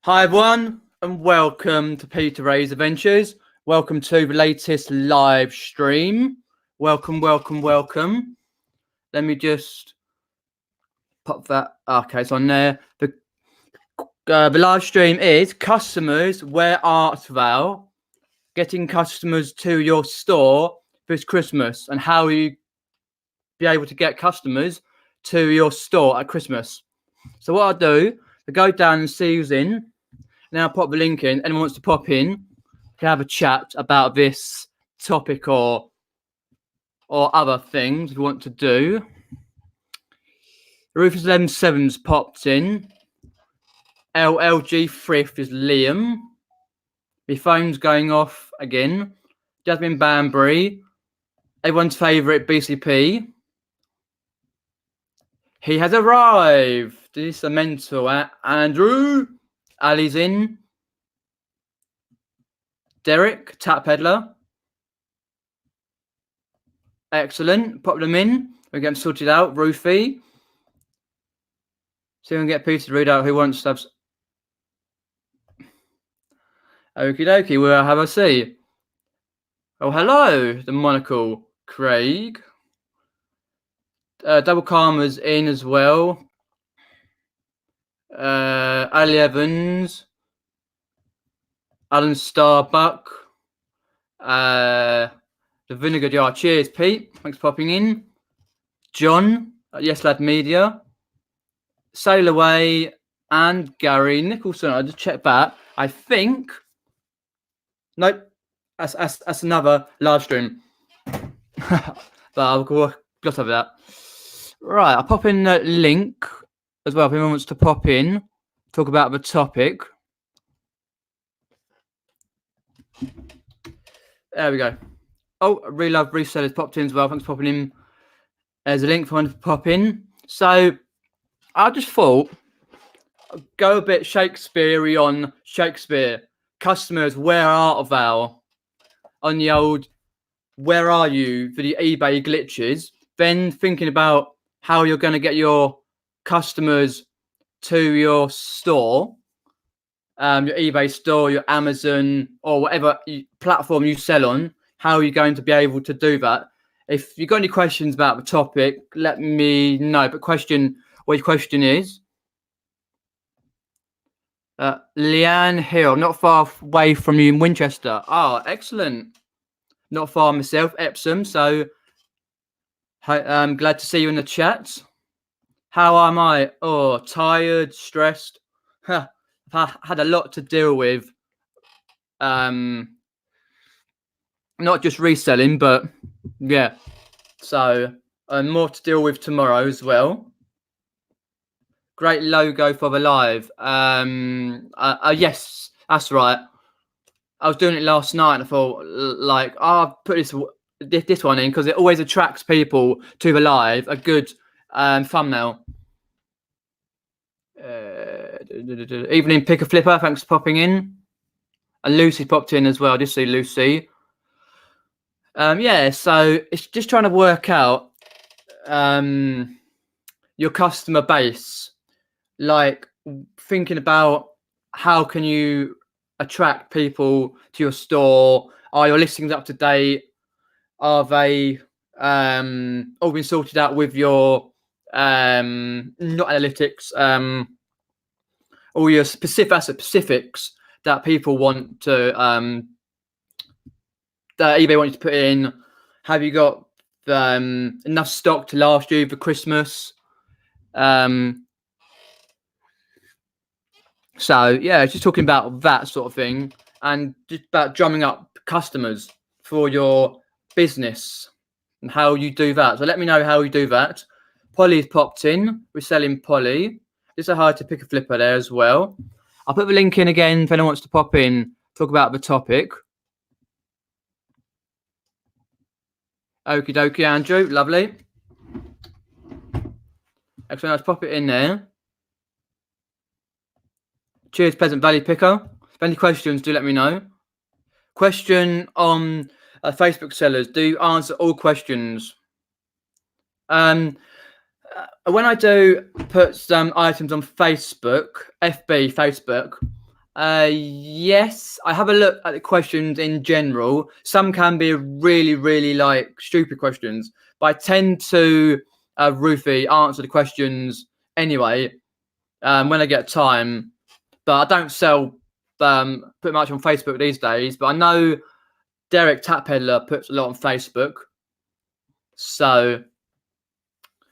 Hi everyone, and welcome to Peter Ray's Adventures. Welcome to the latest live stream. Welcome. Let me just pop that. Okay, it's on there. The live stream is customers. Where art thou? Getting customers to your store this Christmas, and how you be able to get customers to your store at Christmas. So what I'll do, I go down and see who's in. Now pop the link in. Anyone wants to pop in, can have a chat about this topic or other things if you want to do. Rufus 117's popped in. LLG Thrift is Liam. My phone's going off again. Jasmine Banbury. Everyone's favourite BCP. He has arrived. This is a mental. Andrew. Ali's in. Derek, Tap Peddler. Excellent. Pop them in. We're getting sorted out. Rufy. See if we can get Peter to read out who wants to have. Okie dokie, we'll have a see. Oh, hello, the monocle. Craig. Double Karma's in as well. Ali Evans. Alan Starbuck. The Vinegar Jar. Cheers, Pete. Thanks for popping in. John at Yes Lad Media. Sail Away and Gary Nicholson. I just checked that. I think. Nope. That's another live stream. But I'll gloss over that. Right, I'll pop in the link as well if anyone wants to pop in, talk about the topic. There we go. Oh, I really love Resellers popped in as well. Thanks for popping in. There's a link for one to pop in. So I just thought I'd go a bit Shakespeare-y on Shakespeare. Customers, where art thou? On the old, where are you for the eBay glitches? Then thinking about how you're going to get your customers to your store, your eBay store, your Amazon, or whatever platform you sell on. How are you going to be able to do that? If you've got any questions about the topic, let me know. But what your question is? Leanne Hill, not far away from you in Winchester. Oh, excellent. Not far myself, Epsom. So I'm glad to see you in the chat. How am I? Oh, tired, stressed. I've had a lot to deal with. Not just reselling, but yeah. So more to deal with tomorrow as well. Great logo for the live. Yes, that's right. I was doing it last night and I thought, like, I'll put this one in because it always attracts people to the live. A good thumbnail. Evening Picker Flipper, thanks for popping in. And Lucy popped in as well. Just see Lucy. Yeah, so it's just trying to work out your customer base. Like thinking about how can you attract people to your store? Are your listings up to date? Are they all been sorted out with your not analytics, all your specifics that people want to that eBay wants you to put in? Have you got enough stock to last you for Christmas? So yeah, just talking about that sort of thing and just about drumming up customers for your business and how you do that. So let me know how you do that. Polly's popped in. We're selling Polly. Just a hard to pick a flipper there as well. I'll put the link in again if anyone wants to pop in, talk about the topic. Okie dokie, Andrew. Lovely. Excellent. Let's pop it in there. Cheers, Pleasant Valley Picker. If any questions, do let me know. Question on Facebook sellers. Do you answer all questions? When I do put some items on Facebook, Facebook, Yes, I have a look at the questions in general. Some can be really, really like stupid questions, but I tend to, Ruthie, answer the questions anyway when I get time. But I don't sell put much on Facebook these days. But I know Derek Tap Peddler puts a lot on Facebook. So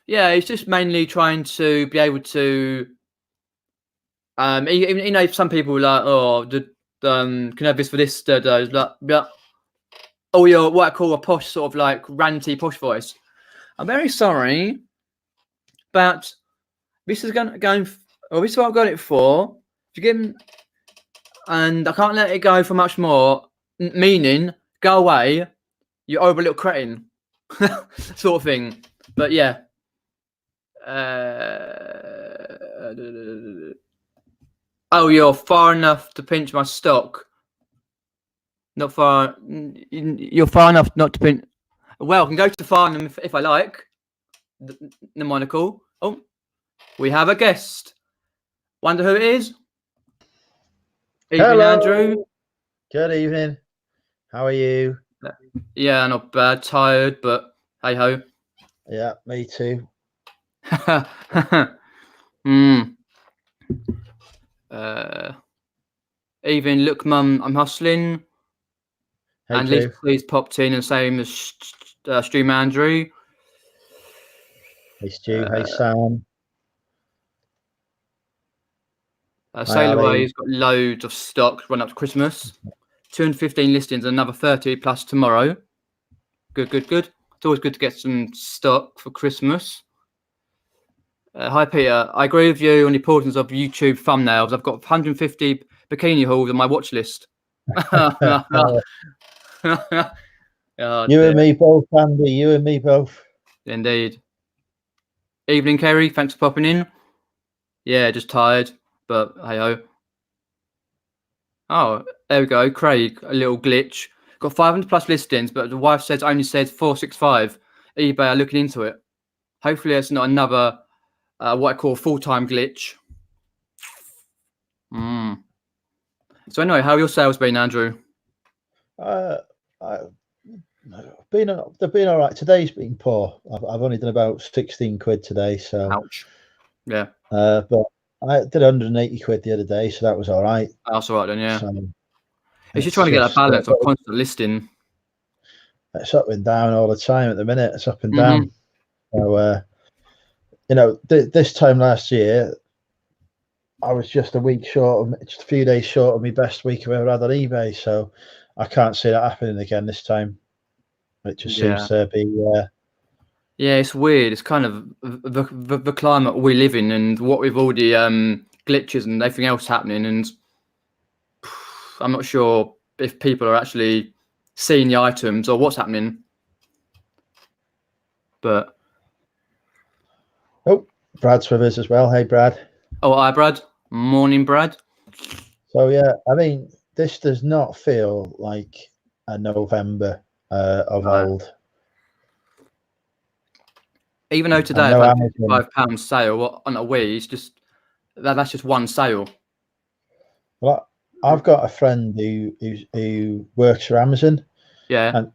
yeah, it's just mainly trying to be able to. Even you know, some people are like, oh, can I have this for this? Like, oh, you're what I call a posh sort of like ranty posh voice. I'm very sorry, but this is going. Well, this is what I've got it for. If you give me, and I can't let it go for much more. Meaning, go away. You over little cretin, sort of thing. But yeah. Oh, you're far enough to pinch my stock. Not far. You're far enough not to pinch. Well, I can go to Farnham if I like. The monocle. Oh, we have a guest. Wonder who it is? Evening, Hello. Andrew. Good evening. How are you? Yeah, not bad. Tired, but hey ho. Yeah, me too. Evening, look, mum, I'm hustling. Hey, and Drew. Lisa please popped in and same as Stream Andrew. Hey, Stu. Hey, Sam. Sail Away's got loads of stock run up to Christmas. 215 listings, another 30 plus tomorrow. Good. It's always good to get some stock for Christmas. Hi, Peter. I agree with you on the importance of YouTube thumbnails. I've got 150 bikini hauls on my watch list. Oh, you dear. And me both, Andy. You and me both. Indeed. Evening, Kerry. Thanks for popping in. Yeah, just tired, but hey ho. Oh, there we go. Craig, a little glitch. Got 500 plus listings, but the wife says only says 465. eBay are looking into it. Hopefully, it's not another what I call full-time glitch. So anyway, how have your sales been, Andrew? They've been all right. Today's been poor. I've only done about 16 quid today, so. Ouch. Yeah. But I did 180 quid the other day, so that was all right. That's all right then, yeah. So it's just trying to get that balance of constant listing. It's up and down all the time at the minute. It's up and down. So, this time last year, I was just just a few days short of my best week I've ever had on eBay. So I can't see that happening again this time. It just seems to be. Yeah, it's weird. It's kind of the climate we live in, and what with all the glitches and everything else happening, and I'm not sure if people are actually seeing the items or what's happening. But Brad's with us as well. Hey, Brad. Oh, hi, Brad. Morning, Brad. So yeah, I mean, this does not feel like a November of old. Even though today I've had £55 sale on a Wray, it's just that's just one sale. Well, I've got a friend who works for Amazon. Yeah.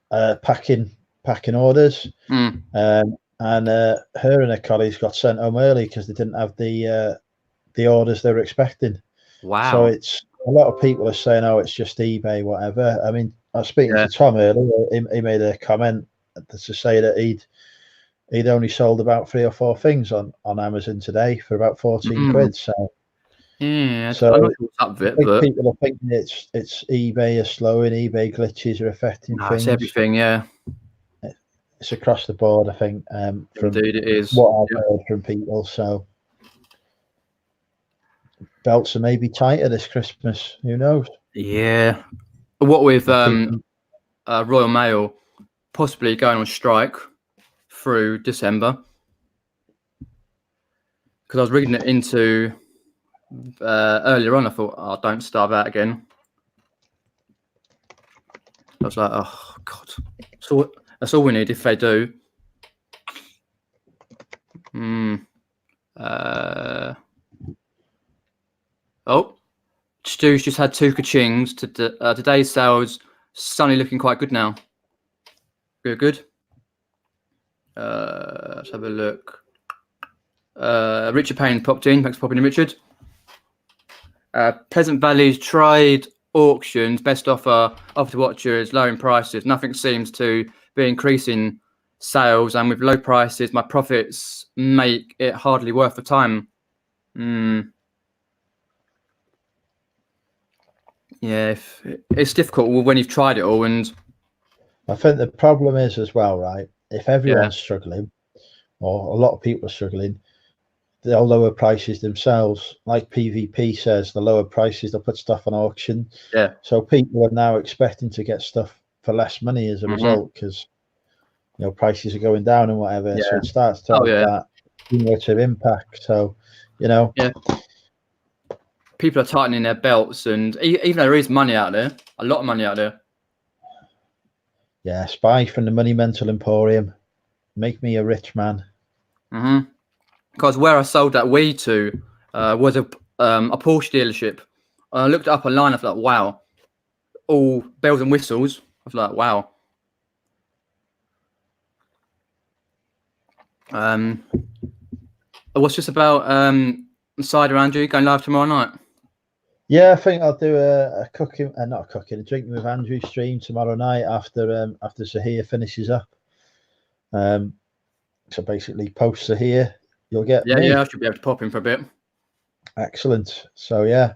And packing orders. And her and her colleagues got sent home early because they didn't have the orders they were expecting. Wow. So it's a lot of people are saying, "Oh, it's just eBay, whatever." I mean, I was speaking to Tom earlier. He made a comment to say that he'd only sold about 3 or 4 things on Amazon today for about 14 quid. So yeah, so I'm not sure what's up with it, but people are thinking it's eBay is slowing, eBay glitches are affecting things. It's everything, yeah. It's across the board, I think. Indeed, it is. What I've heard from people, so belts are maybe tighter this Christmas. Who knows? Yeah. What with Royal Mail possibly going on strike through December, because I was reading it into earlier on. I thought, oh, don't start that again. I was like, oh god, so that's all we need if they do. Oh, Juice just had 2 ka-chings. Today's sales suddenly looking quite good now. Good. Let's have a look. Richard Payne popped in. Thanks for popping in, Richard. Pleasant Valley's tried auctions, best offer to watchers, lowering prices. Nothing seems to be increasing sales, and with low prices, my profits make it hardly worth the time. Yeah, it's difficult when you've tried it all, and I think the problem is as well, right? If everyone's struggling, or a lot of people are struggling, they'll lower prices themselves. Like PVP says, the lower prices, they'll put stuff on auction. Yeah. So people are now expecting to get stuff for less money as a result, because prices are going down and whatever. So it starts to have that cumulative impact. So, people are tightening their belts, and even though there is money out there, a lot of money out there. Yeah, Spy from the Money Mental Emporium. Make me a rich man. Because where I sold that weed to was a Porsche dealership. I looked it up online. I was like, wow, all bells and whistles. I was like, wow. What's this about cider, Andrew? Going live tomorrow night? Yeah, I think I'll do a cooking, not a cooking, a drinking with Andrew stream tomorrow night after Zahir finishes up. So basically, post Zahir, you'll get me. Yeah, I should be able to pop in for a bit. Excellent. So yeah,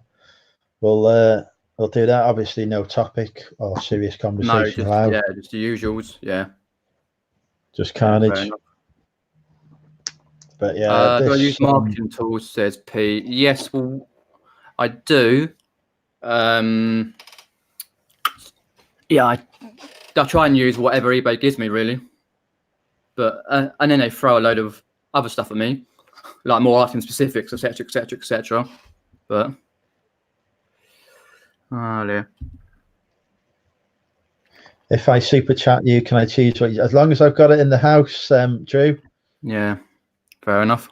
we'll do that. Obviously, no topic or serious conversation allowed. Yeah, just the usuals. Yeah, just carnage. But yeah, do I use marketing tools? Says P. Yes, well, I do. Yeah, I try and use whatever eBay gives me, really. But and then they throw a load of other stuff at me, like more item specifics, etc., etc., etc. But if I super chat you, can I choose what as long as I've got it in the house, Drew? Yeah, fair enough.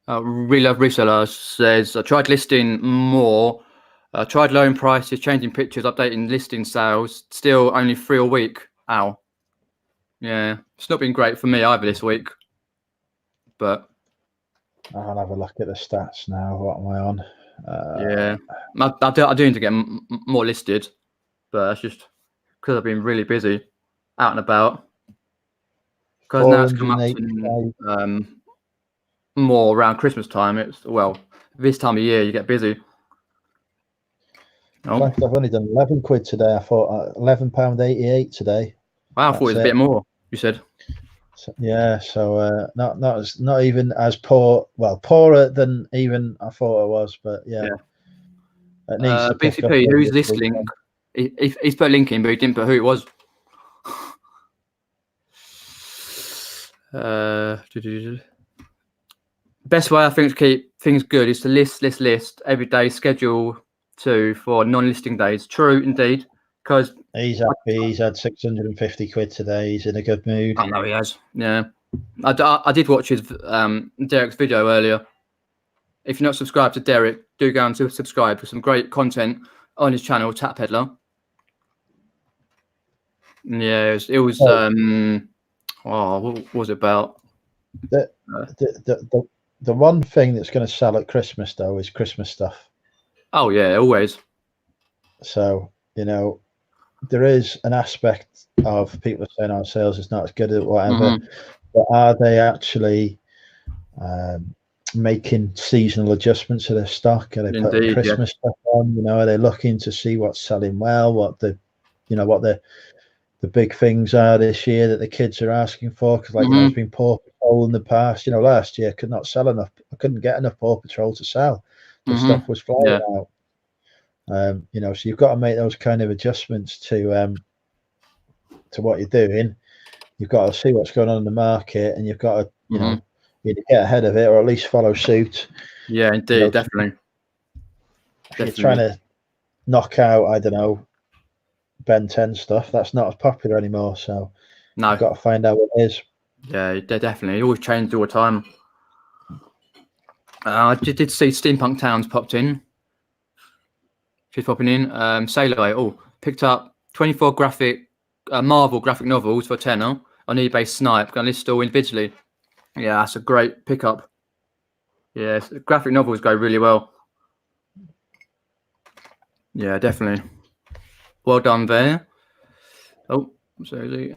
Really Love Reseller says, I tried listing more. Tried lowering prices, changing pictures, updating listing sales. Still only 3 a week. Ow. Yeah, it's not been great for me either this week. But I'll have a look at the stats now. What am I on? Yeah, I do need to get more listed, but that's just because I've been really busy out and about. Because now it's come up to more around Christmas time. It's this time of year you get busy. In fact, I've only done 11 quid today. I thought £11.88 today. Wow, I thought it was a bit more. You said. So, yeah, so not even as poor. Well, poorer than even I thought it was, but yeah. It needs to pick up. Who's this link? He's put a link in, but he didn't put who it was. Best way I think to keep things good is to list every day. Schedule 2 for non-listing days. True, indeed. Because he's happy. He's had 650 quid today. He's in a good mood. I know he has. Yeah, I did watch his Derek's video earlier. If you're not subscribed to Derek, do go and subscribe for some great content on his channel, Tap Peddler. Yeah, it was. What was it about? The one thing that's going to sell at Christmas though is Christmas stuff. Oh yeah, always. So there is an aspect of people saying our sales is not as good as whatever, but are they actually making seasonal adjustments to their stock? Are they putting Christmas stuff on? Are they looking to see what's selling well, what the big things are this year that the kids are asking for? Because there's been Paw Patrol in the past. Last year I could not sell enough. I couldn't get enough Paw Patrol to sell. The stuff was flying out. So you've got to make those kind of adjustments to what you're doing. You've got to see what's going on in the market, and you've got to either get ahead of it or at least follow suit. Yeah, indeed, definitely. If you're trying to knock out, I don't know, Ben 10 stuff, that's not as popular anymore. So you've got to find out what it is. Yeah, they're definitely always changed all the time. I did see Steampunk Towns popped in. She's popping in. Sailor Away. Oh, picked up 24 graphic Marvel graphic novels for £10 on eBay Snipe. Going to list all individually. Yeah, that's a great pickup. Yeah, graphic novels go really well. Yeah, definitely. Well done there. Oh, sorry.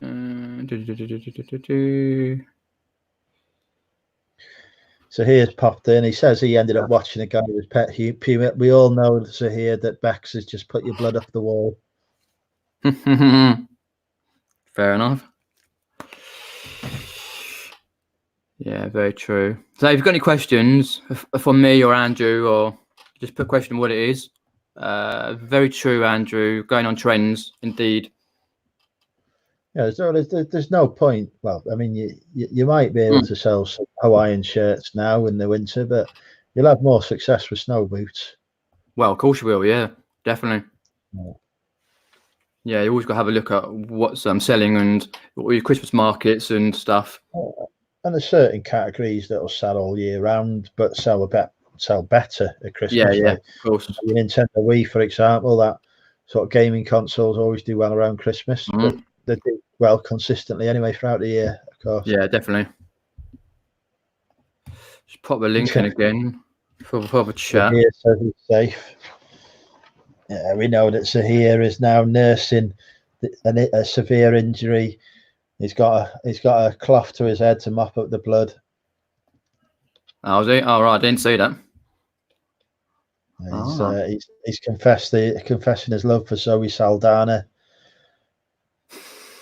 Zahir's popped in. He says he ended up watching a guy with pet humor. We all know, Zahir, that Bex has just put your blood up the wall. Fair enough. Yeah, very true. So if you've got any questions from me or Andrew, or just put a question what it is. Very true, Andrew. Going on trends, indeed. Yeah, there's no point. Well, I mean, you might be able to sell some Hawaiian shirts now in the winter, but you'll have more success with snow boots. Well, of course you will. Yeah, definitely. Yeah, you always got to have a look at what's selling and what your Christmas markets and stuff. And there's certain categories that will sell all year round, but sell better at Christmas. Yeah, like, of course. Your Nintendo Wii, for example, that sort of gaming consoles always do well around Christmas, but they do well consistently anyway throughout the year, of course. Yeah, definitely. Just pop the link in again for the chat. Zahir says he's safe. Yeah, we know that Zahir is now nursing a severe injury. He's got a cloth to his head to mop up the blood. Oh, is he? Oh, right, I didn't see that. He's confessing his love for Zoe Saldana,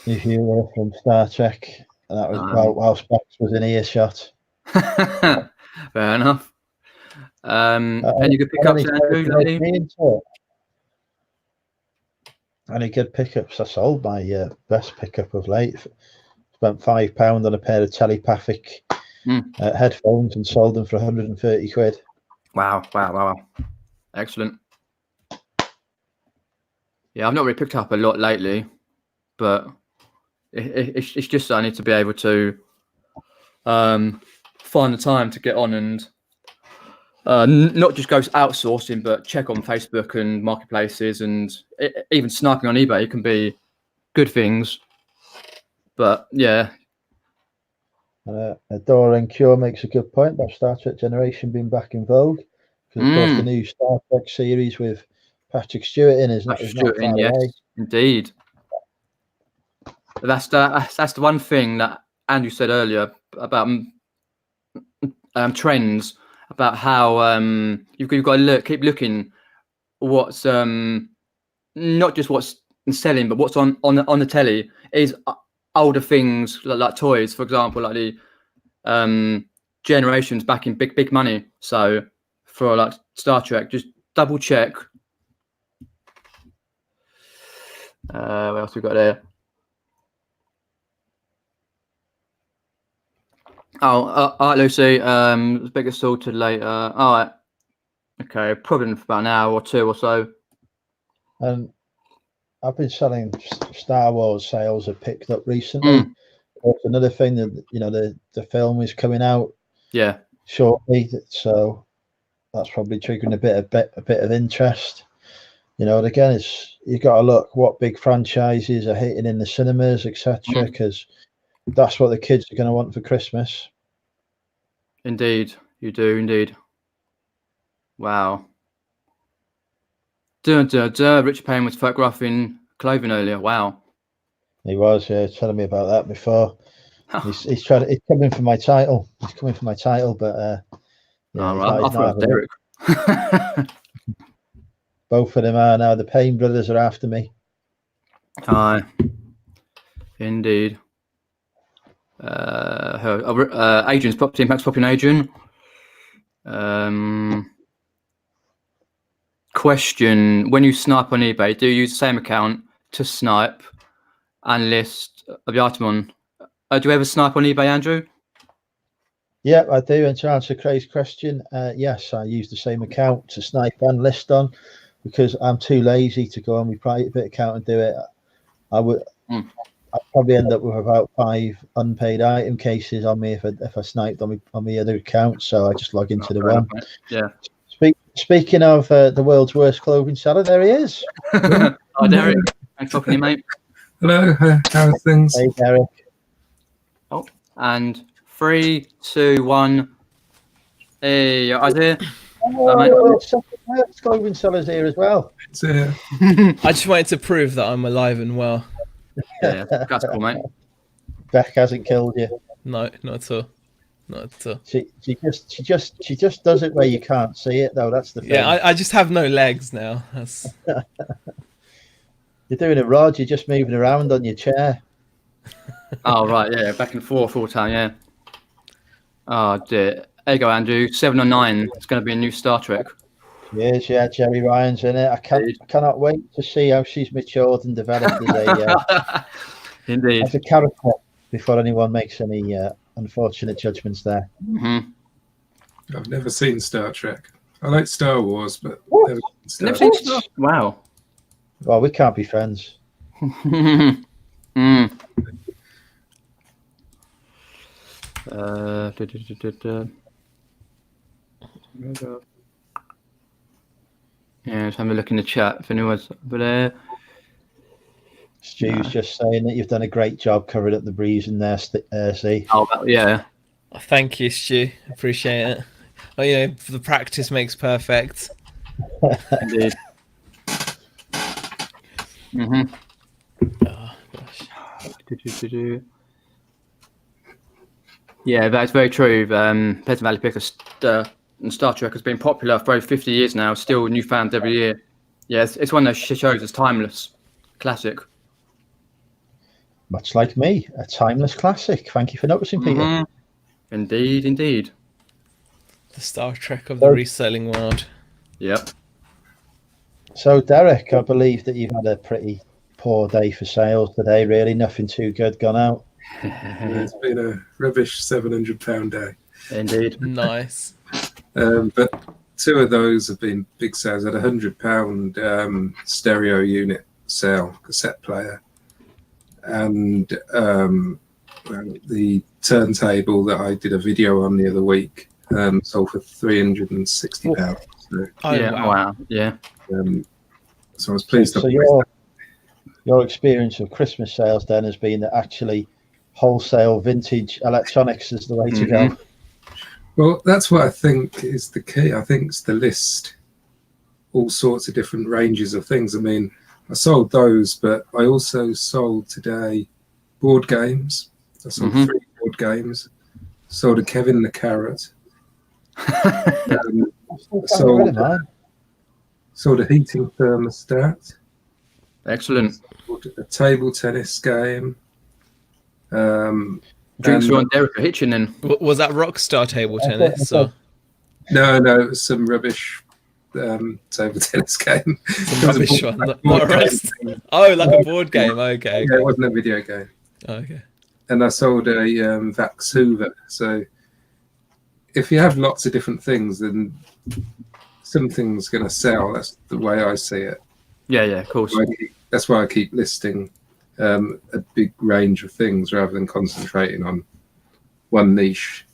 the hero from Star Trek, and that was while Specs was in earshot. Fair enough. Any good pickups, Andrew? Any good pickups? I sold my best pickup of late. Spent £5 on a pair of telepathic headphones and sold them for 130 quid. Wow. Excellent. Yeah, I've not really picked up a lot lately, but it's just I need to be able to find the time to get on and not just go outsourcing, but check on Facebook and marketplaces, and even sniping on eBay can be good things. But yeah. Adora and Cure makes a good point about Star Trek Generation being back in vogue. Because of course the new Star Trek series with Patrick Stewart in is not far away. Indeed. That's the one thing that Andrew said earlier about trends, about how you've got to keep looking what's not just what's selling, but what's on the telly is older things like toys, for example, like the Generations back in big money. So for like Star Trek, just double check. What else we got there? Oh, all right, Lucy. Biggest sorted later. All right. Okay, probably in about an hour or two or so. And I've been selling Star Wars. Sales have picked up recently. That's another thing that the film is coming out. Yeah. Shortly, so that's probably triggering a bit of interest. And again, you got to look what big franchises are hitting in the cinemas, etc. Because that's what the kids are going to want for Christmas. Indeed, you do. Indeed. Wow. Rich Payne was photographing clothing earlier. Wow. He was, telling me about that before. He's coming for my title. He's coming for my title, but I thought it was Derek. Both of them are now. The Payne brothers are after me. Aye. Indeed. Adrian's popped in. Max popping Adrian. Question: when you snipe on eBay, do you use the same account to snipe and list the item on? Do you ever snipe on eBay, Andrew? Yeah, I do. And to answer Craig's question, yes, I use the same account to snipe and list on because I'm too lazy to go on my private account and do it. I would. I'd probably end up with about 5 unpaid item cases on me if I sniped on my other account. So I just log into the one. Yeah. Speaking of the world's worst clothing seller, there he is. Hi, Derek. Thanks for talking to you, mate. Hello, how are things? Hey, Derek. Oh, and 3, 2, 1. Hey, your eyes here. Oh, clothing sellers here as well. I just wanted to prove that I'm alive and well. Yeah, that's cool, mate. Beck hasn't killed you. No, not at all. Not at all. She just does it where you can't see it, though. That's the thing. Yeah, I just have no legs now. That's You're doing it, Rod. You're just moving around on your chair. Oh, right, yeah, back and forth all the time, yeah. Oh, dear. There you go, Andrew. 7 or 9. It's going to be a new Star Trek. Yes, yeah, Jerry Ryan's in it. I cannot wait to see how she's matured and developed Indeed. as a character before anyone makes any unfortunate judgments there. Mm-hmm. I've never seen Star Trek. I like Star Wars, but Never seen Star. Wow. Well, we can't be friends. Mm. Yeah, just have a look in the chat if anyone's over there. Stu's just saying that you've done a great job covering up the breeze in there, see. Oh, yeah. Thank you, Stu. Appreciate it. Well, you know, the practice makes perfect. Indeed. Mm-hmm. Oh gosh. Yeah, that's very true. Pleasant Valley Picker and Star Trek has been popular for over 50 years now. Still new fans every year. Yeah, it's one of those shows that's timeless. Classic. Much like me, a timeless classic. Thank you for noticing, Peter. Mm-hmm. Indeed. The Star Trek of the reselling world. Yep. So, Derek, I believe that you've had a pretty poor day for sales today, really. Nothing too good gone out. It's been a rubbish £700 day. Indeed. Nice. But 2 of those have been big sales. I had a £100 stereo unit sale, cassette player, and the turntable that I did a video on the other week sold for £360. So, Wow. Yeah. So I was pleased. So your experience of Christmas sales then has been that actually wholesale vintage electronics is the way to go. Well, that's what I think is the key. I think it's the list, all sorts of different ranges of things. I mean, I sold those, but I also sold today board games. I sold 3 board games. Sold a Kevin the Carrot. Sold a heating thermostat. Excellent. A table tennis game. Drinks are on Derek Hitchin then. Was that Rockstar table tennis? Or? No, it was some rubbish table tennis game. Some rubbish one, not a rest. Oh, like a board game. Okay. Yeah, it wasn't a video game. Okay. And I sold a Vax Hoover. So if you have lots of different things, then something's going to sell. That's the way I see it. Yeah, of course. That's why I keep listing a big range of things rather than concentrating on one niche.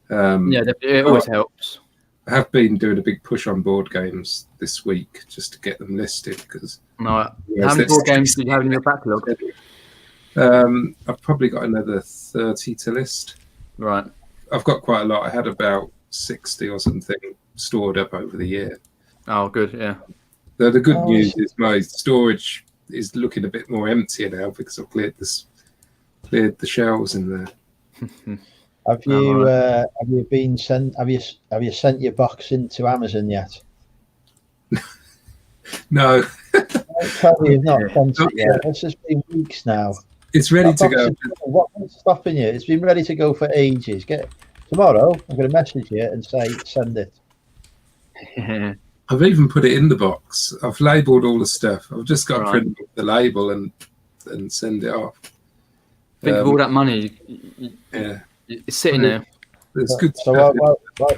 It always helps. I have been doing a big push on board games this week just to get them listed. Because how many board games do you have in your backlog? I've probably got another 30 to list. Right. I've got quite a lot. I had about 60 or something stored up over the year. Oh, good. Yeah. The good news is my storage is looking a bit more emptier now because I've cleared the shelves in there. Have you sent your box into Amazon yet? No. Tell me you've not sent it yet. This has been weeks now. It's ready to go. What's stopping you? It's been ready to go for ages. Tomorrow, I'm going to message you and say send it. I've even put it in the box. I've labelled all the stuff. I've just got to print the label and send it off. Think of all that money. It's sitting there. It's good. So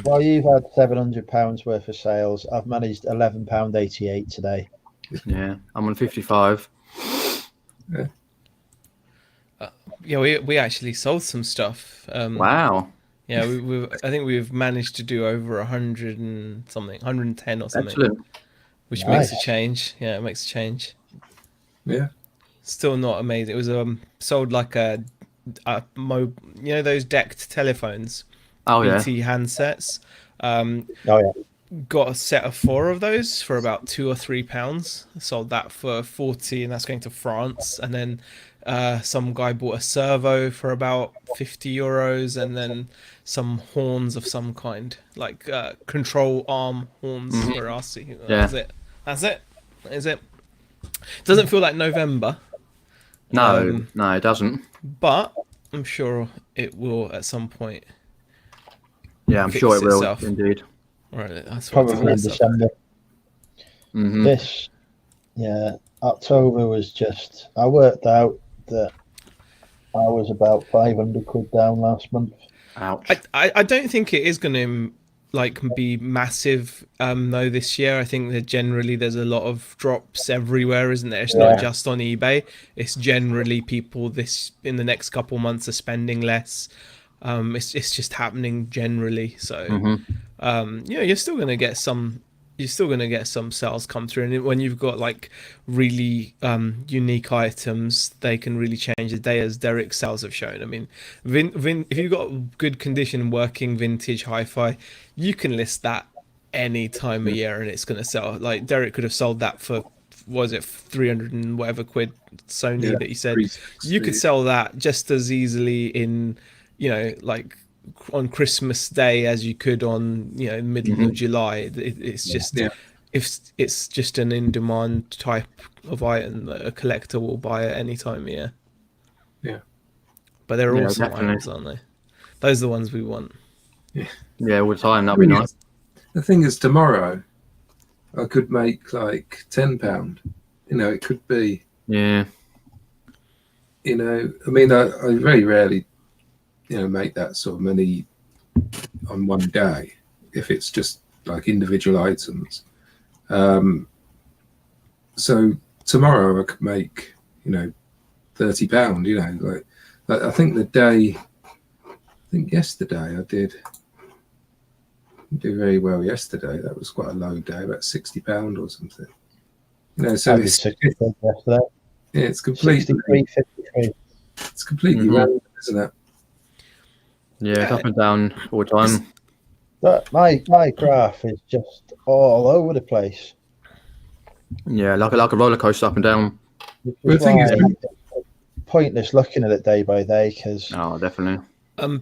while you've had £700 worth of sales, I've managed £11.88 today. Yeah, I'm on 55. Yeah. Yeah, we actually sold some stuff. Wow, Yeah, I think we've managed to do over 100 and something, 110 or something, excellent. which makes a Nice. change. Yeah, it makes a change. Yeah. Still not amazing. It was sold like you know those decked telephones, Oh yeah, BT handsets. Oh yeah. Got a set of 4 of those for about £2 or £3. Sold that for 40, and that's going to France. And then some guy bought a servo for about €50, and then some horns of some kind, like control arm horns for RC. yeah. That's it. That's it. That is it. Doesn't feel like November, No, no, it doesn't. but I'm sure it will at some point. Yeah, I'm Fix sure it will itself. indeed. Right, that's what I tell Probably in myself. December. Hmm. This, yeah, October was just. I worked out that I was about 500 quid down last month. Ouch. I don't think it is going to like be massive though this year. I think that generally there's a lot of drops everywhere, isn't there? It's not just on eBay. It's generally people in the next couple months are spending less. It's just happening generally. So you're still going to get some. You're still going to get some sales come through, and when you've got like really unique items, they can really change the day, as Derek's sales have shown. I mean, if you've got good condition working vintage hi-fi, you can list that any time of year, and it's going to sell. Like Derek could have sold that for, what was it, 300 and whatever quid Sony that he said. You could sell that just as easily in, like on Christmas Day as you could on middle of July. It's just if it's just an in-demand type of item that a collector will buy at any time of year. Yeah, but they're awesome definitely. items, aren't they? Those are the ones we want. Yeah, all the time. That'd be nice. The thing is, tomorrow I could make like £10. It could be. Yeah. I mean, I very rarely make that sort of money on one day if it's just like individual items. So tomorrow I could make £30. Like I think yesterday I did do very well. Yesterday that was quite a low day, about £60 or something. So I did 60 quid yesterday. Yeah, it's completely 53. It's completely random, isn't it? Yeah, it's up and down all the time. But my graph is just all over the place. Yeah, like a roller coaster, up and down. The thing is, it's pointless looking at it day by day because. Oh, definitely.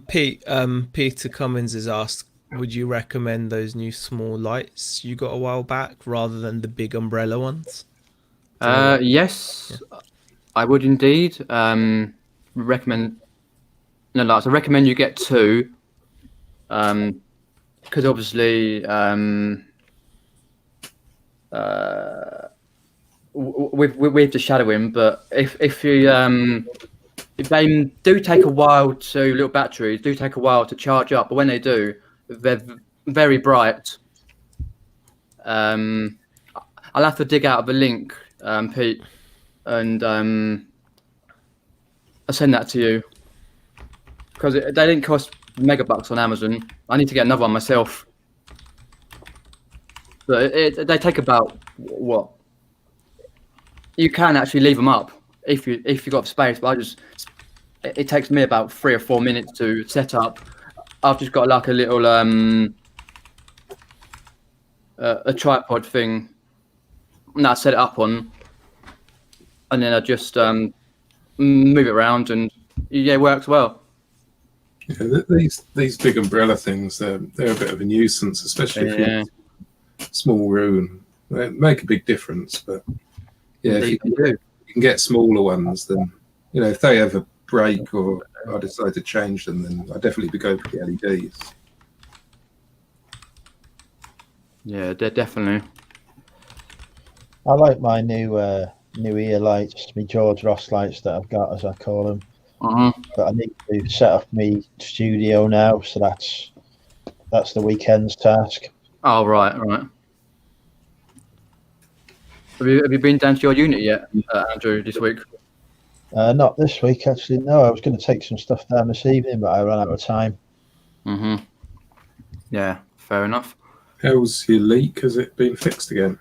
Peter Cummins has asked, would you recommend those new small lights you got a while back rather than the big umbrella ones? Yes, I would indeed. Recommend. No, like, I recommend you get 2. Because obviously, with the shadowing, but if you if they do take a while to, little batteries do take a while to charge up, but when they do, they're very bright. I'll have to dig out the link, Pete, and I'll send that to you, because they didn't cost megabucks on Amazon. I need to get another one myself. But they take about what? You can actually leave them up if you got space, but it takes me about 3 or 4 minutes to set up. I've just got like a little a tripod thing that I set it up on, and then I just move it around, and it works well. Yeah, these big umbrella things, they're a bit of a nuisance, especially if you're in a small room. They make a big difference, but if you can get smaller ones, then if they ever break or I decide to change them, then I definitely go for the LEDs. Yeah, they're definitely. I like my new ear lights, my George Ross lights that I've got, as I call them. But I need to set up my studio now, so that's the weekend's task. Oh, right. Have you been down to your unit yet, Andrew, this week? Not this week, actually. No, I was going to take some stuff down this evening, but I ran out of time. Yeah, fair enough. How's your leak? Has it been fixed again?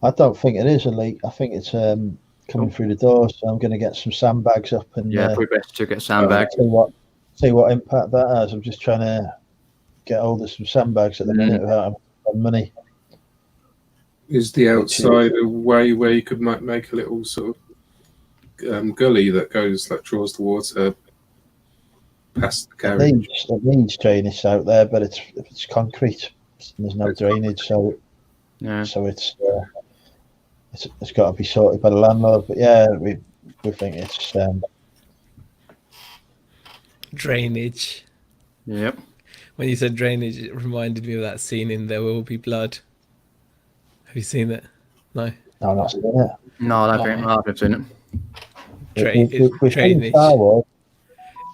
I don't think it is a leak. I think it's coming through the door. So I'm going to get some sandbags up and probably best to get sandbags. See what impact that has. I'm just trying to get hold of some sandbags at the minute without having money. Is the outside a way where you could make a little sort of gully that goes like draws the water past the carriage? It needs drainage out there, but it's concrete. There's no drainage, so it's got to be sorted by the landlord. But yeah, we think it's drainage. Yep. When you said drainage, it reminded me of that scene in There Will Be Blood. Have you seen it? No. No, I've not seen it. No, I don't think I've seen it. Drainage.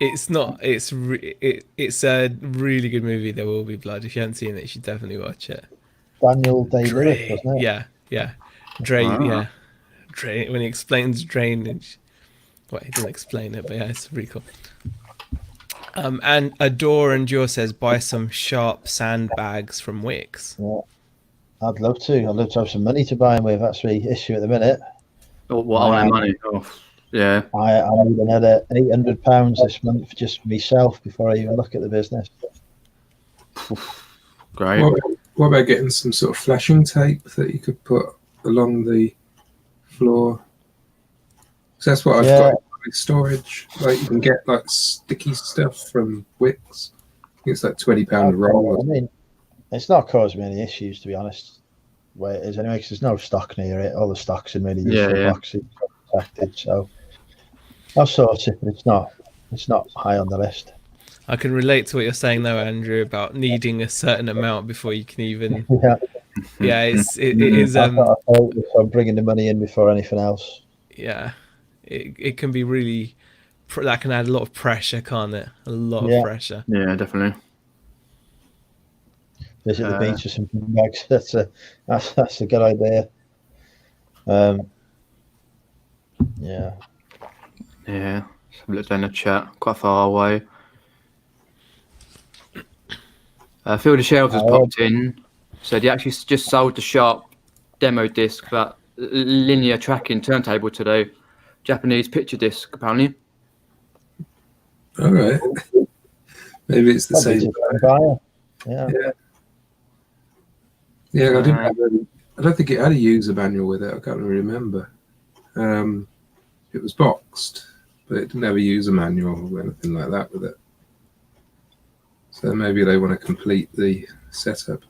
It's not. It's a really good movie. There Will Be Blood. If you haven't seen it, you should definitely watch it. Daniel Day-Lewis, wasn't it? Yeah. Yeah. When he explains drainage. Well, he doesn't explain it, but yeah, it's really cool. And Adore Endure says, buy some sharp sandbags from Wix. Yeah. I'd love to. I'd love to have some money to buy them with. That's the issue at the minute. Money? Oh, yeah. I need another £800 this month just for myself before I even look at the business. Great. What about getting some sort of flashing tape that you could put along the floor? So that's what I've got with storage. Like you can get like sticky stuff from Wix. I think it's like £20 a roll. I mean, it's not causing me any issues, to be honest, where it is anyway, because there's no stock near it. All the stock's in really useful boxes, protected. So I'll sort it, but it's not high on the list. I can relate to what you're saying though, Andrew, about needing a certain amount before you can even. It is. I'm bringing the money in before anything else. Yeah, it can be really. That can add a lot of pressure, can't it? A lot of pressure. Yeah, definitely. Visit the beach with some bags. That's a good idea. Yeah. Look down the chat, quite far away. Field of Shelves has popped in. Said he actually just sold the Sharp demo disc, that linear tracking turntable today. Japanese picture disc, apparently. All right. Maybe it's the same buyer. Yeah, I don't think it had a user manual with it. I can't really remember. It was boxed, but it didn't have a user manual or anything like that with it. So maybe they want to complete the setup.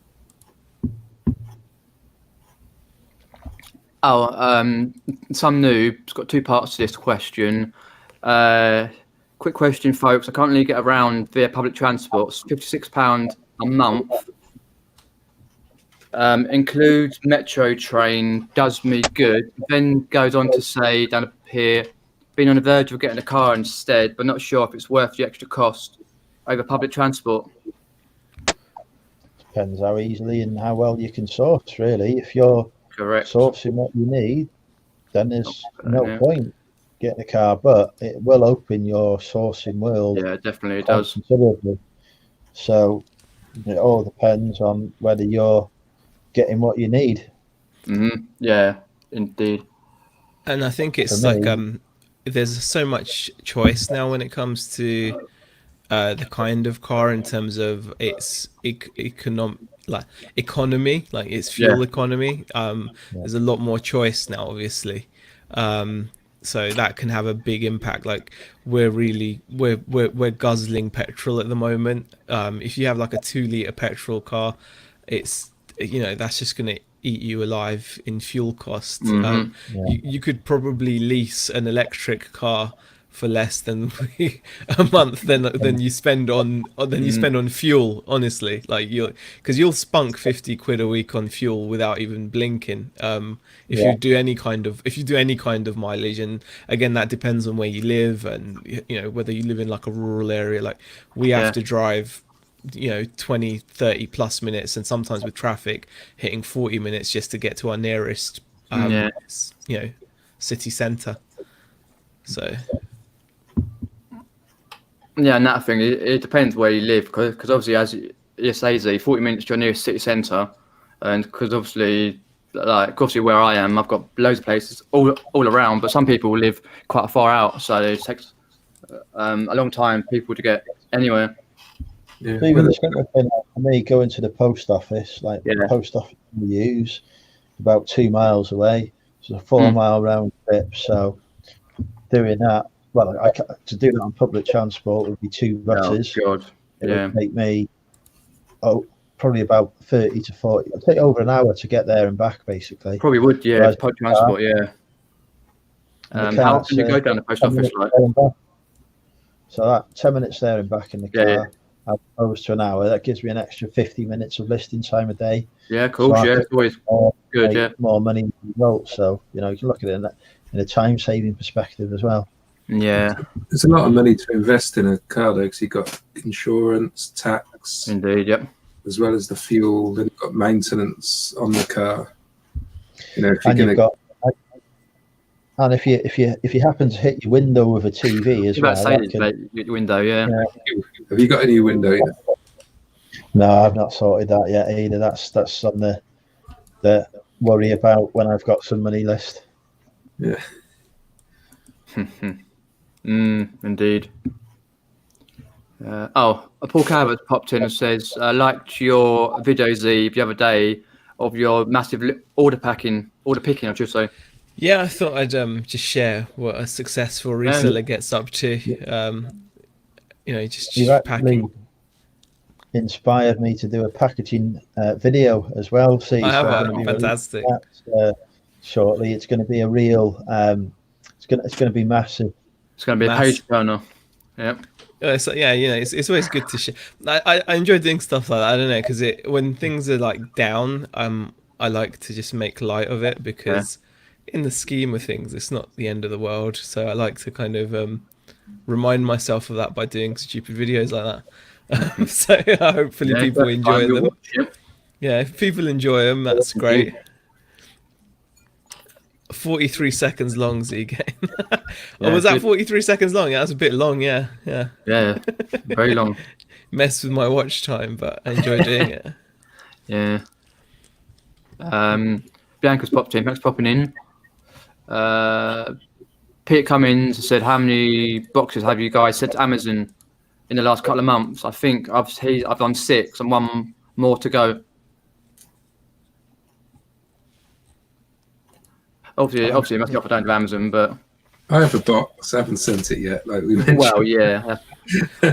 Some noob's got two parts to this question. Quick question, folks. I can't really get around via public transport. It's £56 a month. Includes metro train, does me good. Then goes on to say down here, being on the verge of getting a car instead, but not sure if it's worth the extra cost over public transport. Depends how easily and how well you can source, really. If you're sourcing what you need, then there's no point getting a car, but it will open your sourcing world. Yeah, definitely it does. Considerably. So it all depends on whether you're getting what you need. Yeah, indeed. And I think it's like there's so much choice now when it comes to the kind of car in terms of its economy, like its fuel economy. There's a lot more choice now, obviously. So that can have a big impact. Like we're guzzling petrol at the moment. If you have like a 2-litre petrol car, it's that's just going to eat you alive in fuel costs. You could probably lease an electric car for less than a month than you spend on fuel, honestly. Like you'll spunk 50 quid a week on fuel without even blinking. If you do any kind of mileage, and again that depends on where you live and whether you live in like a rural area. Like we have to drive 20, 30 plus minutes, and sometimes with traffic hitting 40 minutes just to get to our nearest city centre. So Yeah, and that thing, it depends where you live, because obviously, as you say, 40 minutes to your nearest city centre, and because obviously, where I am, I've got loads of places all around, but some people live quite far out, so it takes a long time for people to get anywhere. Yeah. So even the simple thing for me, going to the post office, like the post office we use, about 2 miles away. It's a 4-mile round trip. So doing that, well, to do that on public transport would be 2 buses. Oh, God. It would take me probably about 30 to 40. It'll take over an hour to get there and back, basically. Probably would, yeah. Public transport, yeah. How often do you go down the post office? Like? So that 10 minutes there and back in the car, as opposed to an hour, that gives me an extra 50 minutes of listing time a day. Yeah, cool. So it's always good. More money results. So you can look at it in a time saving perspective as well. Yeah, there's a lot of money to invest in a car though, because you've got insurance, tax, indeed, yep, as well as the fuel. Then you've got maintenance on the car. And if you happen to hit your window with a TV as well, your window, yeah. Have you got a new window yet? No, I've not sorted that yet either. That's something that worry about when I've got some money left. Yeah. Indeed. Paul Cabot popped in and says, I liked your video, Z, the other day of your massive order picking, I should say. Yeah, I thought I'd just share what a successful reseller gets up to. Just packing. Inspired me to do a packaging video as well. Fantastic. Shortly, it's going to be a real. It's going to be massive. It's going to be a page turner. Yeah. It's always good to share. I enjoy doing stuff like that. I don't know, because when things are like down, I like to just make light of it, because in the scheme of things, it's not the end of the world. So I like to kind of remind myself of that by doing stupid videos like that. So hopefully people enjoy them. Yeah, if people enjoy them, that's great. 43 seconds long, Z game. Was that 43 seconds long? Yeah, that's a bit long. Yeah, very long. Mess with my watch time, but I enjoy doing it. Yeah. Bianca's popped in. Thanks for popping in. Pete Cummins said, how many boxes have you guys sent to Amazon in the last couple of months? I think I've done 6 and 1 more to go. Obviously, it must be off down to Amazon, but I have a box. I haven't sent it yet, like we mentioned. Well, yeah.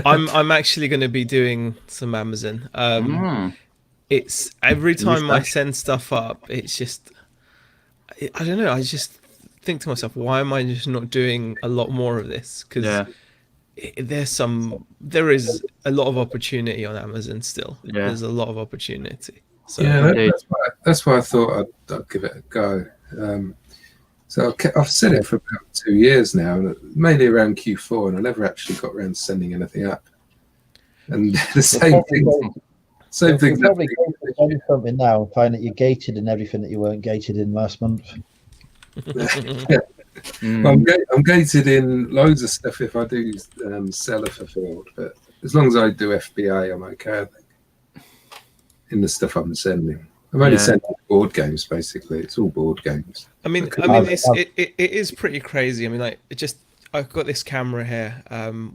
I'm actually going to be doing some Amazon. It's every time I send stuff up, it's just I don't know. I just think to myself, why am I just not doing a lot more of this? Because there is a lot of opportunity on Amazon still. Yeah. There's a lot of opportunity. So that's why I thought I'd give it a go. So I've said it for about 2 years now, mainly around Q4, and I never actually got around to sending anything up. And the same thing. Same thing. You're probably going to something now and find that you're gated in everything that you weren't gated in last month. Well, I'm gated in loads of stuff if I do seller fulfilled, but as long as I do FBA, I'm okay, I think, in the stuff I'm sending. I'm only sending board games, basically. It's all board games. I mean, it is pretty crazy. I mean, like, I've got this camera here,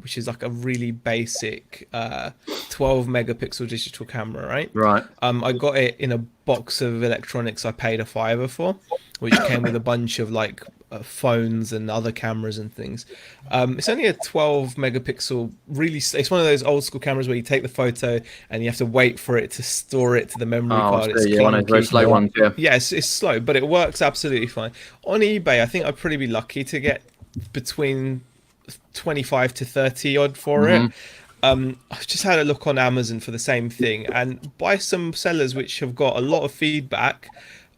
which is like a really basic 12 megapixel digital camera, right? Right. I got it in a box of electronics I paid $5 for, which came with a bunch of like phones and other cameras and things. It's only a 12 megapixel, really. It's one of those old school cameras where you take the photo and you have to wait for it to store it to the memory card. It's one of those very slow ones, yeah. Yeah, it's slow, but it works absolutely fine. On eBay, I think I'd probably be lucky to get between 25 to 30 odd for it. I've just had a look on Amazon for the same thing, and by some sellers which have got a lot of feedback,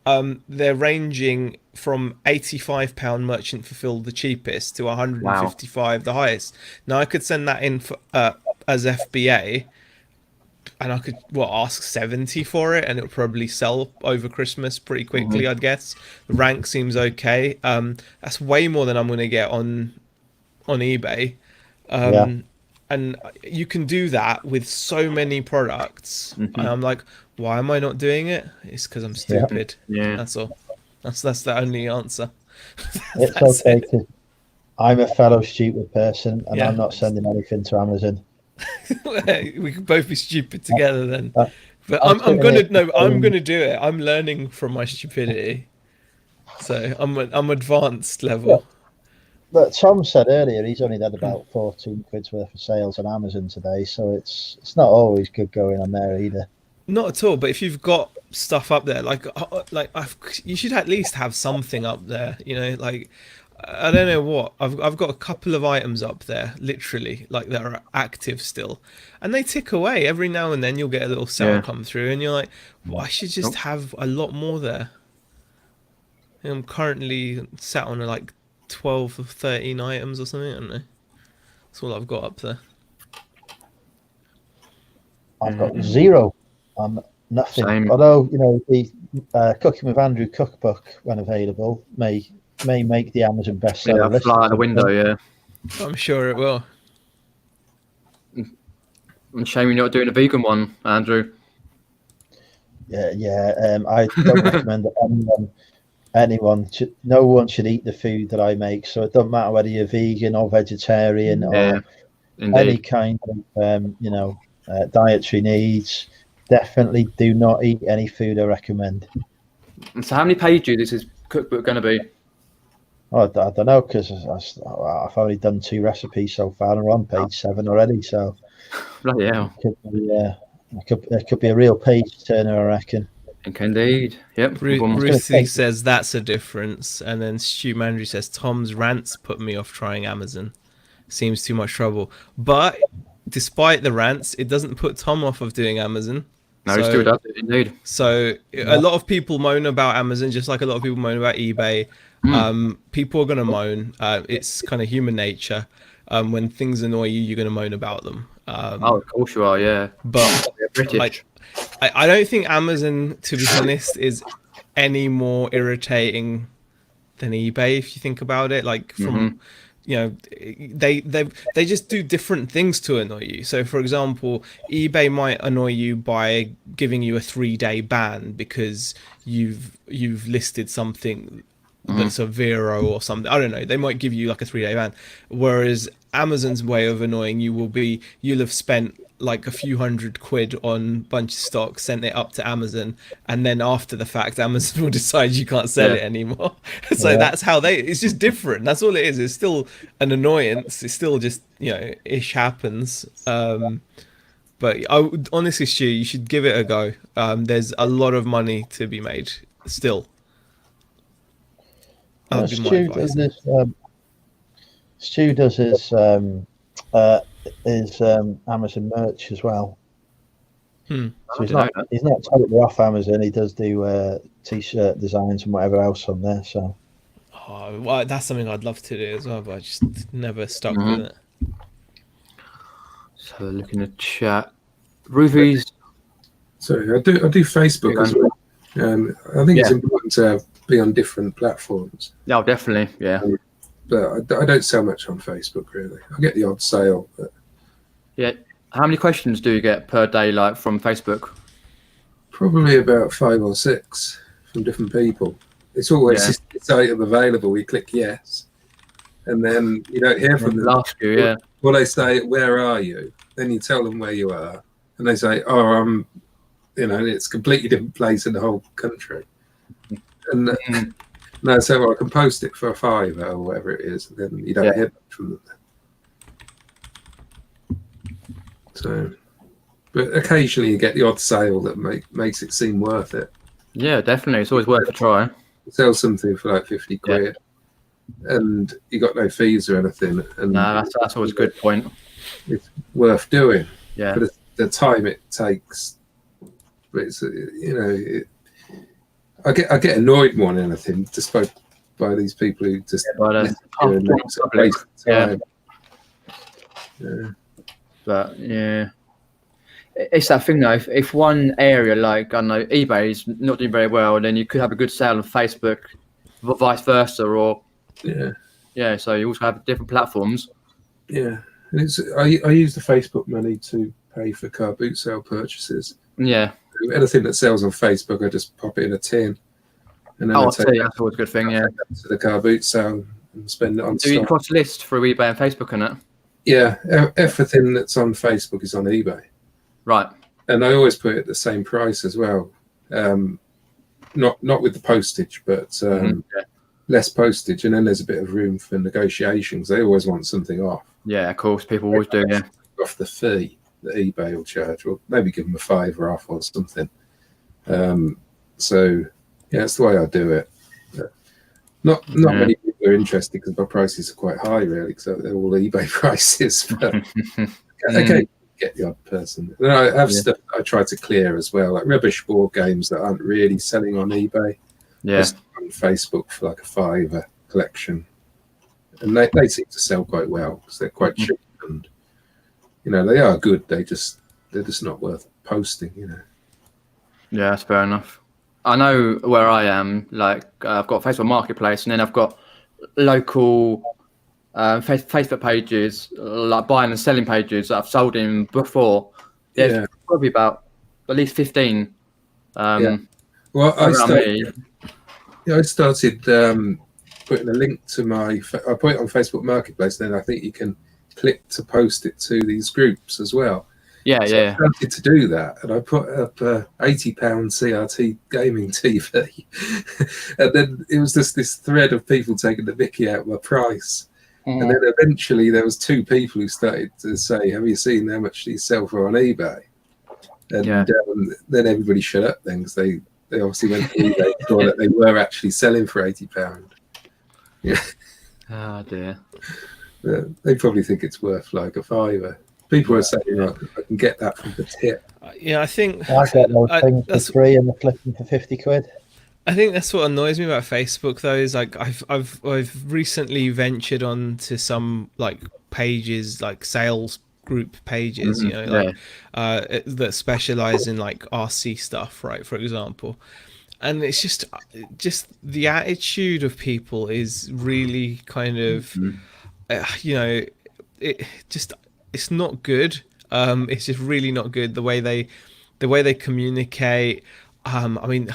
they're ranging from £85 merchant fulfilled, the cheapest, to 155 the highest. Now I could send that in for, as FBA, and I could ask 70 for it, and it'll probably sell over Christmas pretty quickly. I'd guess the rank seems okay. That's way more than I'm going to get on on eBay. Yeah. And you can do that with so many products. And I'm like, why am I not doing it? It's because I'm stupid. Yeah. That's all. That's the only answer. It's That's okay it. because I'm a fellow stupid person, and Yeah. I'm not sending anything to Amazon. We could both be stupid together then. Uh, But I'm I'm sitting gonna here I'm gonna do it. I'm learning from my stupidity. So I'm advanced level. But Tom said earlier he's only had about 14 quid's worth of sales on Amazon today, so it's not always good going on there either. Not at all. But if you've got stuff up there, you should at least have something up there. You know, like I don't know what I've got a couple of items up there, literally, like that are active still, and they tick away every now and then. You'll get a little sale come through, and you're like, well, I should just have a lot more there. And I'm currently sat on like 12 or 13 items or something. I don't know. That's all I've got up there. I've got zero on nothing. Same. Although, you know, the Cooking with Andrew cookbook, when available, may make the Amazon bestseller Yeah, list. fly out the window, yeah. I'm sure it will. Mm. Shame you're not doing a vegan one, Andrew. Yeah. I don't recommend that no one should eat the food that I make. So it doesn't matter whether you're vegan or vegetarian or any kind of, dietary needs. Definitely do not eat any food I recommend. So how many pages is this cookbook going to be? Oh, I don't know, because I've only done 2 recipes so far, and we're on page 7 already. So Bloody hell. It could be a real page turner, I reckon. Indeed. Yep. Ruthie says that's a difference, and then Stu Mandry says Tom's rants put me off trying Amazon. Seems too much trouble, but despite the rants, it doesn't put Tom off of doing Amazon. No, he still does it, indeed. So a lot of people moan about Amazon, just like a lot of people moan about eBay. People are going to moan. It's kind of human nature. When things annoy you, you're going to moan about them. Of course you are, yeah. But British. like, I don't think Amazon, to be honest, is any more irritating than eBay if you think about it. Like from they just do different things to annoy you. So for example, eBay might annoy you by giving you a 3-day ban because you've listed something that's a Vero or something. I don't know. They might give you like a 3-day ban. Whereas Amazon's way of annoying you will be you'll have spent like a few £100 on a bunch of stock, sent it up to Amazon, and then after the fact Amazon will decide you can't sell it anymore. So that's how it's just different. That's all it is. It's still an annoyance. It's still just, ish happens. But I would, honestly, Stu, you should give it a go. There's a lot of money to be made still. Stu does his Amazon merch as well. So he's not totally off Amazon. He does do t-shirt designs and whatever else on there. So well, that's something I'd love to do as well, but I just never stuck with it. So looking at chat, Ruthie's. Sorry, I do Facebook as well. I think it's important to be on different platforms. Oh, definitely, yeah. But I don't sell much on Facebook, really. I get the odd sale. But... Yeah. How many questions do you get per day, like from Facebook? Probably about 5 or 6 from different people. It's always just this item available. We click yes, and then you don't hear from them. Ask you, Well, they say, "Where are you?" Then you tell them where you are, and they say, "Oh, I'm," it's a completely different place in the whole country. And no, so I can post it for a £5 or whatever it is, and then you don't hear much from them. So, but occasionally you get the odd sale that makes it seem worth it. Yeah, definitely. It's always worth a try. Sell something for like 50 quid, and you got no fees or anything. And no, that's always a good point. It's worth doing. Yeah. For the time it takes, but it's I get annoyed more than anything just by these people who just waste time. But it's that thing though. If one area, like I don't know, eBay is not doing very well, then you could have a good sale on Facebook, vice versa, or so you also have different platforms. Yeah, I use the Facebook money to pay for car boot sale purchases. Yeah. Anything that sells on Facebook, I just pop it in a tin, and then I take that's always a good thing. Yeah. that to the car boot sale and spend it on Do you stock. cross list through eBay and Facebook and it? Yeah, everything that's on Facebook is on eBay, Right. and I always put it at the same price as well. Not with the postage, but Yeah. less postage, and then there's a bit of room for negotiations. They always want something off. Yeah, of course, people always do. Yeah. Off the fee that eBay will charge, or maybe give them a $5 off or something. So yeah, that's the way I do it. Not many people are interested because my prices are quite high, really, because they're all eBay prices. But okay, get the odd person. And I have stuff that I try to clear as well, like rubbish board games that aren't really selling on eBay. Yeah. Just on Facebook for like a $5 collection, and they seem to sell quite well because they're quite cheap, and they are good. They're just not worth posting. Yeah, that's fair enough. I know where I am. Like, I've got Facebook Marketplace, and then I've got local Facebook pages, like buying and selling pages that I've sold in before. There's probably about at least 15. Well, I started putting a link to I put it on Facebook Marketplace. Then I think you can click to post it to these groups as well. Yeah, so I started to do that, and I put up £80 CRT gaming TV, and then it was just this thread of people taking the mickey out of my price. And then eventually there was 2 people who started to say, "Have you seen how much these sell for on eBay?" And then everybody shut up then, because they obviously went to eBay and saw that they were actually selling for £80. Yeah. Oh dear. They probably think it's worth like a $5. People are saying, I can get that from the tip. Yeah, I think I get those things for free and they're flipping for 50 quid. I think that's what annoys me about Facebook, though, is like I've recently ventured onto some like pages, like sales group pages, that specialize in like RC stuff, right? For example, and it's just the attitude of people is really kind of, it's not good. It's just really not good the way they communicate. I mean,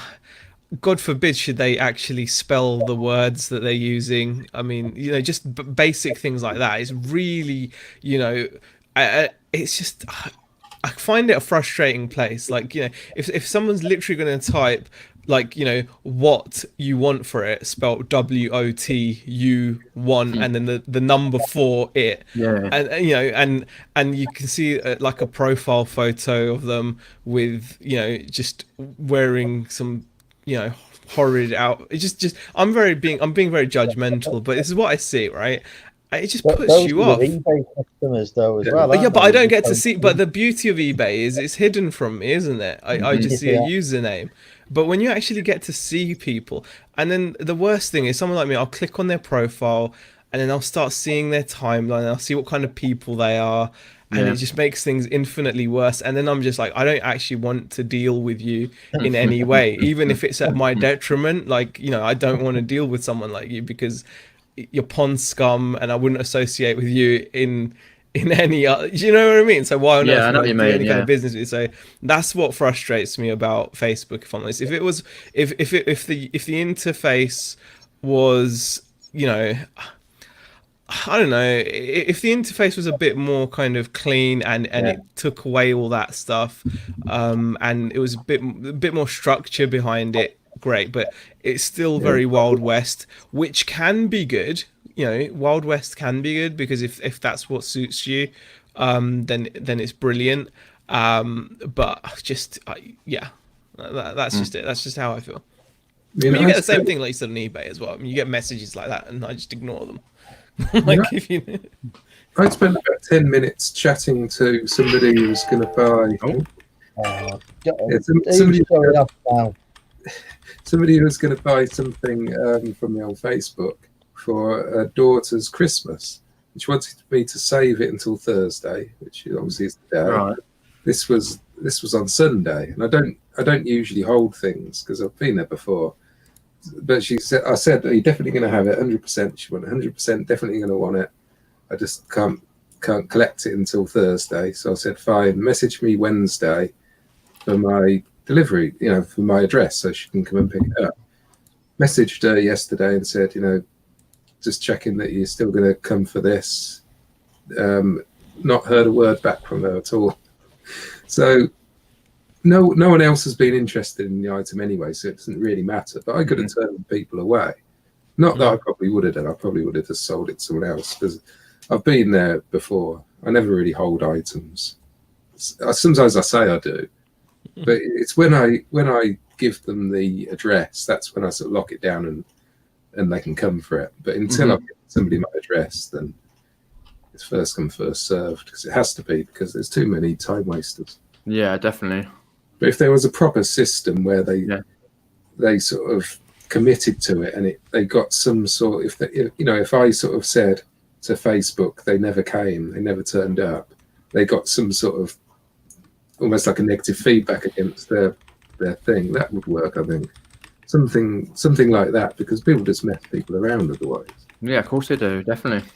God forbid should they actually spell the words that they're using. I mean, just basic things like that. It's really, it's just, I find it a frustrating place. Like, if someone's literally going to type like, what you want for it, spelled WOTU1, and then the number for it, and you can see like a profile photo of them with just wearing some horrid out. It's just I'm being very judgmental, but this is what I see, right? It just puts you off. eBay customers though as well. Yeah, but I don't get to see. But the beauty of eBay is it's hidden from me, isn't it? I just see a username. But when you actually get to see people, and then the worst thing is someone like me, I'll click on their profile and then I'll start seeing their timeline. And I'll see what kind of people they are. And it just makes things infinitely worse. And then I'm just like, I don't actually want to deal with you in any way, even if it's at my detriment. Like, I don't want to deal with someone like you because you're pond scum, and I wouldn't associate with you in any other. Do you know what I mean? So why on earth would I do any kind of business with you? So that's what frustrates me about Facebook. If I'm honest, if it was, if the interface was, I don't know, if the interface was a bit more kind of clean and it took away all that stuff, and it was a bit more structure behind it, great. But it's still very Wild West, which can be good. Wild West can be good because if that's what suits you, then it's brilliant. But just that's just it. That's just how I feel. I mean, you get the same thing like you said on eBay as well. I mean, you get messages like that, and I just ignore them. I spent about 10 minutes chatting to somebody who was going to buy. Somebody who was going to buy something from me on Facebook for her daughter's Christmas. And she wanted me to save it until Thursday, which obviously is today. Right. This was on Sunday, and I don't usually hold things because I've been there before. But I said, are you definitely going to have it? 100%. She went 100%, definitely going to want it. I just can't can't collect it until Thursday. So I said, fine, message me Wednesday for my delivery, for my address, so she can come and pick it up. Messaged her yesterday and said, just checking that you're still going to come for this. Not heard a word back from her at all. So no one else has been interested in the item anyway, so it doesn't really matter. But I could have turned people away. Not that I probably would have done. I probably would have just sold it to someone else, because I've been there before. I never really hold items. Sometimes I say I do, but it's when I give them the address, that's when I sort of lock it down and they can come for it. But until I give somebody my address, then it's first come, first served, because it has to be, because there's too many time wasters. Yeah, definitely. But if there was a proper system where they sort of committed to it, and they got some sort, if I sort of said to Facebook they never came, they never turned up, they got some sort of almost like a negative feedback against their thing, that would work, I think. Something like that, because people just mess people around otherwise. Yeah, of course they do, definitely.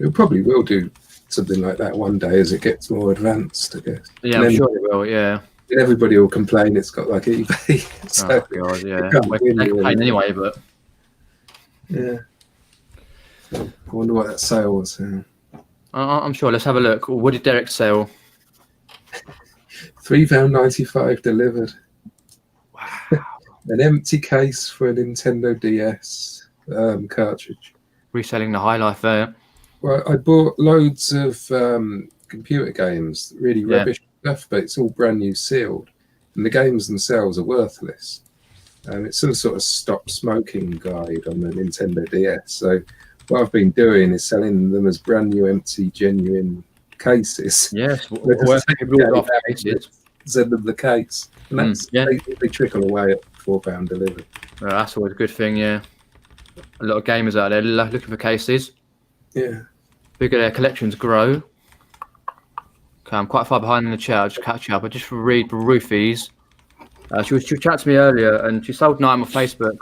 It probably will do something like that one day as it gets more advanced, I guess. Yeah, I'm sure it will, yeah. And everybody will complain it's got like eBay. So God, yeah. They complain anyway, but... Yeah. So, I wonder what that sale was. I'm sure. Let's have a look. What did Derek sell? £3.95 delivered. Wow. An empty case for a Nintendo DS cartridge. Reselling the high life there. Well, I bought loads of computer games, really rubbish stuff, but it's all brand new sealed. And the games themselves are worthless. It's some sort of stop smoking guide on the Nintendo DS. So what I've been doing is selling them as brand new, empty, genuine cases. Yes, send them the case. And that's, they trickle away at £4 delivery. Well, that's always a good thing, yeah. A lot of gamers out there looking for cases. Yeah. Bigger their collections grow. Okay, I'm quite far behind in the chat. I'll just catch up. I just read Rufy's. She chatted to me earlier, and she sold an item on Facebook.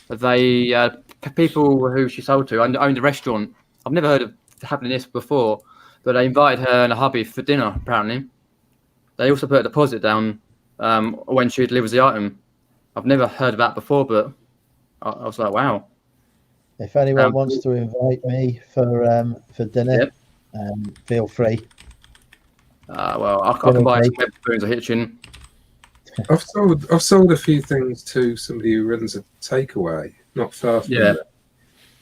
They people who she sold to owned a restaurant. I've never heard of happening this before, but they invited her and a hubby for dinner. Apparently, they also put a deposit down when she delivers the item. I've never heard of that before, but I was like, wow. If anyone wants to invite me for dinner, feel free. Well, I can buy some spoons or hitching. I've sold a few things to somebody who runs a takeaway not far from me,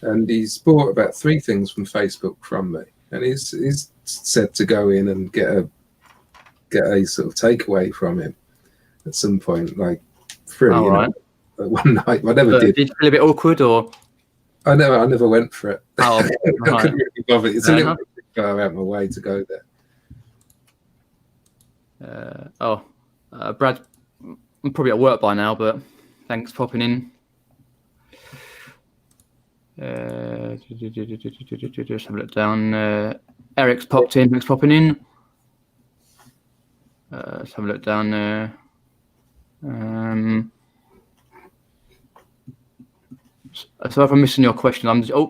and he's bought about 3 things from Facebook from me, and he's said to go in and get a sort of takeaway from him at some point, like free. One night, I never did. Did you feel a bit awkward, or? I never went for it. Oh, I couldn't really bother. It's a little bit to go out my way to go there. Brad, I'm probably at work by now, but thanks for popping in. Just have a look down. Eric's popped in. Thanks for popping in. Let's have a look down there. So if I'm missing your question,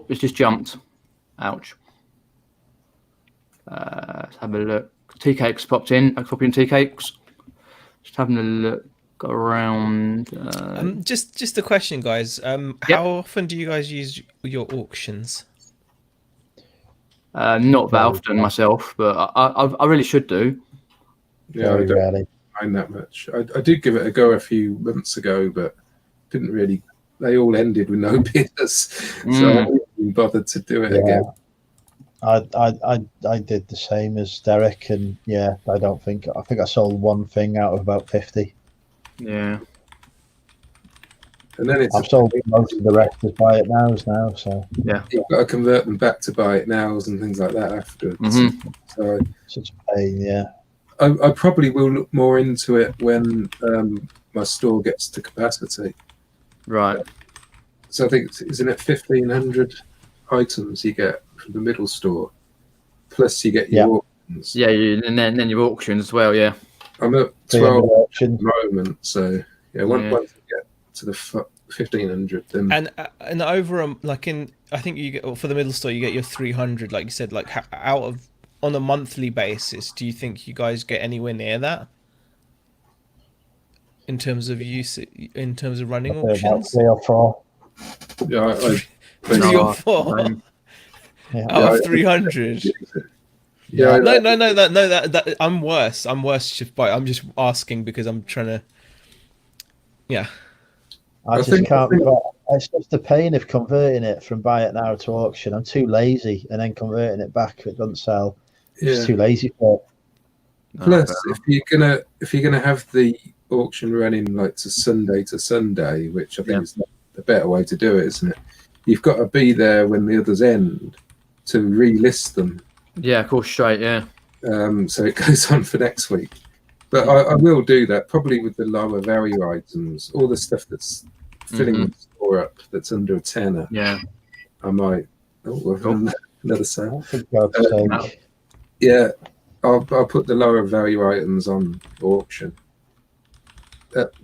it's just jumped. Ouch. Let's have a look. Tea Cakes popped in. Thanks for popping in, Tea Cakes. Just having a look around. Just a question, guys. How often do you guys use your auctions? Not that often myself, but I really should do. Yeah, I don't mind that much. I did give it a go a few months ago, but didn't really. They all ended with no bidders, so I haven't even bothered to do it again. I did the same as Derek, and I think I sold one thing out of about 50. Yeah. And then I've sold most of the rest as buy it nows now, so yeah, you've got to convert them back to buy it nows and things like that afterwards. So such a pain, yeah. I probably will look more into it when my store gets to capacity. Right. So I think isn't it 1,500 items you get from the middle store, plus you get your auctions. Yeah, and then your auctions as well. Yeah. I'm at 12 at the moment, so once you get to the 1,500. Then And over like I think you get for the middle store you get your 300, like you said, like out of on a monthly basis. Do you think you guys get anywhere near that in terms of in terms of running About auctions? 3 or 4. yeah, Three or four Yeah. out of 300. yeah, No, that I'm worse. I'm just asking because I'm trying to. Yeah. I just can't. It's just the pain of converting it from buy it now to auction. I'm too lazy, and then converting it back if it doesn't sell. Just too lazy for it. Plus, if you're gonna have the auction running like to Sunday, which I think is the better way to do it, isn't it? You've got to be there when the others end to relist them. Yeah, of course, straight. Yeah. So it goes on for next week. But I will do that probably with the lower value items, all the stuff that's filling the store up that's under a tenner. Yeah. I might. Another sale. Yeah, I'll put the lower value items on auction.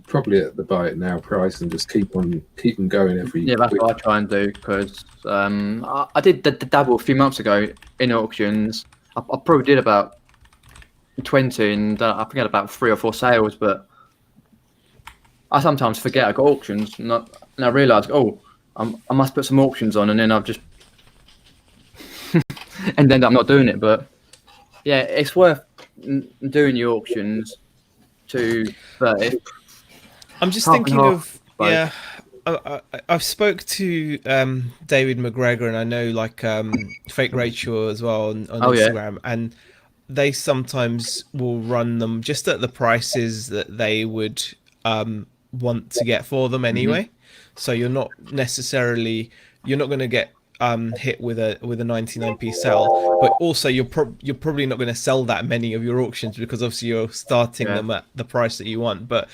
Probably at the buy it now price, and just keep them going every. Yeah, that's week. what I try and do because I did the dabble a few months ago in auctions. I probably did about 20, and I think I had about 3 or 4 sales. But I sometimes forget I got auctions, and I realise, I must put some auctions on, and then I've just and then I'm not doing it. But yeah, it's worth doing your auctions but I'm just thinking of I've spoke to David McGregor, and I know like Fake Rachel as well on Instagram, and they sometimes will run them just at the prices that they would want to get for them anyway. So you're not going to get hit with a 99p sell, but also you're probably not going to sell that many of your auctions because obviously you're starting them at the price that you want. But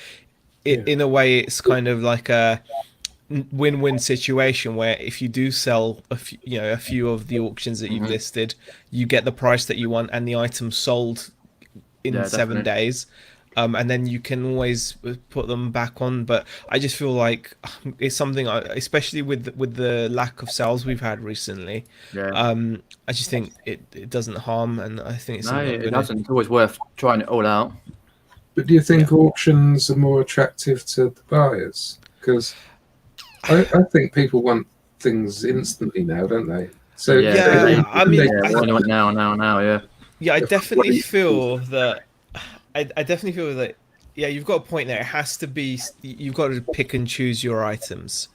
in a way, it's kind of like a win-win situation where if you do sell a few of the auctions that you've listed, you get the price that you want and the item sold in 7 days. And then you can always put them back on. But I just feel like it's something, especially with the lack of sales we've had recently. I just think it doesn't harm, and I think it's it doesn't. It's always worth trying it all out. But do you think auctions are more attractive to the buyers? Because I think people want things instantly now, don't they? So I mean, now, I definitely feel that. I definitely feel that, you've got a point there. It has to be, you've got to pick and choose your items.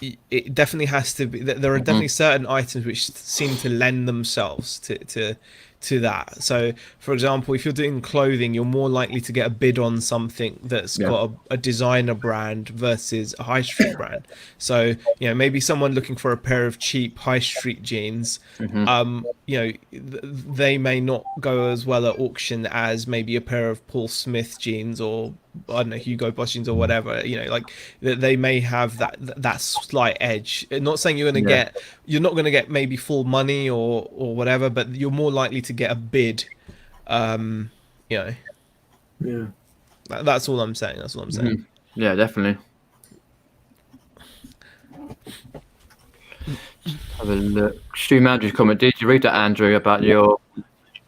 It definitely has to be. There are definitely certain items which seem to lend themselves to that. So, for example, if you're doing clothing, you're more likely to get a bid on something that's got a designer brand versus a high street brand. So, maybe someone looking for a pair of cheap high street jeans, they may not go as well at auction as maybe a pair of Paul Smith jeans or I don't know, Hugo Boss jeans or whatever. Like they may have that slight edge. Not saying you're not going to get maybe full money or whatever, but you're more likely to get a bid. That's all I'm saying. Yeah, definitely. Have a look. StreamYard just comment. Did you read that, Andrew, about your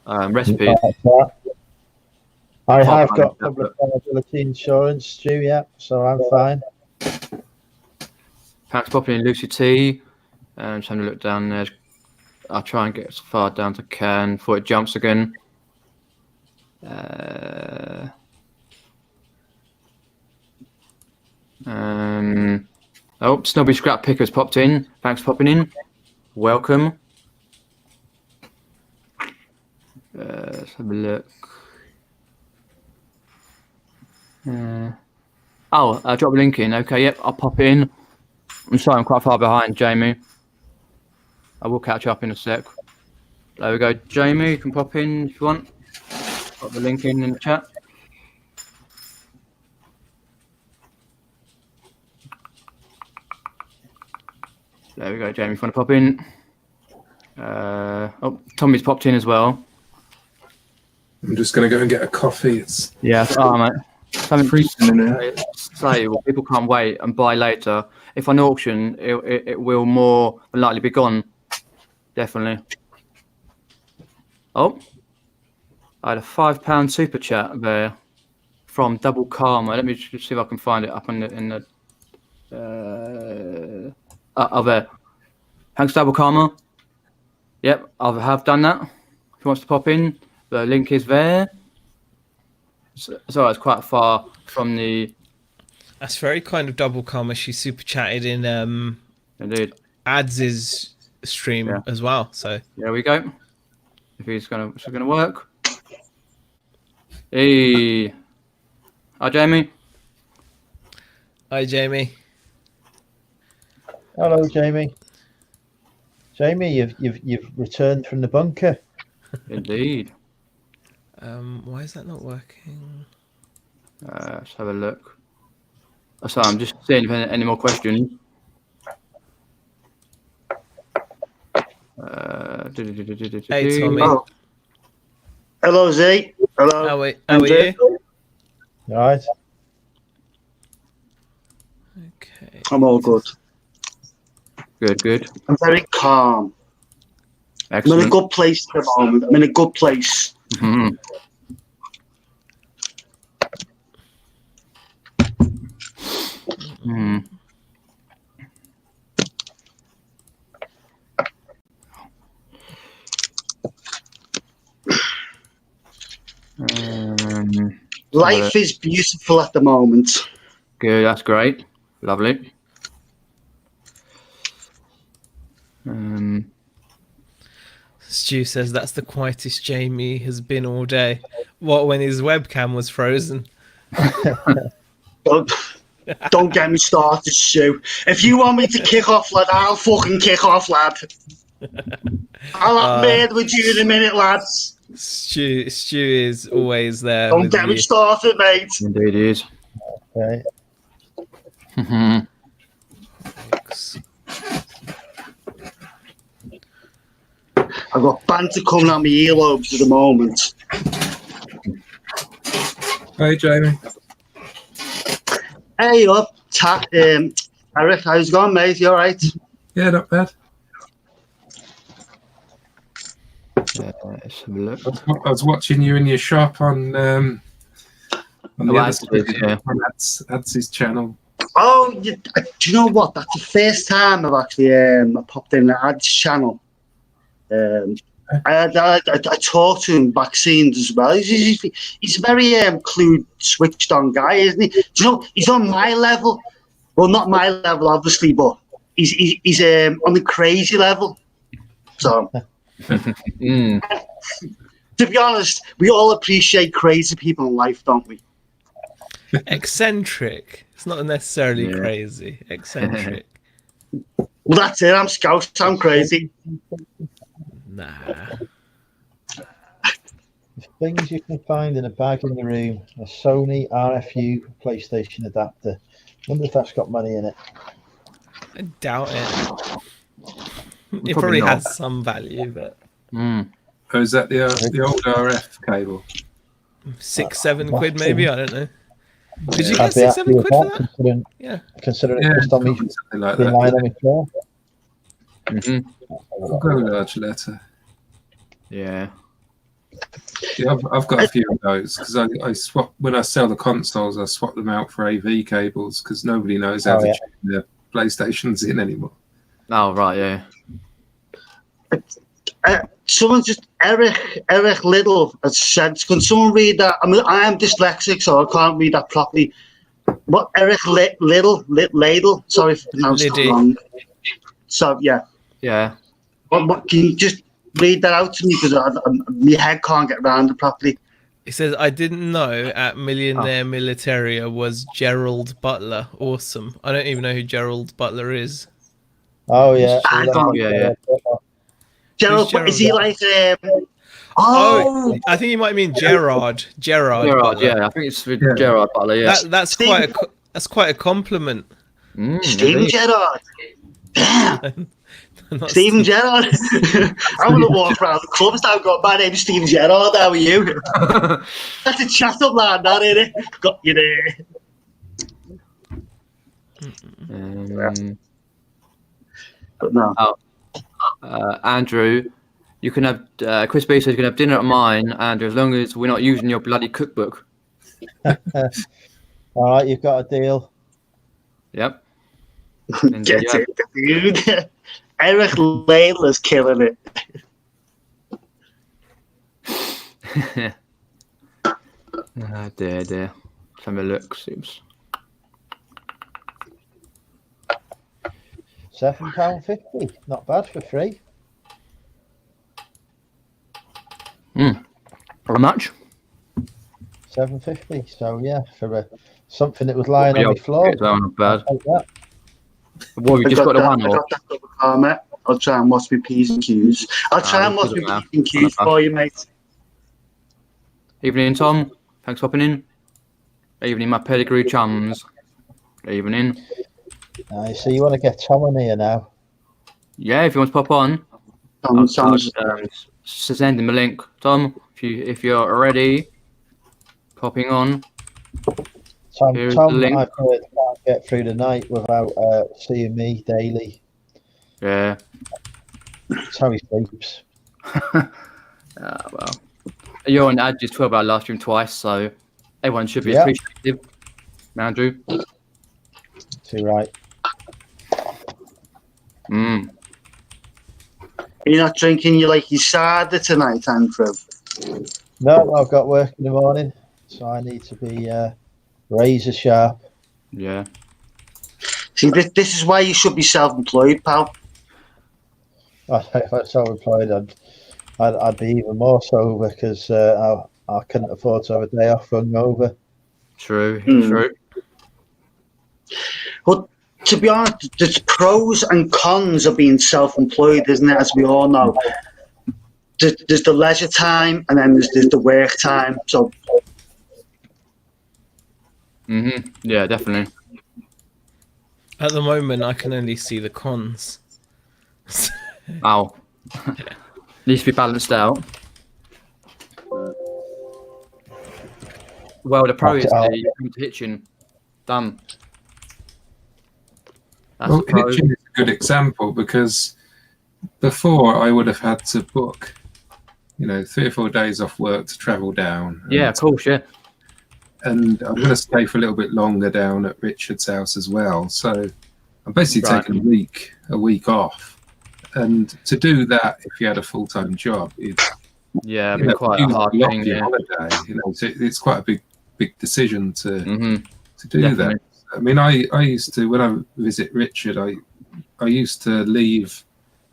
recipes? I have got public liability insurance, Stu, so I'm fine. Thanks for popping in, Lucy T. Just having a look down there. I'll try and get as far down as I can before it jumps again. Snobby Scrap Pickers popped in. Thanks for popping in. Welcome. Let's have a look. I'll drop a link in. Okay, yep, I'll pop in. I'm sorry, I'm quite far behind, Jamie. I will catch up in a sec. There we go, Jamie. You can pop in if you want. Pop the link in the chat. There we go, Jamie. If you want to pop in. Tommy's popped in as well. I'm just going to go and get a coffee. Mate. something Freezing in it. say, well, people can't wait and buy later. If on auction, it will more than likely be gone. Definitely. Oh, I had a £5 super chat there from Double Karma. Let me just see if I can find it up in the there. Thanks, Double Karma. Yep, I have done that. If he wants to pop in, the link is there. So it's quite far from the. That's very kind of Double Karma. She super chatted in Indeed. Ads' stream as well. So there we go. If it's gonna work. Hey, hi Jamie. Hi Jamie. Hello, Jamie. Jamie, you've returned from the bunker. Indeed. Why is that not working? Let's have a look. Oh, sorry, I'm just seeing if any more questions. Hey Tommy. Oh. Hello Z. Hello. How are you? All right. Okay. I'm all good. Good. I'm very calm. Excellent. I'm in a good place at the moment. I'm in a good place. Mm-hmm. Mm. Life is beautiful at the moment. Good, that's great. Lovely. Stu says that's the quietest Jamie has been all day. What, when his webcam was frozen? Don't get me started, Stu. If you want me to kick off, lad, I'll fucking kick off, lad. I'll have made with you in a minute, lads. Stu is always there. Don't get me started, mate. Indeed, he is. Okay. I've got banter coming out my earlobes at the moment. Hey, Jamie. Hey up, Eric, how's it going, mate? You alright? Yeah, not bad. Let's have a look. I was watching you in your shop on the other side, on Ads' channel. Oh, do you know what? That's the first time I've actually popped in the Ads channel. I talked to him back scenes as well. He's a very clued, switched on guy, isn't he? Do you know, he's on my level. Well, not my level, obviously, but he's on the crazy level. So, to be honest, we all appreciate crazy people in life, don't we? Eccentric. It's not necessarily crazy. Eccentric. Well, that's it. I'm Scouse. I'm crazy. Nah. The things you can find in a bag in the room: a Sony RFU PlayStation adapter. Wonder if that's got money in it. I doubt it. It probably has some value, but. Oh, is that the old RF cable? 6-7 quid, maybe. I don't know. Did you get 6-7 quid for that? Considering it's just on me, something like lying that. on my floor. I'll go large letter. Yeah. Yeah, I've got a few of those because I swap when I sell the consoles. I swap them out for AV cables because nobody knows how to tune their PlayStations in anymore. Oh right, yeah. Someone just Eric Little has said, can someone read that? I mean, I am dyslexic, so I can't read that properly. What Eric Ladle? Sorry if I pronounced it wrong. So Yeah. What can you just read that out to me because my head can't get around it properly. It says, I didn't know at Millionaire Militaria was Gerald Butler. Awesome. I don't even know who Gerald Butler is. Oh yeah. Gerald, is he like I think you might mean Gerard. Gerard Butler. Yeah, I think it's with Gerard Butler. Yeah, that's quite a compliment. Steven Gerrard. Damn. Not Stephen Gerrard. I'm going to walk around the club and start going, my name's Stephen Gerrard, how are you? That's a chat up like that, innit? Got you there. But no. Andrew, you can have Chris B says you can have dinner at mine, Andrew, as long as we're not using your bloody cookbook. All right, you've got a deal. Yep. Get it, dude. Eric Layla's killing it. Dear. Let's have a look. Seems £7.50. Not bad for free. how much? £7.50. So yeah, for something that was lying on the floor. Not bad. Like that. What have you just got the one? I got that double car, mate. I'll try and watch my P's and Q's. I'll try and watch my P's and Q's for you, mate. Evening, Tom. Thanks for popping in. Evening, my pedigree chums. Evening. So you want to get Tom on here now? Yeah, if you want to pop on, I'll send him a link. Tom, if you're ready, popping on. Tom, Here's the link. I've heard, can't get through the night without seeing me daily. Yeah. That's how he sleeps. Well, you're on Ad's 12-hour live stream twice, so everyone should be appreciative. Andrew. Too right. You're not drinking your cider tonight, Andrew? No, I've got work in the morning, so I need to be razor sharp. Yeah. See, this is why you should be self-employed, pal. If I was self-employed, I'd be even more sober because I couldn't afford to have a day off hungover. True. But to be honest, there's pros and cons of being self-employed, isn't it? As we all know, there's the leisure time and then there's the work time. So. Yeah, definitely. At the moment, I can only see the cons. Wow. Needs to be balanced out. Well, the pro is the hitching. Done. Well, hitching is a good example because before I would have had to book, 3 or 4 days off work to travel down. Yeah, of course, yeah. And I'm going to stay for a little bit longer down at Richard's house as well. So I'm basically taking a week off. And to do that, if you had a full-time job, it's quite a hard thing. Yeah. Holiday, so it's quite a big decision to do Definitely. that. I mean, I used to, when I visit Richard, I used to leave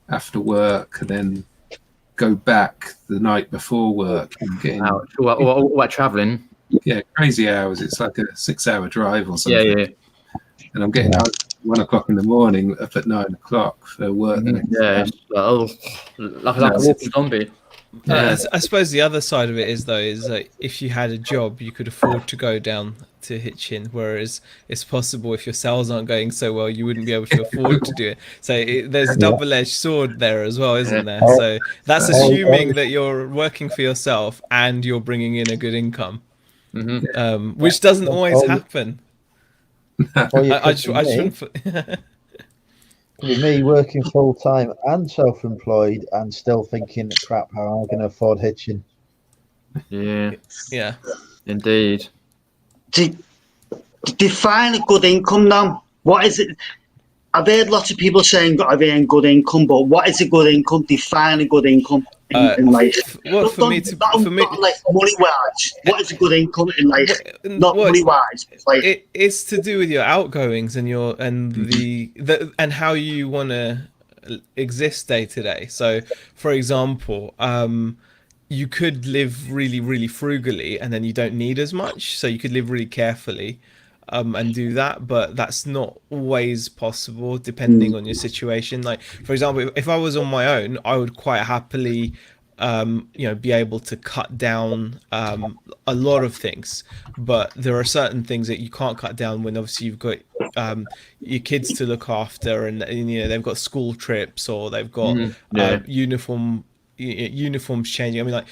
after work and then go back the night before work and get in. What traveling? Yeah, crazy hours. It's like a 6-hour drive or something. Yeah. And I'm getting out at 1 o'clock in the morning, up at 9 o'clock for work. Yeah, it's like a walking zombie. I suppose the other side of it is that if you had a job, you could afford to go down to hitching, whereas it's possible if your sales aren't going so well, you wouldn't be able to afford to do it. So there's a double-edged sword there as well, isn't there? So that's assuming that you're working for yourself and you're bringing in a good income, which doesn't always happen. I shouldn't. With me working full-time and self-employed and still thinking, crap, how am I going to afford hitching? Yeah, indeed. Define a good income now. What is it? I've heard lots of people saying I've earned good income, but what is a good income? Define a good income in life. Well, for me, not like money-wise. What is a good income in life? Not money-wise. Like it's to do with your outgoings and and how you want to exist day to day. So, for example, you could live really, really frugally, and then you don't need as much. So you could live really carefully. And do that, but that's not always possible depending on your situation. Like, for example, if I was on my own, I would quite happily be able to cut down a lot of things, but there are certain things that you can't cut down when obviously you've got your kids to look after, and they've got school trips, or they've got uniforms changing. I mean, like,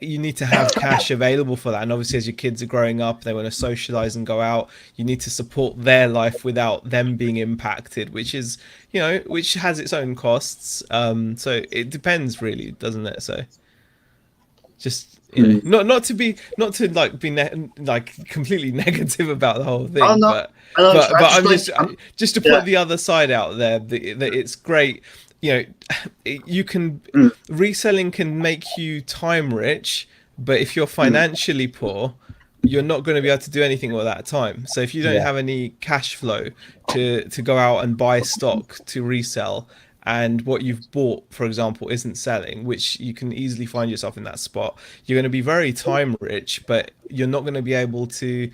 you need to have cash available for that, and obviously as your kids are growing up, they want to socialize and go out, you need to support their life without them being impacted, which has its own costs. So it depends, really, doesn't it? So just not to be completely negative about the whole thing. Oh, no. but I'm just to put the other side out there, that it's great. You can reselling can make you time rich, but if you're financially poor, you're not going to be able to do anything with that time. So if you don't have any cash flow to go out and buy stock to resell, and what you've bought, for example, isn't selling, which you can easily find yourself in that spot, you're going to be very time rich, but you're not going to be able to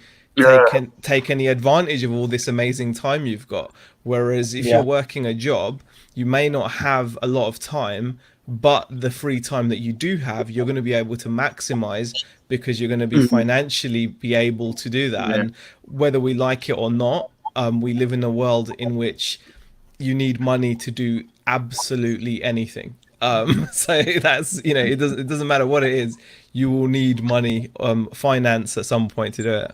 take any advantage of all this amazing time you've got. Whereas if you're working a job, you may not have a lot of time, but the free time that you do have, you're going to be able to maximize, because you're going to be financially be able to do that. And whether we like it or not, we live in a world in which you need money to do absolutely anything. So that's, it doesn't matter what it is, you will need money, finance at some point to do it.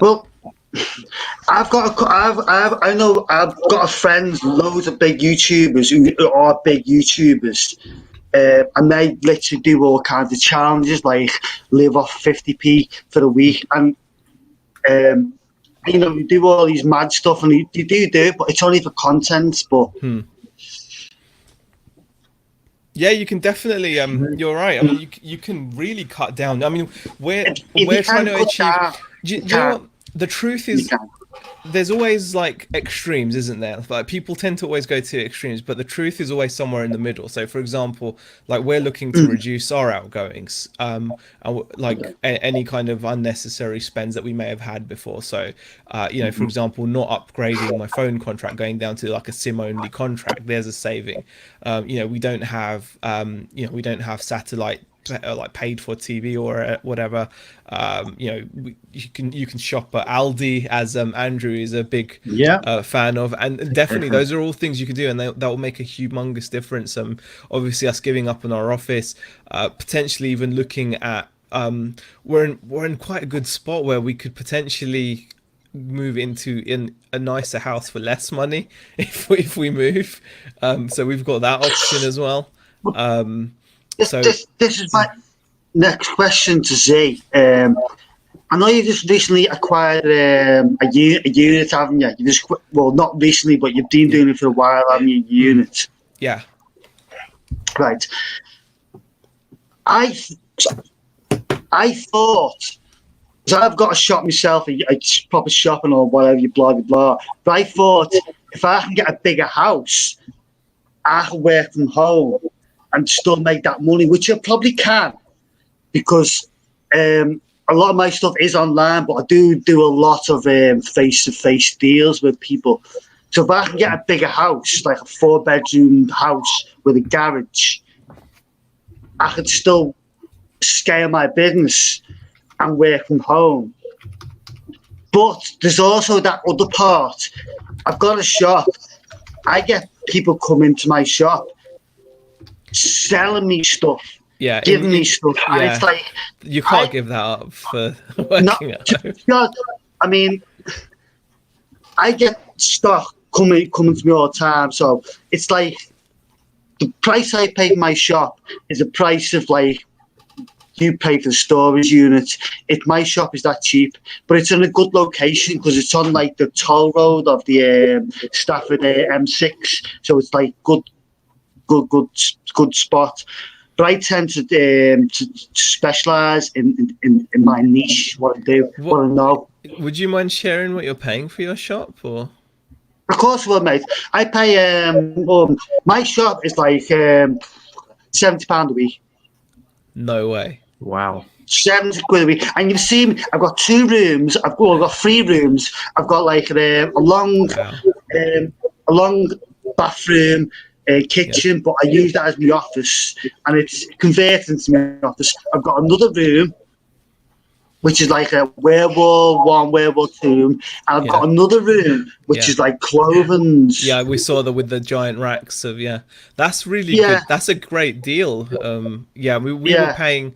Well, I've got a friend, loads of big YouTubers who are big YouTubers, and they literally do all kinds of challenges, like live off 50p for a week, and you do all these mad stuff, and you do it, but it's only for content. But yeah, you can definitely. You're right. I mean, you can really cut down. I mean, we're trying to achieve. Do you know what? The truth is, there's always like extremes, isn't there? Like, people tend to always go to extremes, but the truth is always somewhere in the middle. So, for example, like, we're looking to reduce our outgoings, and any kind of unnecessary spends that we may have had before. So, for example, not upgrading my phone contract, going down to like a SIM-only contract. There's a saving. We don't have satellite, like, paid for TV or whatever. You can shop at Aldi, as Andrew is a big fan of, and definitely those are all things you can do, and that will make a humongous difference. Obviously us giving up on our office, potentially even looking at, we're in quite a good spot where we could potentially move in a nicer house for less money if we move. So we've got that option as well. This is my next question to Z. I know you just recently acquired a unit, haven't you? Not recently, but you've been doing it for a while, haven't you? Unit. Yeah. Right. I thought, because I've got a shop myself, a proper shopping or whatever, blah blah blah. But I thought, if I can get a bigger house, I can work from home and still make that money, which I probably can, because a lot of my stuff is online, but I do a lot of face-to-face deals with people. So if I can get a bigger house, like a 4-bedroom house with a garage, I could still scale my business and work from home. But there's also that other part. I've got a shop. I get people come into my shop selling me stuff, giving me stuff, and it's like, you can't give that up for working at home. I mean, I get stuff coming to me all the time, so it's like the price I pay for my shop is the price of, like, you pay for the storage unit. My shop is that cheap, but it's in a good location because it's on, like, the toll road of the Stafford M6, so it's like good spot. But I tend to specialize in my niche, what I do, what I know. Would you mind sharing what you're paying for your shop, or? Of course I will, mate. I pay my shop is like £70 a week. No way. Wow. 70 quid a week. And you've seen me, I've got 2 rooms, I've got 3 rooms, I've got like a long bathroom, kitchen, but I use that as my office, and it's converted into my office. I've got another room, which is like a World War One, World War Two, and I've got another room which is like clothing's. Yeah, we saw that with the giant racks of That's really good. That's a great deal. We were paying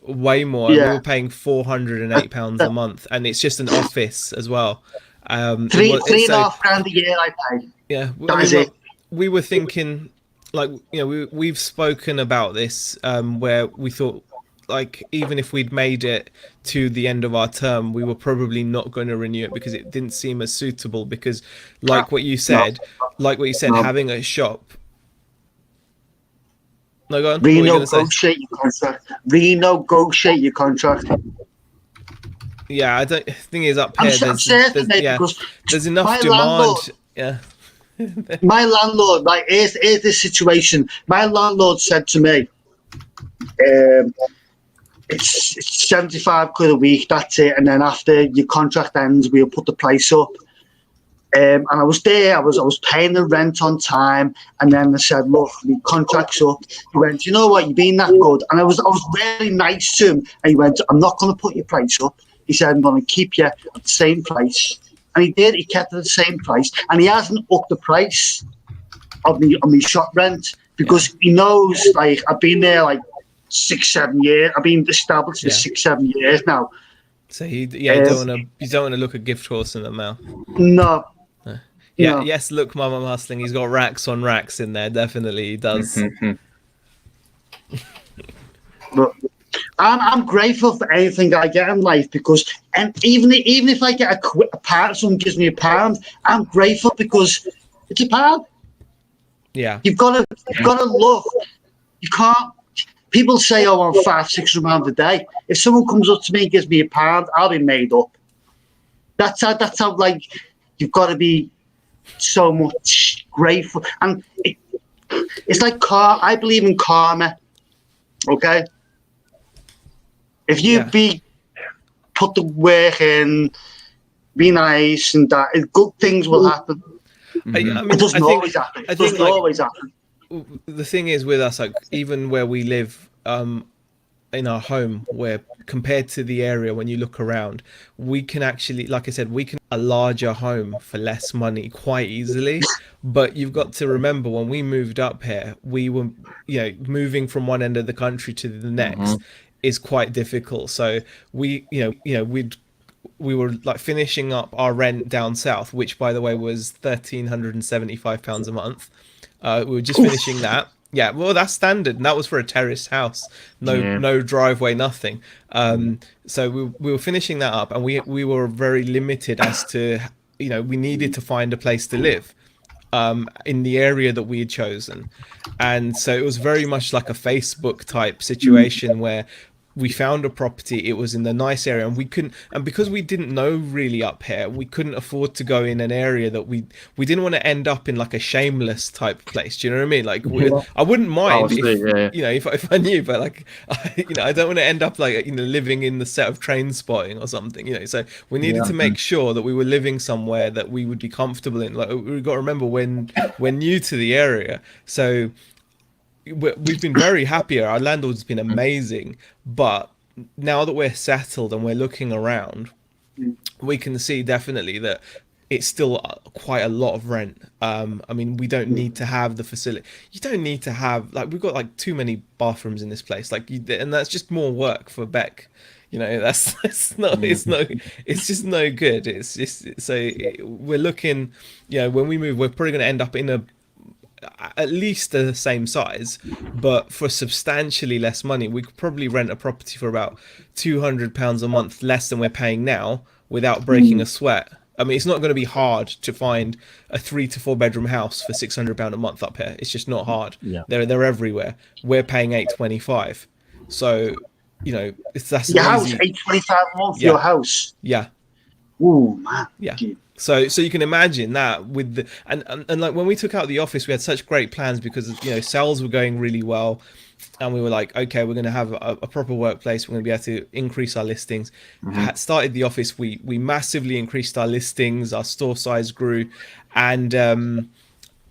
way more. Yeah. We were paying £408 a month, and it's just an office as well. Three and a half grand a year I pay. Yeah, that's it. We were thinking, like, we've spoken about this, where we thought, like, even if we'd made it to the end of our term, we were probably not going to renew it because it didn't seem as suitable. Because, like what you said, having a shop. No, go on. Renegotiate your contract. Renegotiate your contract. Yeah, I don't. Thing is, up here, there's enough demand. My landlord, like, here's the situation. My landlord said to me, it's 75 quid a week, that's it, and then after your contract ends, we'll put the price up. And I was there, I was paying the rent on time, and then I said, look, the contract's up. He went, you know what, you've been that good. And I was really nice to him, and he went, I'm not going to put your price up. He said, I'm going to keep you at the same price. And he did, he kept it at the same price, and he hasn't upped the price of my shop rent, because he knows, like, I've been there like 6-7 years. I've been established for 6-7 years now. So you don't want to look a gift horse in the mouth. No. Yeah. No. Yes. Look, Mama Hustling. He's got racks on racks in there. Definitely, he does. But I'm grateful for anything I get in life, because, and even if I get a pound, someone gives me £1, I'm grateful because it's £1. Yeah. You've got to look. You can't. People say, "Oh, I'm £500-600 a day." If someone comes up to me and gives me £1, I'll be made up. That's how like, you've got to be so much grateful, and it's like I believe in karma. Okay, if you put the work in, be nice, and that good things will happen. I mean, it doesn't always happen. It doesn't always happen. The thing is with us, like, even where we live, in our home, where compared to the area, when you look around, we can actually, like I said, we can a larger home for less money quite easily. But you've got to remember, when we moved up here, we were, moving from one end of the country to the next is quite difficult. So we were like finishing up our rent down south, which, by the way, was £1,375 a month. We were just finishing that. Yeah, well, that's standard, and that was for a terraced house, no driveway, nothing. So we were finishing that up, and we were very limited as to, we needed to find a place to live in the area that we had chosen. And so it was very much like a Facebook type situation where we found a property. It was in the nice area, and because we didn't know really up here, we couldn't afford to go in an area that we didn't want to end up in, like a Shameless type place. Do you know what I mean? Like, I wouldn't mind if I knew, but like, I don't want to end up like, living in the set of Train Spotting or something. So we needed to make sure that we were living somewhere that we would be comfortable in. Like, we've got to remember, we're new to the area, so we've been very happy. Our landlord's been amazing, but now that we're settled and we're looking around, we can see definitely that it's still quite a lot of rent. I mean, we don't need to have the facility. You don't need to have, like, we've got like too many bathrooms in this place, like, and that's just more work for Beck. It's just no good. It's just, so we're looking, when we move, we're probably going to end up in at least the same size, but for substantially less money. We could probably rent a property for about £200 a month less than we're paying now without breaking a sweat. I mean, it's not going to be hard to find a 3 to 4 bedroom house for £600 a month up here. It's just not hard. They're everywhere. We're paying £825, so that's your easy. House £825 a month for your house. Oh man. So you can imagine that with the and like, when we took out the office, we had such great plans because sales were going really well, and we were like, okay, we're going to have a proper workplace. We're going to be able to increase our listings. Started the office, we massively increased our listings. Our store size grew, and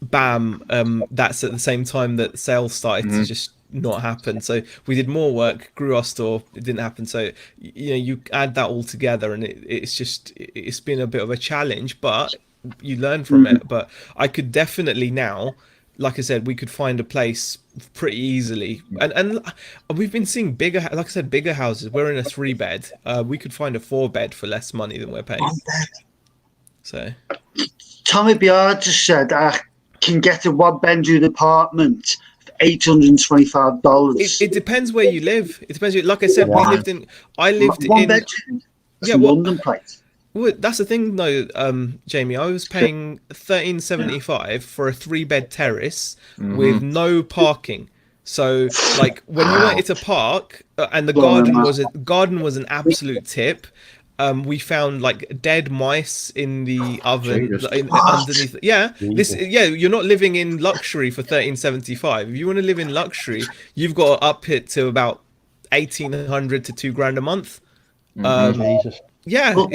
bam, that's at the same time that sales started to just not happen. So we did more work, grew our store, it didn't happen. So you add that all together, and it's been a bit of a challenge, but you learn from it. But I could definitely now, like I said, we could find a place pretty easily, and we've been seeing bigger, like I said, bigger houses. We're in a 3-bed. We could find a 4-bed for less money than we're paying. So Tommy Biard just said I can get a 1-bedroom apartment for $825. it depends where you live. It depends. Like I said, I lived in one bedroom. That's a London place. Well, that's the thing though, Jamie. I was paying $13.75 for a 3-bed terrace with no parking. So, like, when you wanted to park, and the garden was an absolute tip. We found like dead mice in the oven underneath. Yeah, you're not living in luxury for $13.75. If you want to live in luxury, you've got to up it to about $1,800 to $2,000 a month. Jesus. Yeah, Well,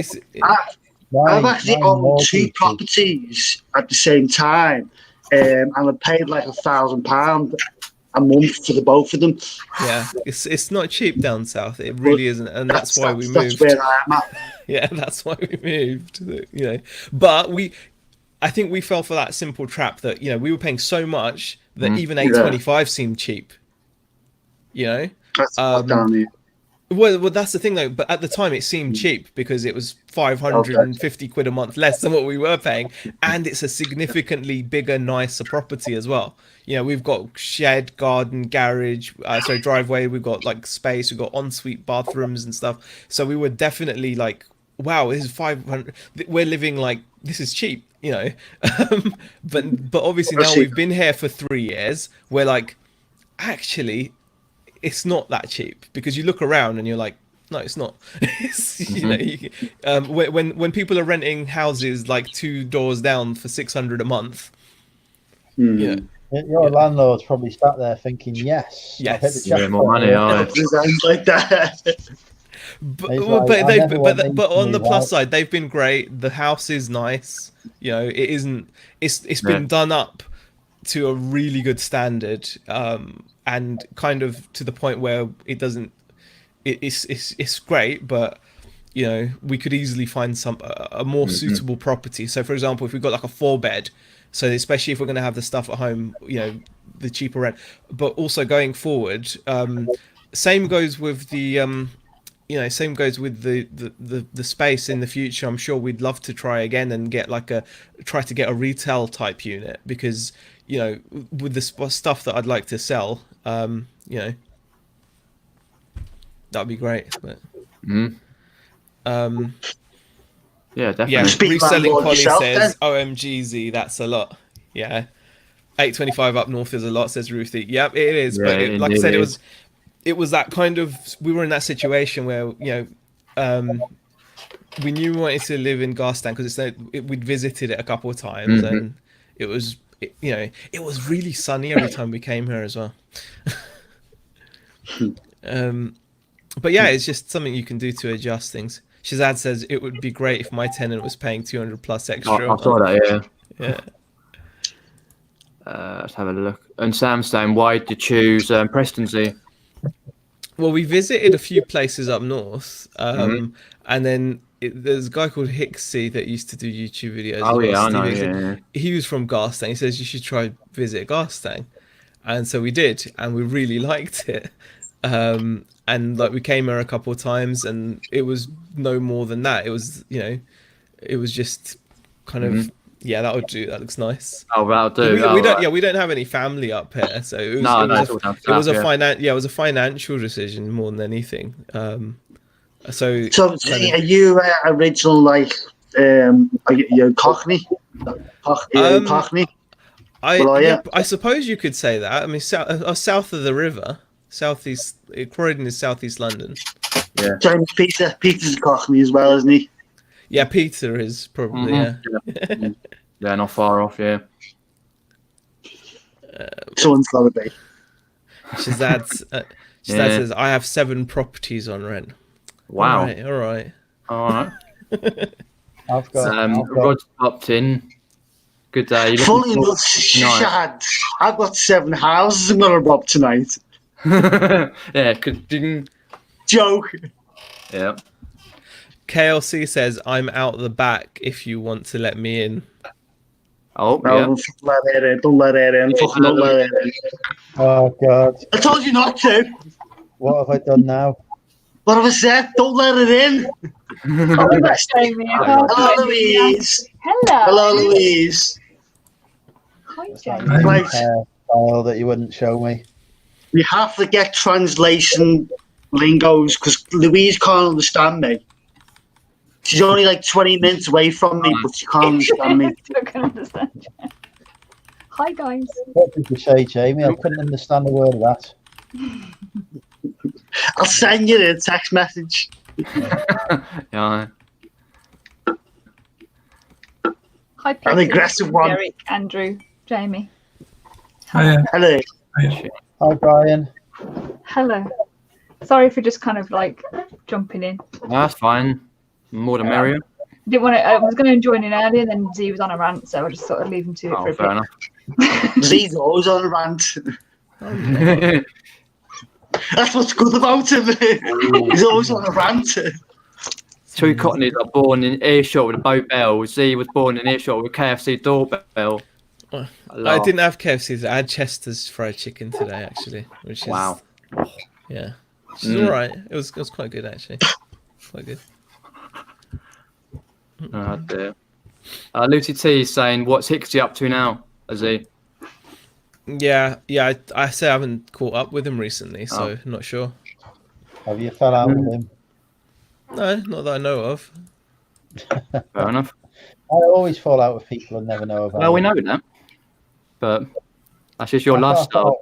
I've actually owned 2 properties at the same time, and I paid like £1,000 a month for the both of them. Yeah, it's not cheap down south. It really isn't, and that's why we moved. That's where I am at. Yeah, that's why we moved. But I think we fell for that simple trap that we were paying so much that even $825 seemed cheap. That's down here. Well, that's the thing though. But at the time, it seemed cheap because it was 550 quid a month less than what we were paying, and it's a significantly bigger, nicer property as well. We've got shed, garden, garage, driveway. We've got like space. We've got ensuite bathrooms and stuff. So we were definitely like, wow, this is 500. We're living like this is cheap, But obviously now we've been here for 3 years. We're like, actually, it's not that cheap, because you look around and you're like, no, it's not. When people are renting houses like 2 doors down for $600 a month, your landlord's probably sat there thinking, yes, I've hit the jackpot. More money, Like that. But on the plus side, they've been great. The house is nice. It isn't. It's been done up to a really good standard, and kind of to the point where it doesn't. It's great, but we could easily find a more suitable property. So, for example, if we got like a 4-bed, so especially if we're going to have the stuff at home, the cheaper rent. But also going forward, same goes with the same goes with the space in the future. I'm sure we'd love to try again and get try to get a retail type unit, because with the stuff that I'd like to sell, that'd be great. But yeah, definitely. Yeah, Speak Reselling about Polly yourself, says, OMGZ, that's a lot. Yeah. 825 up north is a lot, says Ruthie. Yep, it is. Yeah, But like I said, is. it was that kind of, we were in that situation where, we knew we wanted to live in Garstang because we'd visited it a couple of times, and it was, it was really sunny every time we came here as well. But yeah, it's just something you can do to adjust things. Shazad says it would be great if my tenant was paying 200 plus extra. I saw that, Yeah. Let's have a look. And Sam's saying, why did you choose Prestonsea? Well, we visited a few places up north, and then there's a guy called Hixie that used to do YouTube videos. Oh, yeah, I know. Yeah. He was from Garstang. He says you should try visit Garstang, and so we did, and we really liked it. And like we came here a couple of times, and it was no more than that. It was, it was just kind of that would do. That looks nice. Oh, that'll do. We don't have any family up here, so it was a financial decision more than anything. So are you original are you Cockney? Cockney? I suppose you could say that. I mean, south of the river. Southeast Croydon is southeast London. Yeah. James Peter's a Cockney as well, isn't he? Yeah, Peter is probably yeah, not far off. Yeah. Someone's got to be. Shazad says I have 7 properties on rent. Wow. All right. I've got Rod popped in. Good day. You Fully looking enough, tonight? Shad, I've got 7 houses I'm going to rob tonight. Yeah, ding. Joke. Yeah. KLC says, I'm out the back if you want to let me in. Oh, No, yeah. don't let her in. Don't let her in. Fucking don't let her in. Oh God, I told you not to. what have I done now? What have I said? Don't let her in. Oh, that's Jamie. I can't Hello, find it yet. Louise. Hello. Hello, Louise. Hi, It's that Jamie. new Right. file that you wouldn't show me. We have to get translation lingos because Louise can't understand me. She's only like 20 minutes away from me, but she can't understand me. I can understand you. Hi, guys. What did you say, Jamie? I couldn't understand a word of that. I'll send you a text message. Yeah. Hi, Peter. An aggressive one. Eric, Andrew, Jamie. Hiya. Hello. Hi, Brian. Hello. Sorry for just kind of like jumping in. No, that's fine. More the merrier. Didn't want to. I was going to join in earlier, then Z was on a rant, so I just thought I'd leave him to it Oh, for a fair bit. enough. Z's always on a rant. That's what's good about him. He's always on a rant. Two Cockneys are born in earshot with a boat bell. Z was born in earshot with a KFC doorbell. I didn't have KFC's. I had Chester's fried chicken today, actually, which is Wow. yeah, which is all right. It was quite good actually, quite good. Oh, dear. Lucy T is saying, what's Hicksy up to now, Z? Yeah. I say I haven't caught up with him recently, so not sure. Have you fell out with him? No, not that I know of. Fair enough. I always fall out with people and never know about Well, we it. know that. But that's just your I lifestyle.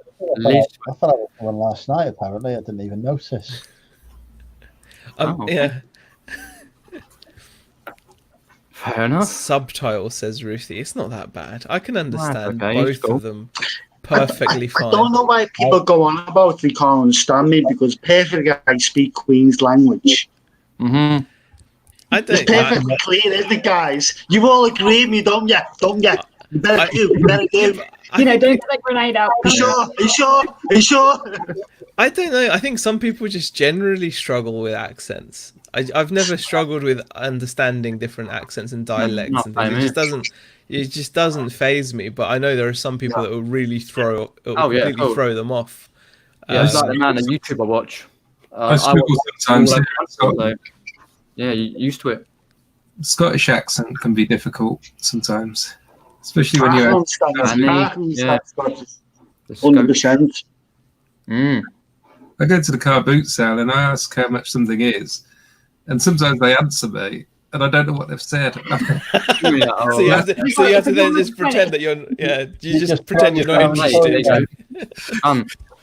fell out with one last night, apparently. I didn't even notice. Oh. Yeah. Fair enough. Subtitle, says Ruthie. It's not that bad. I can understand okay, it's both cool. of them perfectly I fine. don't know why people go on about they can't understand me because perfectly I speak Queen's language. Mm-hmm. It's perfectly clear, isn't it, guys? You all agree with me, don't you? Don't you? You better do. You better do. You know, don't get that grenade out. Are you sure? Are you sure? Are you sure? I don't know. I think some people just generally struggle with accents. I've never struggled with understanding different accents and dialects and things. It just doesn't faze me. But I know there are some people that will really completely throw them off. Yeah, it's like the man on YouTube I watch. I struggle sometimes. Yeah, you're used to it. Scottish accent can be difficult sometimes, especially when I you're. understand. I understand Scottish. 100%. I go to the car boot sale and I ask how much something is, and sometimes they answer me, and I don't know what they've said. So you have to then just pretend that you're. Yeah, you just pretend you're not interested.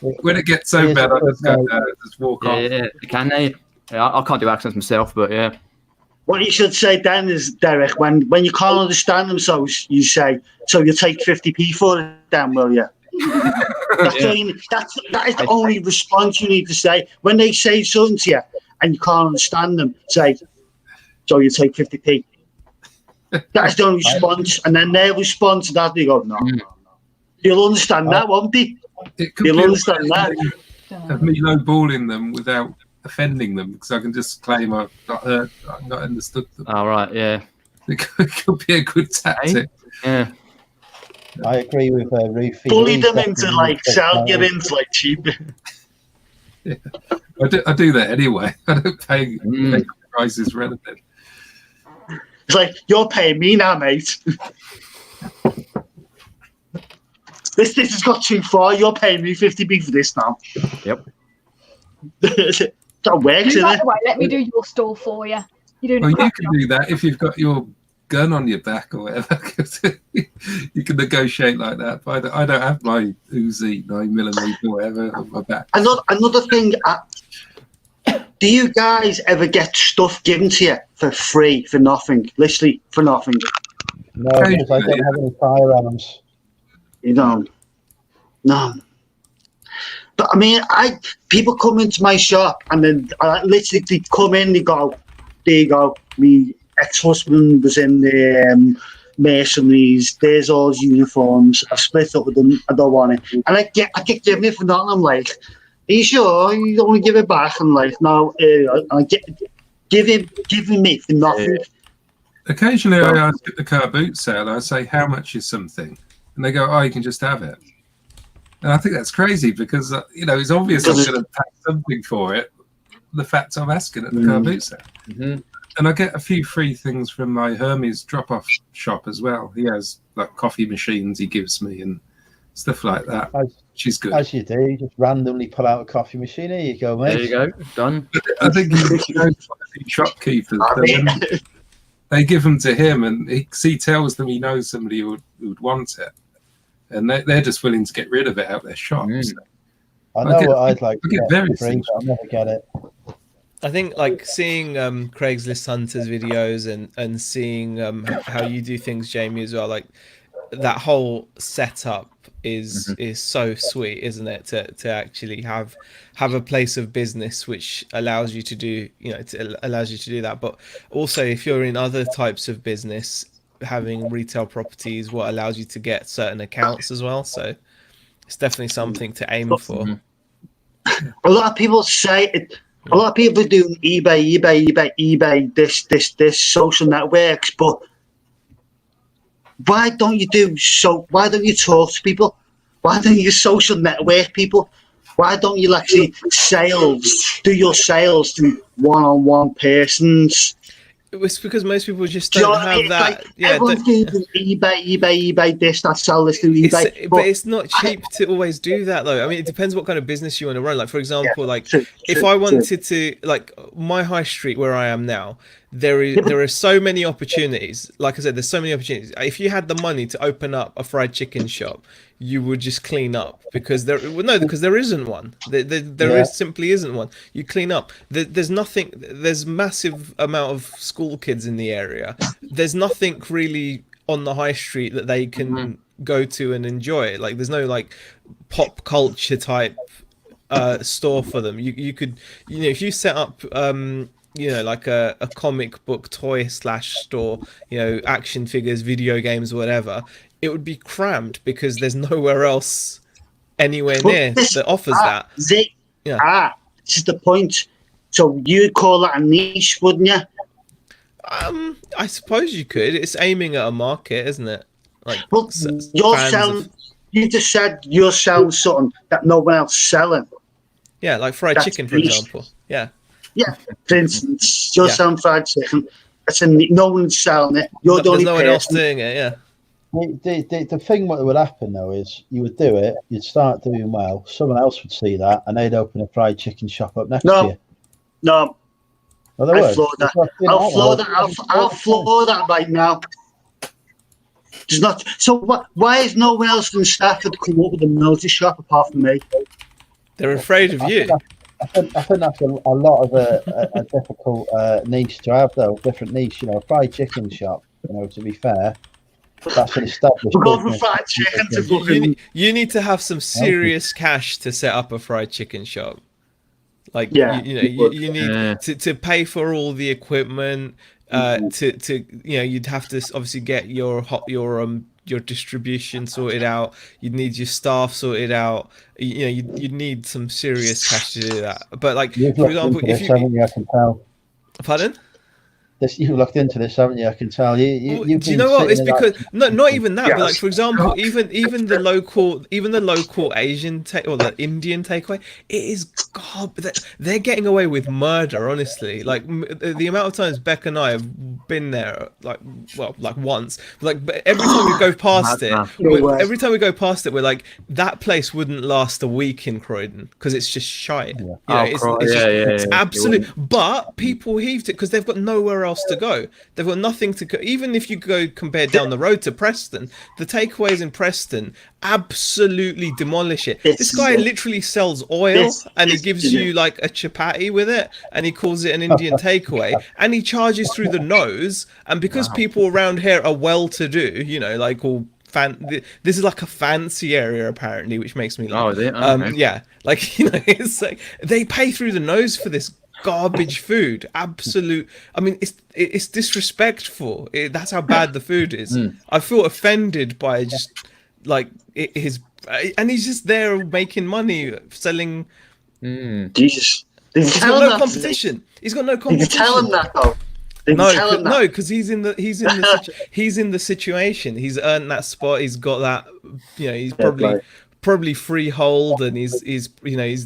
When it gets so bad, I just go, just walk off. Yeah, can they? Yeah, I can't do accents myself, but yeah. What you should say then is, Derek, when you can't understand them, so you say, so you'll take 50p for it then, will you? That is the only response you need to say. When they say something to you and you can't understand them, say, so you take 50p. That is the only response. And then their response to that, they go, no. You'll understand that, won't they? You'll understand that. Of me lowballing them without offending them, because I can just claim I've not heard, I've not understood them. All right, yeah. It could be a good tactic. Yeah. I agree with Ruthie. Bully them into selling it into cheap. Yeah. I do that anyway. I don't pay prices for anything. It's like, you're paying me now, mate. This has got too far. You're paying me 50p for this now. Yep. That works, isn't it? Let me do your stall for you. You can do that if you've got your gun on your back or whatever. You can negotiate like that. But I don't have my Uzi 9mm or whatever on my back. Another thing. Do you guys ever get stuff given to you for free, for nothing? Literally for nothing? No, because I don't have any firearms. You don't? No. But I mean, people come into my shop and then literally they come in, they go, there you go, my ex-husband was in the mercenaries. There's all his uniforms. I've split up with them. I don't want it. And I get giving it for nothing. I'm like, are you sure you don't want to give it back? I'm like, no. I give him it for nothing. Occasionally, I ask at the car boot sale, I say, how much is something? And they go, oh, you can just have it. And I think that's crazy because, it's obvious I'm going to pay something for it. The fact I'm asking at the car boot sale. Mm-hmm. And I get a few free things from my Hermes drop-off shop as well. He has like coffee machines he gives me and stuff like that, which is good. As you do, you just randomly pull out a coffee machine. Here you go, mate. There you go, done. I think he knows shopkeepers. They give them to him, and he tells them he knows somebody who would want it, and they're just willing to get rid of it out their shop. So I know what I'd like to get free, but I'll never get it. I think like seeing Craigslist Hunters videos and seeing how you do things, Jamie, as well. Like that whole setup is so sweet, isn't it? To actually have a place of business which allows you to do, allows you to do that. But also, if you're in other types of business, having retail properties, what allows you to get certain accounts as well. So it's definitely something to aim for. A lot of people say it. A lot of people do eBay, this social networks, but why don't you talk to people? Why don't you social network people? Why don't you actually do your sales to one-on-one persons? It's because most people just don't have that. Everyone's doing eBay, this, that, sell this through eBay. But it's not cheap to always do that, though. I mean, it depends what kind of business you want to run. Like, for example, if I wanted to, like, my high street where I am now, there are so many opportunities. Like I said, there's so many opportunities. If you had the money to open up a fried chicken shop, you would just clean up because there isn't one. There simply isn't one. You clean up. There's nothing. There's massive amount of school kids in the area. There's nothing really on the high street that they can go to and enjoy. Like there's no like pop culture type store for them. You could if you set up like a comic book toy / store, action figures, video games, whatever, it would be crammed because there's nowhere else anywhere near that offers that. This is the point. So you'd call that a niche, wouldn't you? I suppose you could. It's aiming at a market, isn't it? Like, you just said you're selling something that no one else is selling. Yeah, like fried chicken, for example. Yeah. Yeah, for instance, you're selling fried chicken. No one's selling it. You're the only person. There's no one else doing it, yeah. The thing what would happen though is you would do it, you'd start doing well, someone else would see that and they'd open a fried chicken shop up next year. No. Well, I'll floor that right now. There's not. So why is no one else in Stafford come up with a military shop apart from me? They're afraid of you. I think that's a lot of a difficult niche to have though. Different niche, fried chicken shop. To be fair, that's an established. We're going from fried chicken to booking. You need to have some serious cash to set up a fried chicken shop. Like you need to pay for all the equipment. You'd have to obviously get your distribution sorted out. You'd need your staff sorted out. You'd need some serious cash to do that. But like, for example, if you, I can tell. Pardon? You've looked into this, haven't you? I can tell. Do you know what? It's because not even that, but like for example, even the local Asian or the Indian takeaway, it is they're getting away with murder. Honestly, like the amount of times Beck and I have been there, like once, but every time we go past it, we're like, that place wouldn't last a week in Croydon because it's just shite. It's absolute. But people heaved it because they've got nowhere else to go. They've got nothing to go. Even if you go compared down the road to Preston, the takeaways in Preston absolutely demolish it. This guy literally sells oil and he gives you like a chapati with it and he calls it an Indian takeaway and he charges through the nose. And because people around here are well to do, like all this is like a fancy area apparently, which makes me laugh. Oh, is it? Okay. Yeah, like it's like they pay through the nose for this garbage food. Absolute. I mean, it's disrespectful. That's how bad the food is. I feel offended by just like his, and he's just there making money selling. Jesus. He's got no competition. He's got no competition. You can tell him that though. No, because he's in the situation. He's earned that spot. He's got that. He's probably freehold, and he's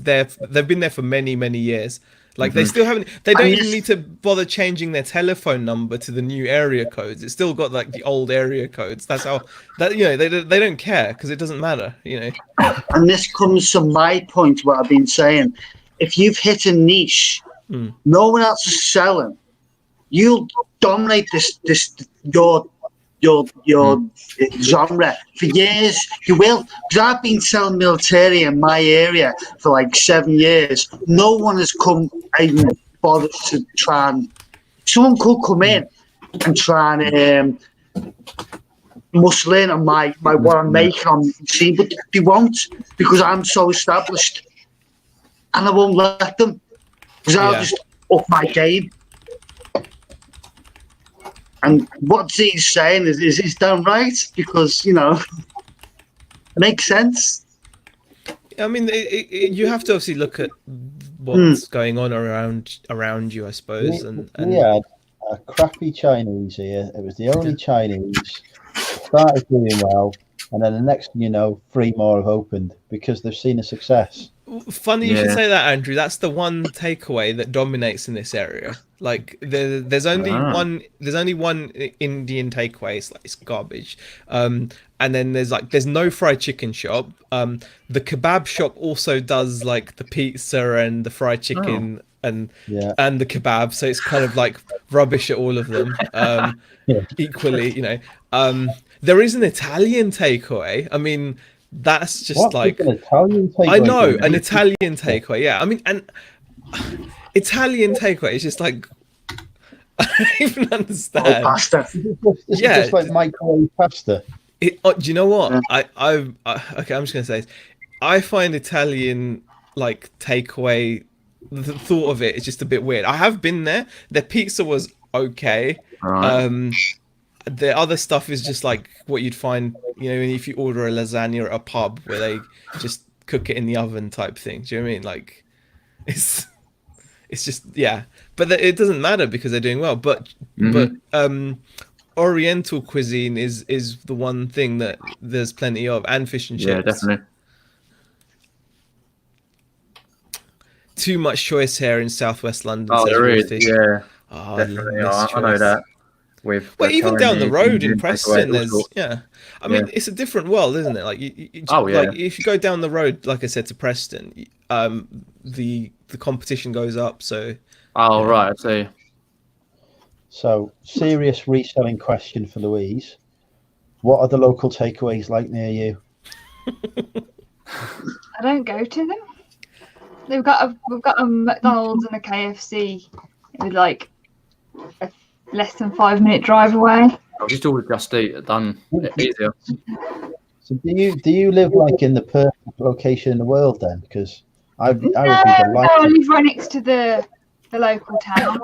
there. They've been there for many years. Like they still haven't. They don't even need to bother changing their telephone number to the new area codes. It's still got like the old area codes. That's how that they don't care because it doesn't matter. And this comes to my point. What I've been saying. If you've hit a niche, no one else is selling. You'll dominate your genre for years. You will, because I've been selling military in my area for like 7 years. No one has come even bothered to try and. Someone could come in and try and muscle in on my what I'm making on the scene, but they won't because I'm so established. And I won't let them because I'll just up my game. And what he's saying is damn right because it makes sense. I mean, you have to obviously look at what's going on around you, I suppose. We had a crappy Chinese here. It was the only Chinese. Started doing well, and then the next thing you know, 3 more have opened because they've seen a success. Funny you should say that, Andrew. That's the one takeaway that dominates in this area. Like there's only one Indian takeaway. It's garbage. And then there's no fried chicken shop. The kebab shop also does like the pizza and the fried chicken and the kebab. So it's kind of like rubbish at all of them. Equally, there is an Italian takeaway. I mean. That's just like an Italian takeaway. I know an Italian takeaway. Yeah, I mean, an Italian takeaway is just like I don't even understand. Oh, pasta. It's just like microwave pasta. Do you know what? Okay, I'm just gonna say this. I find Italian like takeaway. The thought of it is just a bit weird. I have been there. Their pizza was okay. Right. The other stuff is just like what you'd find, if you order a lasagna at a pub where they just cook it in the oven type thing. Do you know what I mean? Like, it's just but it doesn't matter because they're doing well. But Oriental cuisine is the one thing that there's plenty of, and fish and chips. Yeah, definitely. Too much choice here in Southwest London. Oh, there is. Yeah. Oh, definitely. I know that. Well, even down the road in Preston, there's I mean, it's a different world, isn't it? Like, like if you go down the road, like I said, to Preston, the competition goes up. So. Oh right, I see. So, serious reselling question for Louise: what are the local takeaways like near you? I don't go to them. We've got a McDonald's and a KFC with like a less than 5-minute drive away. I'll just order Just Eat, done easier. So do you live like in the perfect location in the world then? Because I would be delighted. I live right next to the local town,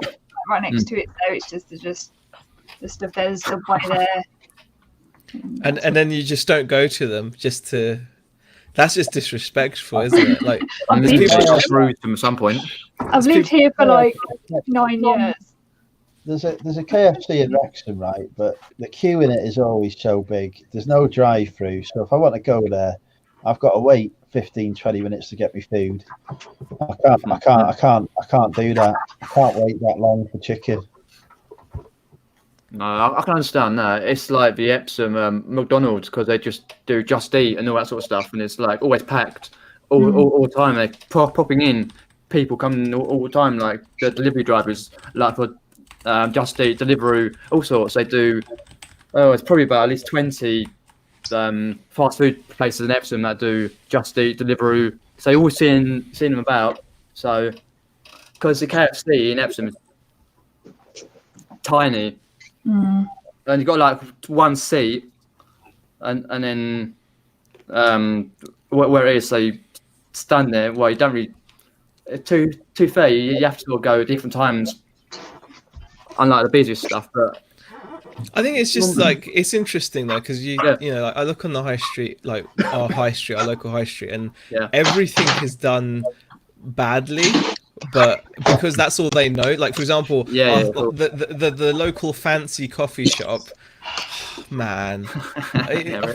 right next to it. So it's just a there's subway there. And then you just don't go to them just to. That's just disrespectful, isn't it? Like, people just rude from some point. I've lived here for like 9 years. There's a KFC in Wrexham, right? But the queue in it is always so big. There's no drive-through, so if I want to go there, I've got to wait 15-20 minutes to get my food. I can't do that. I can't wait that long for chicken. No, I can understand that. It's like the Epsom McDonald's because they just do Just Eat and all that sort of stuff, and it's like always packed all the time. They're popping in, people coming all the time, like the delivery drivers, like for Just Eat, Deliveroo, all sorts. They do. Oh, it's probably about at least 20 fast food places in Epsom that do Just Eat, Deliveroo. So you're always seeing them about. So because the KFC in Epsom is tiny. And you've got like one seat, and then where it is, so you stand there. Well, you don't really. to fair, you have to sort of go at different times, unlike the busiest stuff. But I think it's just like it's interesting though, because you know, like, I look on the high street, like our local high street, and everything is done badly, but because that's all they know. Like for example, the local fancy coffee shop. Man,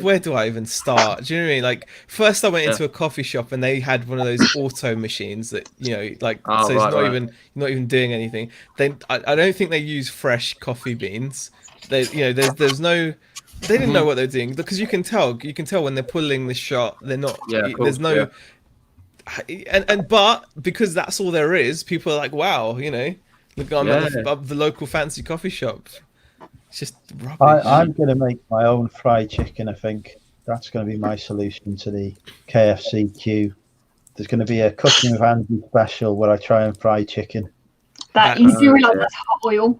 where do I even start? Do you know what I mean? Like, first I went into a coffee shop and they had one of those auto machines that, you know, like, so it's not even doing anything. I don't think they use fresh coffee beans. They, you know, there's no, they didn't know what they're doing, because you can tell when they're pulling the shot. They're not. There's no. But because that's all there is, people are like, wow, you know, look, I'm at the local fancy coffee shop. It's just rubbish. I'm going to make my own fried chicken. I think that's going to be my solution to the KFC queue. There's going to be a Cooking with Andy special where I try and fry chicken. That you do realise that's hot oil.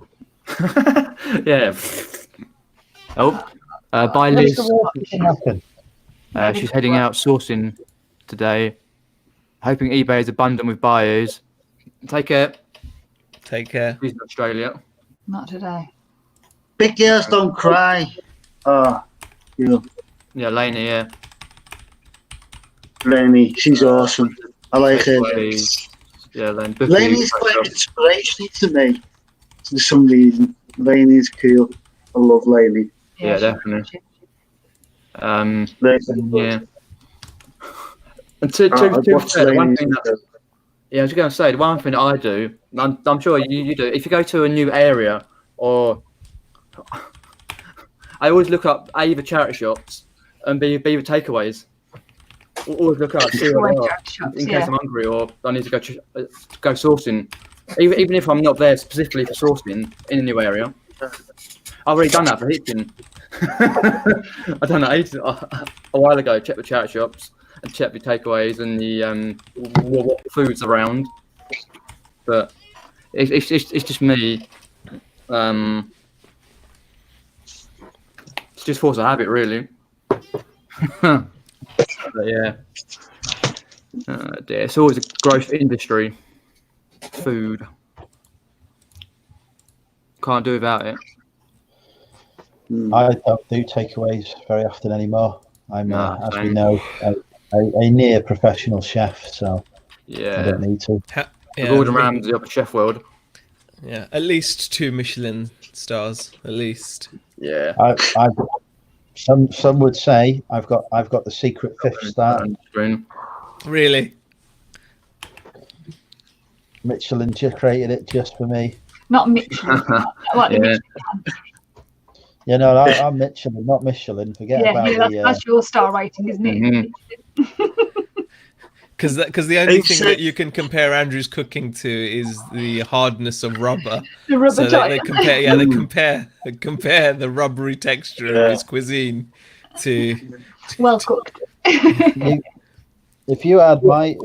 Bye, Liz. She's heading out sourcing today, hoping eBay is abundant with buyers. Take care. Take care. She's in Australia. Not today. Big girls don't cry. Oh, yeah. Yeah, Lainey, Lainey, she's awesome. I like her. Yeah, Lainey's quite inspirational to me for some reason. Lainey's cool. I love Lainey. Yeah, definitely. Yeah. And to the one thing that, I was going to say, the one thing that I do, I'm sure you do, if you go to a new area, or I always look up either charity shops and be the takeaways. Always look up, see what they are, in case I'm hungry or I need to go sourcing. Even if I'm not there specifically for sourcing in a new area. I've already done that for Hitchin. I done that a while ago. Check the charity shops and check the takeaways and the what foods around. But it's just me. It's just force of habit, really. But yeah, it's always a growth industry. Food, can't do without it. I don't do takeaways very often anymore. I'm, as we know, a near professional chef, so I don't need to. Gordon Ramsay up in chef world. Yeah, at least 2 Michelin stars, at least. Yeah. Some would say I've got the secret 5th star. Really? Michelin just created it just for me. Not Michelin. Michelin. You know, I'm Michelin, not Michelin. Forget about that's your star rating, isn't it? Because the only thing that you can compare Andrew's cooking to is the hardness of rubber. The rubber so they compare the rubbery texture of his cuisine to well cooked. If you had my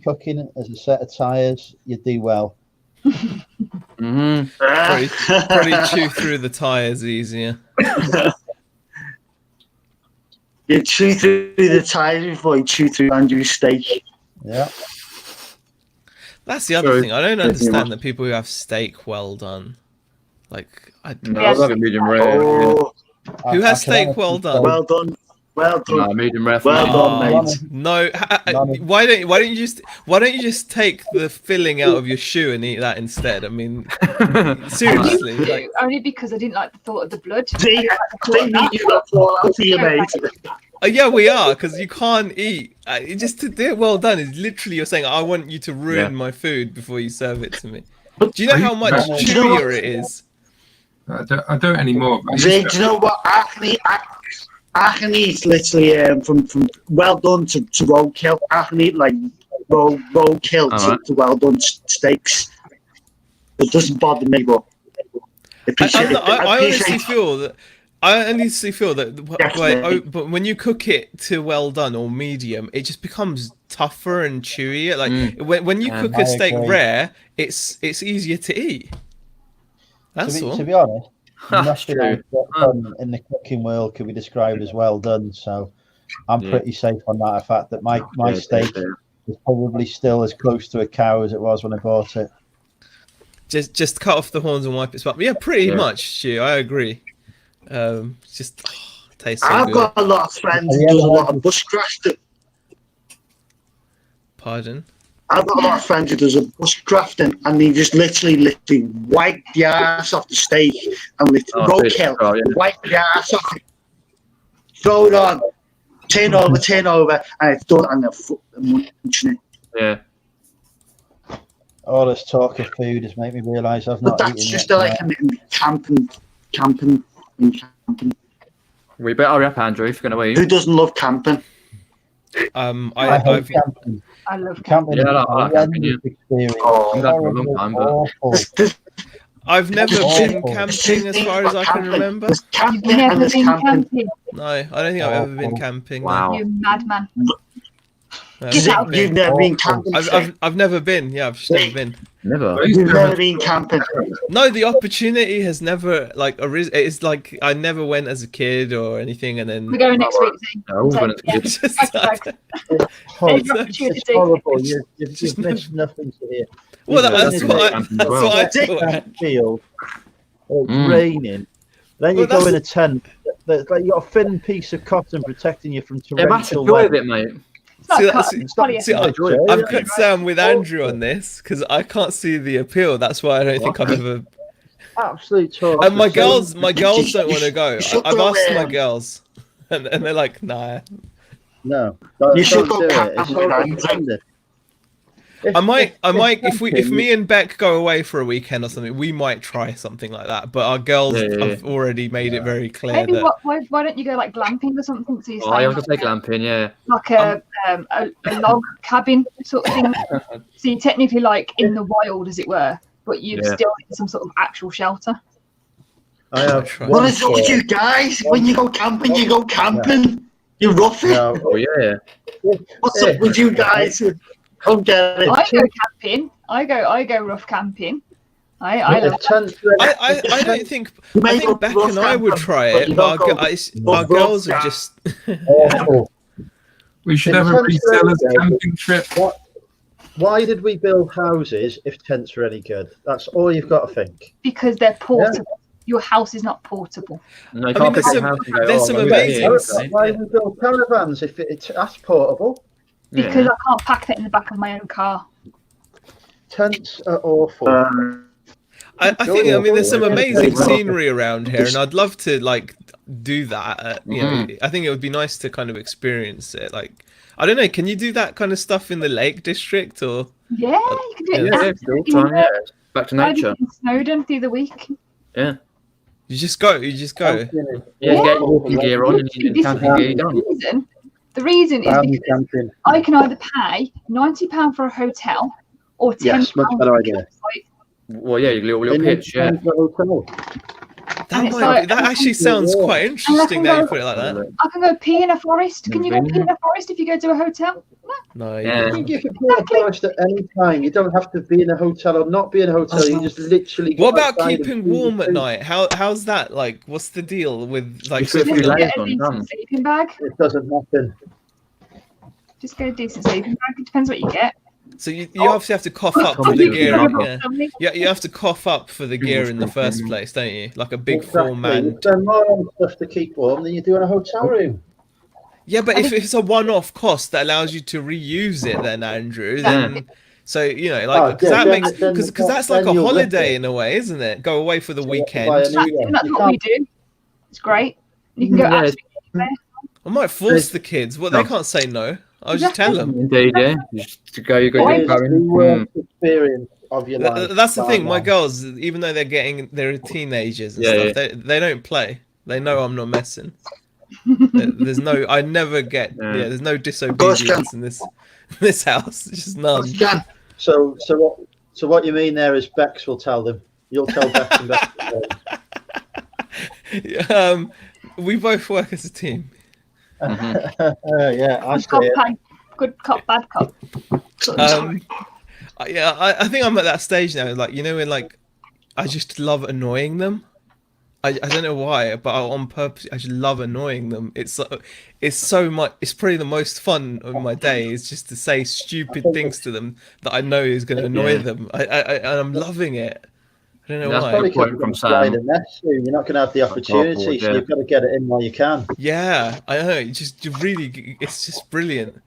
cooking as a set of tires, you'd do well. Probably chew through the tires easier. You chew through the tires before you chew through Andrew's steak. Yeah. That's the other thing. I don't understand that people who have steak well done. Like, I love it medium rare. Who has steak well done? Well done. Well done. No, medium rare. Well done, mate. No, why don't you just take the filling out of your shoe and eat that instead? I mean, seriously. Like, only because I didn't like the thought of the blood. See, you got fall out for you, mate. Yeah, we are, because you can't eat. Just to do it well done is literally you're saying, I want you to ruin my food before you serve it to me. Do you know how much chewier it is? I don't anymore. Do you know what? I can eat literally from well done to roadkill. I can eat like roadkill to well done steaks. It doesn't bother me, but I honestly feel that but when you cook it to well done or medium, it just becomes tougher and chewier. Like when you cook a steak rare, it's easier to eat. That's all. To be honest, nothing done in the cooking world can be described as well done. So I'm pretty safe on that fact that my steak is probably still as close to a cow as it was when I bought it. Just cut off the horns and wipe its butt. Yeah, pretty much, Stu. I agree. Just tastes so I've good. got a lot of friends who does a lot of bushcrafting. Pardon? I've got a lot of friends who does a bushcrafting, and they just literally wipe the ass off the steak and roadkill, wipe the ass off it, throw it on, turn over, and it's done, and they're munching it. Yeah. All this talk of food has made me realise I've not But eaten that's just yet. like camping. We better hurry up, Andrew, if you're going to eat. Who doesn't love camping? I hate camping. I love Camping Yeah, is I like a camping, horrendous experience. Oh, I've done it for a long time, but- Awful. I've never been Awful. camping as far as I can remember. There's You've camping and never there's been camping. camping. No, I don't think I've ever been camping. no. Wow. You madman. You've never been camping. I've never been. Yeah, I've just never been. Never. You've never been camping. No, the opportunity has never it's like I never went as a kid or anything, and then We're going next week. I always wanted to It's get just It's horrible. You've just missed nothing to hear. well, It's that's what I thought. Field. It's Mm. raining. Then you Well, go that's- in a tent. That's like you got a thin piece of cotton protecting you from Yeah, that's the torrential joy rain. of it, mate. It's not See, cut, that's- it's polyester. See, Enjoy it. I've cut Sam with Andrew on this because I can't see the appeal. That's why I don't think I've ever. Absolute torture. And my So- girls don't want to go. should I've go asked my there. girls, and they're like, nah. No, don't, You should don't go do it. camping It's with horrible. Andrew. If- I might if camping- me and Beck go away for a weekend or something, we might try something like that. But our girls have already made it very clear Maybe that why don't you go like glamping or something? So you Oh, I was going to say glamping, yeah. like a log cabin sort of thing. So you're technically like in the wild, as it were, but you're Yeah. still in some sort of actual shelter. I have Try. What one is up with you guys? When you go camping, you go camping. You rough it. No, Oh, yeah. What's up with you guys? Don't get it. I go camping. I go rough camping. I love if tents were- I don't think I think Beck and I would try it, but our girls are just awful. We should In have a terms of resellers radio, camping trip. Why did we build houses if tents were any good? That's all you've got to think. because they're portable. Your house is not portable. No, you I can't mean, pick there's up some- house and go, there's oh, some I'm gonna amazing get stuff. it. Why we build caravans if that's portable? Because Yeah. I can't pack that in the back of my own car. Tents are awful. I think I mean there's some amazing scenery around here, and I'd love to like do that. You know, I think it would be nice to kind of experience it. Like I don't know, can you do that kind of stuff in the Lake District or? Yeah, you can do it. Yeah, absolutely. still time, yeah. Back to I did nature. it in Snowdon the other week. Yeah. You just go. Yeah, Yeah. you get your walking gear on and you get This the is camping gear done. the reason is Family because camping. I can either pay £90 for a hotel or £10 Yes, much better for a idea. campsite. Well, yeah, your little pitch, yeah. And it's like- That actually sounds quite interesting now you put it like that. I can go pee in a forest. Can you go pee in a forest if you go to a hotel? No, you Yeah. I think you can be in a forest at any time. You don't have to be in a hotel or not be in a hotel. You just literally. go What about outside and keeping do warm the at thing. night? How's that like? What's the deal with like? Just so If you lay Get a on, decent done. sleeping bag. It doesn't happen. Just get a decent sleeping bag. It depends what you get. So you obviously have to cough up for the gear. Yeah, you have to cough up for the gear in the first place, don't you? Like a big Exactly. 4-man. You spend more on stuff to keep warm than you do in a hotel room. Yeah, but if it's a one-off cost that allows you to reuse it, then Andrew, then so you know, like because that makes because that's like a holiday in a way, isn't it? Go away for the weekend. buy a That's, new one. that's You what we can't- do. It's great. You can go Yeah, absolutely anywhere. I might force the kids. Well, they can't say no. I'll just tell them. Indeed, yeah. Just to go, you go It get is the going. worst experience of your life. That's the thing. bar My none. girls, even though they're teenagers and Yeah, stuff, they don't play. They know I'm not messing. There's no. I never get. Yeah. Yeah, there's no disobedience in this house. It's just none. So what you mean there is Bex will tell them. You'll tell Bex and Bex. will tell them. We both work as a team. Yeah, I Good see cop, it. good cop, bad cop. Yeah, I think I'm at that stage now. Like you know, when like I just love annoying them. I don't know why, but on purpose, I just love annoying them. It's so much. It's probably the most fun of my day is just to say stupid things to them that I know is going to annoy them. And I'm loving it. I don't know That's why. probably point from Sam. You're not going to have the opportunity, so you've got to get it in while you can. Yeah, I know. It's just brilliant.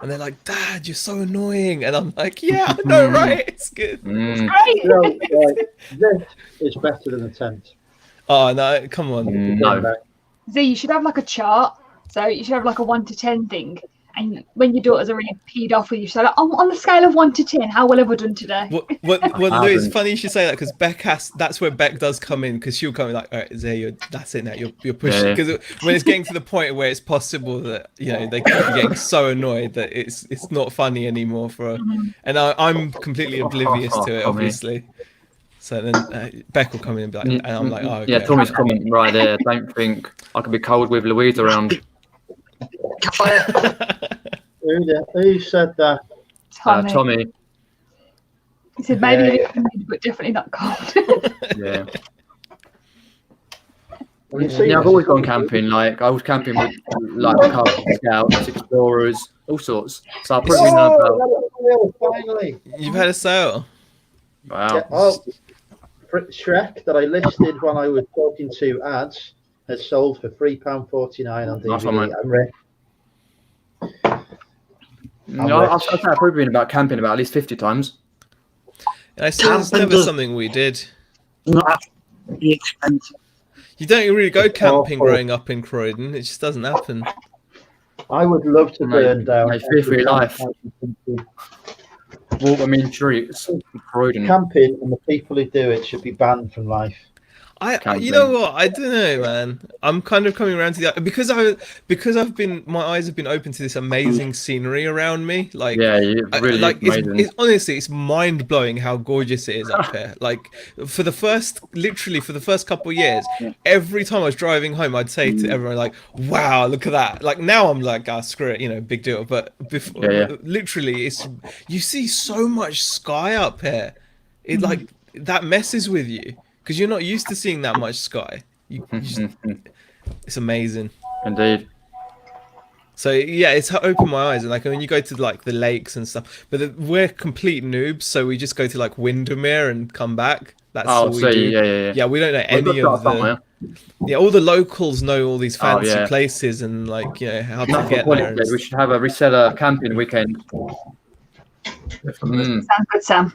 And they're like, "Dad, you're so annoying," and I'm like, "Yeah, I know, right? It's good." Great. You know, this is better than a tent. Oh no, come on. No. Z, you should have like a chart. So you should have like a 1 to 10 thing. And when your daughters are really peed off with you, so like, on the scale of 1 to 10, how well have I done today? Well, Lou, it's funny you should say that because that's where Beck does come in because she'll come in like, all right, Zay, that's it now. You're pushing because when it's getting to the point where it's possible that they keep getting so annoyed that it's not funny anymore for her. And I'm completely oblivious to it, obviously. So then Beck will come in and be like, and I'm like, oh, okay. Yeah, Tommy's comment right there. Don't think I could be cold with Louise around. Who said that? Tommy. He said maybe but definitely not cold. Yeah. I've always gone camping. Like I was camping with like Cub Scouts, explorers, all sorts. So I probably know about. Finally, you've had a sale. Wow. Yeah, Shrek that I listed when I was talking to ads has sold for £3.49 on DVD. Nice one, mate. I'm rich. I've probably been about camping about at least 50 times. It's never something we did. Not really expensive. You don't really go camping growing up in Croydon. It just doesn't happen. I would love to burn down. I fear for your life. Walk them in streets. Croydon. Camping and the people who do it should be banned from life. You know what? I don't know, man. I'm kind of coming around to the because I've been my eyes have been open to this amazing scenery around me. Like really like it's honestly it's mind blowing how gorgeous it is up here. Like for the first couple of years, every time I was driving home, I'd say to everyone like, "Wow, look at that!" Like now I'm like, "Ah, screw it," big deal. But before, literally, you see so much sky up here. It like that messes with you. Because you're not used to seeing that much sky. It's amazing. Indeed. So yeah, it's opened my eyes. And like when you go to like the lakes and stuff, but we're complete noobs, so we just go to like Windermere and come back. That's all we do. Yeah, we don't know any of the. Yeah, all the locals know all these fancy places and like how to get there. We should have a reseller camping weekend. Sounds good, Sam.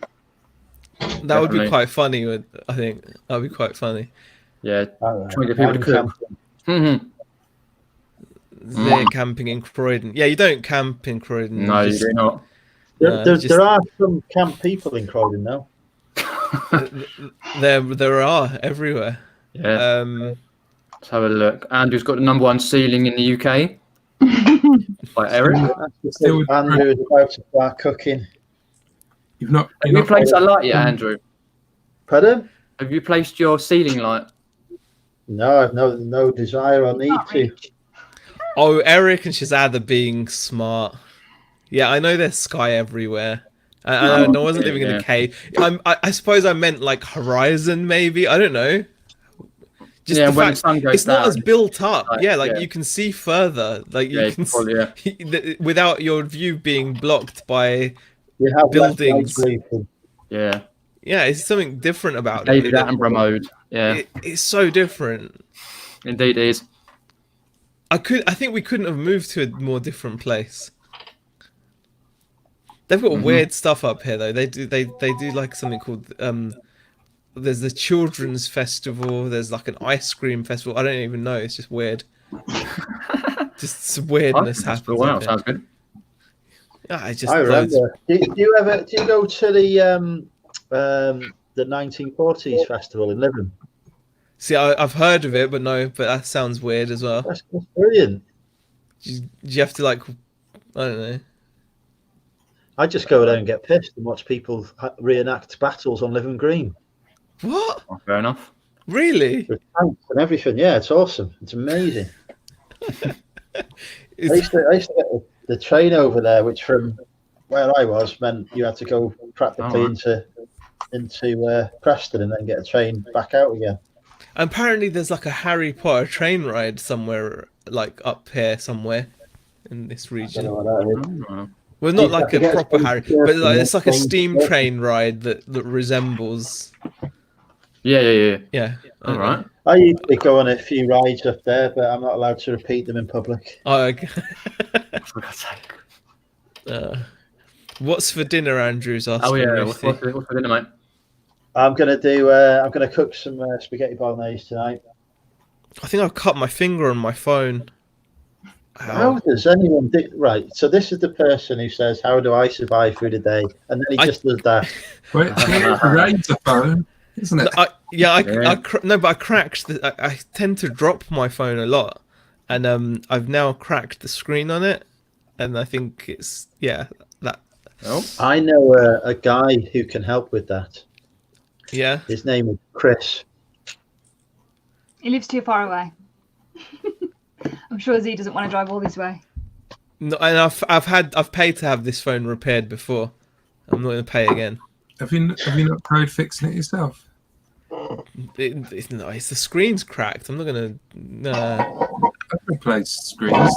That would be quite funny. I think that would be quite funny. Yeah, trying to get people to cook. They're camping in Croydon. Yeah, you don't camp in Croydon. No, you do not. There are some camp people in Croydon now. There are everywhere. Yeah. Let's have a look. Andrew's got the #1 ceiling in the UK. By Eric. Andrew is about to start cooking. Have you placed that light yet, Andrew? Pardon? Have you placed your ceiling light? No, I've no desire or need to. Oh, Eric and Shazad are being smart. Yeah, I know there's sky everywhere. I wasn't living in a cave. I suppose I meant like horizon, maybe. I don't know. Just the fact the sun goes it's down, not as built up. You can see further. Like you can see, without your view being blocked by buildings. Yeah, it's something different about David Attenborough mode. Yeah, it's so different. Indeed, it is. I think we couldn't have moved to a more different place. They've got weird stuff up here though. They do like something called there's the children's festival. There's like an ice cream festival. I don't even know. It's just weird. Just some weirdness happens. Wow, sounds good. Yeah, I remember. Do you go to the 1940s festival in Living? See, I've heard of it, but that sounds weird as well. That's brilliant. Do you have to like, I don't know. I just go there and get pissed and watch people reenact battles on Living Green. What? Oh, fair enough. Really? With tanks and everything. Yeah, it's awesome. It's amazing. I used to get the train over there, which from where I was meant you had to go practically into Preston and then get a train back out again. Apparently, there's like a Harry Potter train ride somewhere, like up here somewhere in this I don't region. know what that is. Oh. Well, not I like a forget proper it's Harry, called but like, it's like a Surfing. steam train ride that resembles. Yeah. Yeah. All right. I usually go on a few rides up there, but I'm not allowed to repeat them in public. Oh, okay. For God's sake. What's for dinner, Andrew's asking. Oh yeah. Ruthie. What's for dinner, mate? I'm gonna cook some spaghetti bolognese tonight. I think I've cut my finger on my phone. How does anyone do? Right, so this is the person who says, "How do I survive through the day?" And then he just does that. Wait, it's a razor phone, isn't it? But I cracked. I tend to drop my phone a lot, and I've now cracked the screen on it, and I think it's that. Oh. I know a guy who can help with that. Yeah. His name is Chris. He lives too far away. I'm sure Z doesn't want to drive all this way. No, and I've paid to have this phone repaired before. I'm not going to pay again. Have you not tried fixing it yourself? It's the screen's cracked. I'm not going to. I've replaced screens.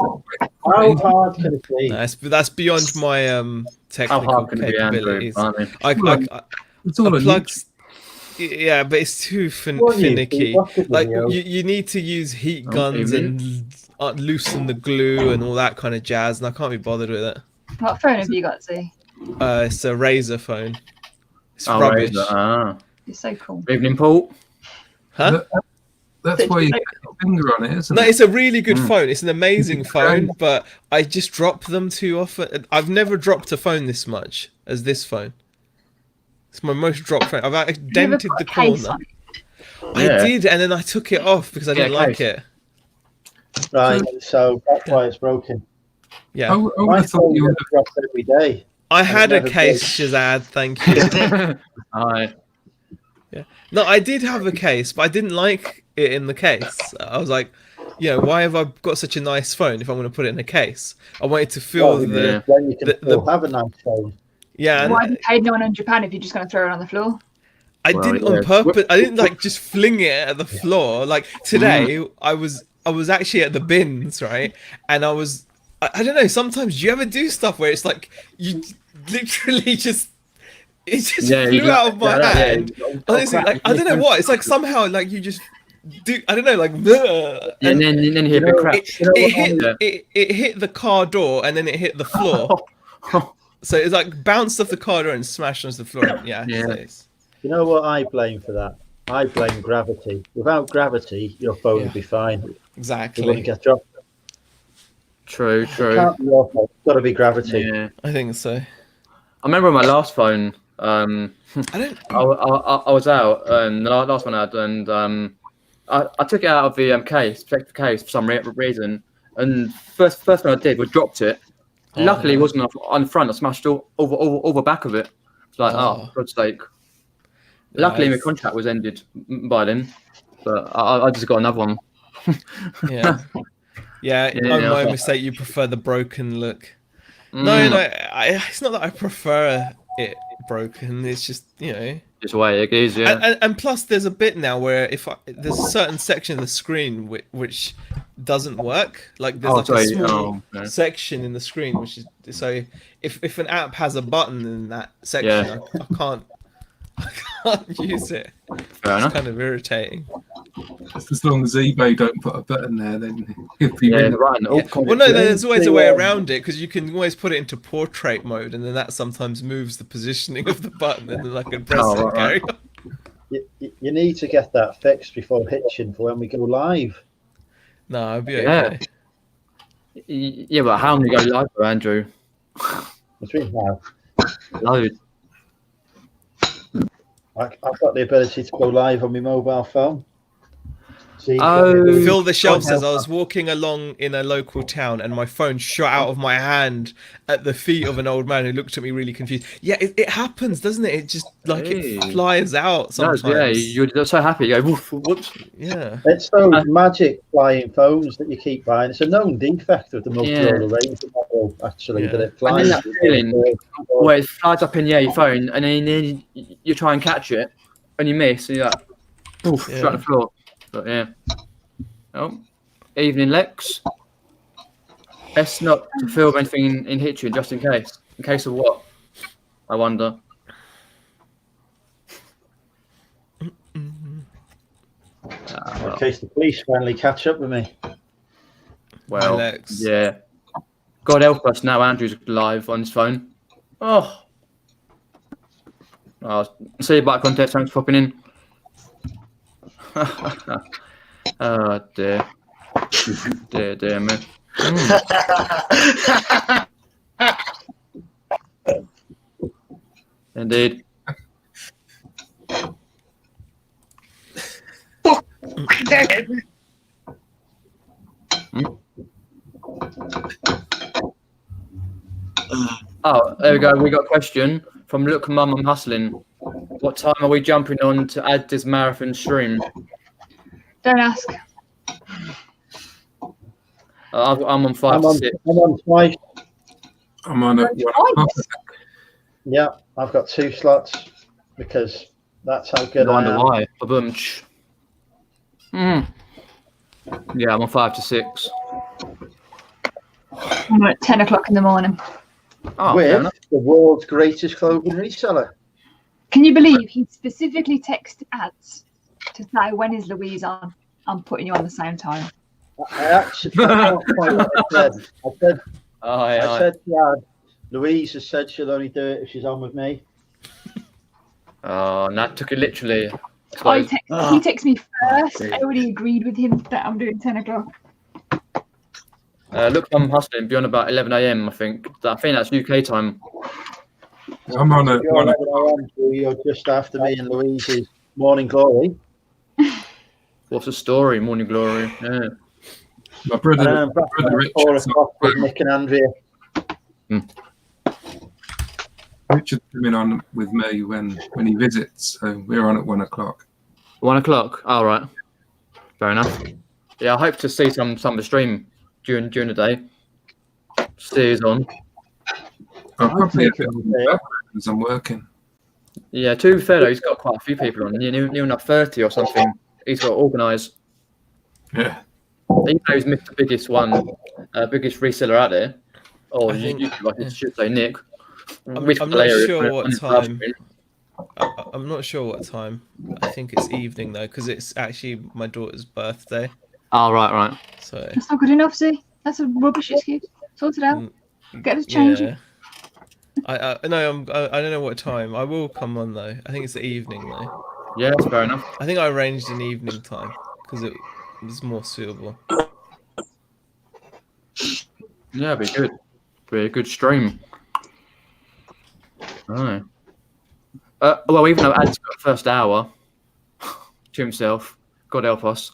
How hard can it be? No, that's beyond my How technical hard can it be, Andrew? capabilities. Blimey. It's all I on plugged. YouTube. Yeah, but it's too What do you finicky. do? What's the Like video? you need to use heat Oh, guns maybe. and loosen the glue and all that kind of jazz, and I can't be bothered with it. What phone have you got, Z? It's a Razer phone. It's Oh, rubbish. right. It's so cool. Evening, Paul. Huh? That's why you put your finger on it, isn't No, it? it's a really good phone. It's an amazing phone, but I just drop them too often. I've never dropped a phone this much as this phone. It's my most dropped phone. I've dented the Case corner. on it. Yeah. I did, and then I took it off because I Yeah, didn't like case. it. Right, so that's why it's broken. Yeah. I would My have thought phone you would gets dropped every day. I had a never case, did. Shazad, thank you. Hi. No, I did have a case, but I didn't like it in the case. I was like, why have I got such a nice phone if I'm going to put it in a case? I wanted to feel Well, the... Then you can the- still have a nice phone. Yeah, and Why have you paid £900 if you're just going to throw it on the floor? I Well, didn't yeah. on purpose. I didn't like just fling it at the floor. Like today, I was actually at the bins, right? And I don't know. Sometimes do you ever do stuff where it's like you literally just it just flew out of my hand. Honestly, like I don't know what. It's like somehow like you just do. I don't know, like. And then you hear the crack. It hit the car door and then it hit the floor. So it's like bounced off the car door and smashed onto the floor. Yeah. Yeah. So it's- You know what I blame for that? I blame gravity. Without gravity, your phone would be fine. It wouldn't exactly. get dropped. True. It can't be your fault. It's got to be gravity. Yeah. I think so. I remember my last phone. I don't. I was out, the last one I had, and I took it out of the case, protective case, for some reason. And first thing I did was dropped it. Oh, Luckily, no. it wasn't on the front. I smashed all over the back of it. It's like, Oh. for God's sake. Luckily, my Nice. contract was ended by then, but I just got another one. Yeah. Yeah, Yeah, my okay. mistake. You prefer the broken look. Mm, No, it's not that I prefer it broken. It's just Just the way it is, yeah. and plus there's a bit now where there's a certain section of the screen which doesn't work. Like there's a small okay. section in the screen which is so if an app has a button in that section, Yeah. I can't use it. Fair It's enough. kind of irritating. Just as long as eBay don't put a button there, then it'll be Yeah, winning. right. Yeah. Well, no, there's always a way around it because you can always put it into portrait mode, and then that sometimes moves the positioning of the button, and then I can press it and carry on. You need to get that fixed before hitching for when we go live. No, I'll be Yeah. okay. Yeah, but how many go live, Andrew? Between now, Loads. I've got the ability to go live on my mobile phone. See, Phil the Shelf says I was walking along in a local town and my phone shot out of my hand at the feet of an old man who looked at me really confused. Yeah, it happens, doesn't it? It just like Hey. it flies out sometimes. Yeah, you're so happy. You go, woof, whoops. Yeah. It's those magic flying phones that you keep buying. It's a known defect of the Motorola range model, actually, Yeah. that it And flies. then that feeling where it flies up in the air, your phone, and then you try and catch it, and you miss, and you're like, poof, Yeah. straight on the floor. But yeah. Oh, evening, Lex. Best not to film anything in Hitchin just in case. In case of what? I wonder. In case the police finally catch up with me. Well, Lex. yeah. God help us now. Andrew's live on his phone. Oh. See you back contest. Thanks for popping in. Oh dear. Dear me. Indeed. Oh, there we go. We got a question from Look Mum, I'm Hustling. What time are we jumping on to add this marathon stream? Don't ask. I'm on 5 to 6. I'm on twice. I'm on at 1 o'clock. Yeah, I've got 2 slots because that's how good I I wonder am. why. A bunch. Yeah, I'm on 5 to 6. I'm at 10 o'clock in the morning. Oh, fair With enough. the world's greatest clothing reseller. Can you believe he specifically texted ads to say, when is Louise on? I'm putting you on the same time. I actually can't find what I said. I said, yeah, Louise has said she'll only do it if she's on with me. Oh, Nat took it literally. He texted me first. I already agreed with him that I'm doing 10 o'clock. Look, I'm hustling beyond about 11 a.m. I think that's UK time. I'm on at You're 1 11 o'clock. a.m., so you're just after me and Louise's morning glory. What's the story? Morning glory. Yeah. My brother, Back at 4 Richard's o'clock with Nick and Andrea. Richard's coming on with me when he visits, so we're on at 1 o'clock. 1 o'clock. All right. Fair enough. Yeah, I hope to see some of the stream during the day. See who's on. I'll probably have take it it on there. because I'm working. Yeah, to be fair though, he's got quite a few people on. Near enough 30 or something. He's got organised. Yeah. Even though he's the biggest reseller out there. Or I think- I should say Nick. I'm not sure what time. I'm not sure what time. I think it's evening though, because it's actually my daughter's birthday. Oh, right. So That's not good enough, see? That's a rubbish excuse. Sort it out. Get us changed. yeah. I don't know what time. I will come on though. I think it's the evening though. Yeah, that's fair enough. I think I arranged an evening time because it was more suitable. Yeah, it'd be good. Be a good stream. Right. Well, even though Ad's got the first hour to himself, God help us.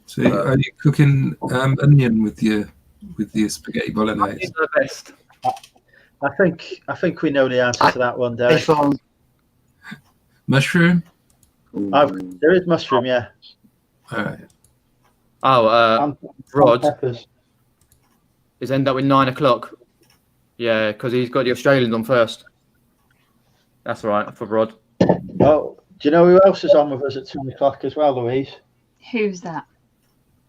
So are you cooking onion with your spaghetti bolognese? He's the best. I think we know the answer to that one, Derek. Mushroom? There is mushroom, yeah. All right. Oh, Rod Peppers. is end up with 9 o'clock. Yeah, because he's got the Australians on first. That's right for Rod. Oh, do you know who else is on with us at 2 o'clock as well, Louise? Who's that?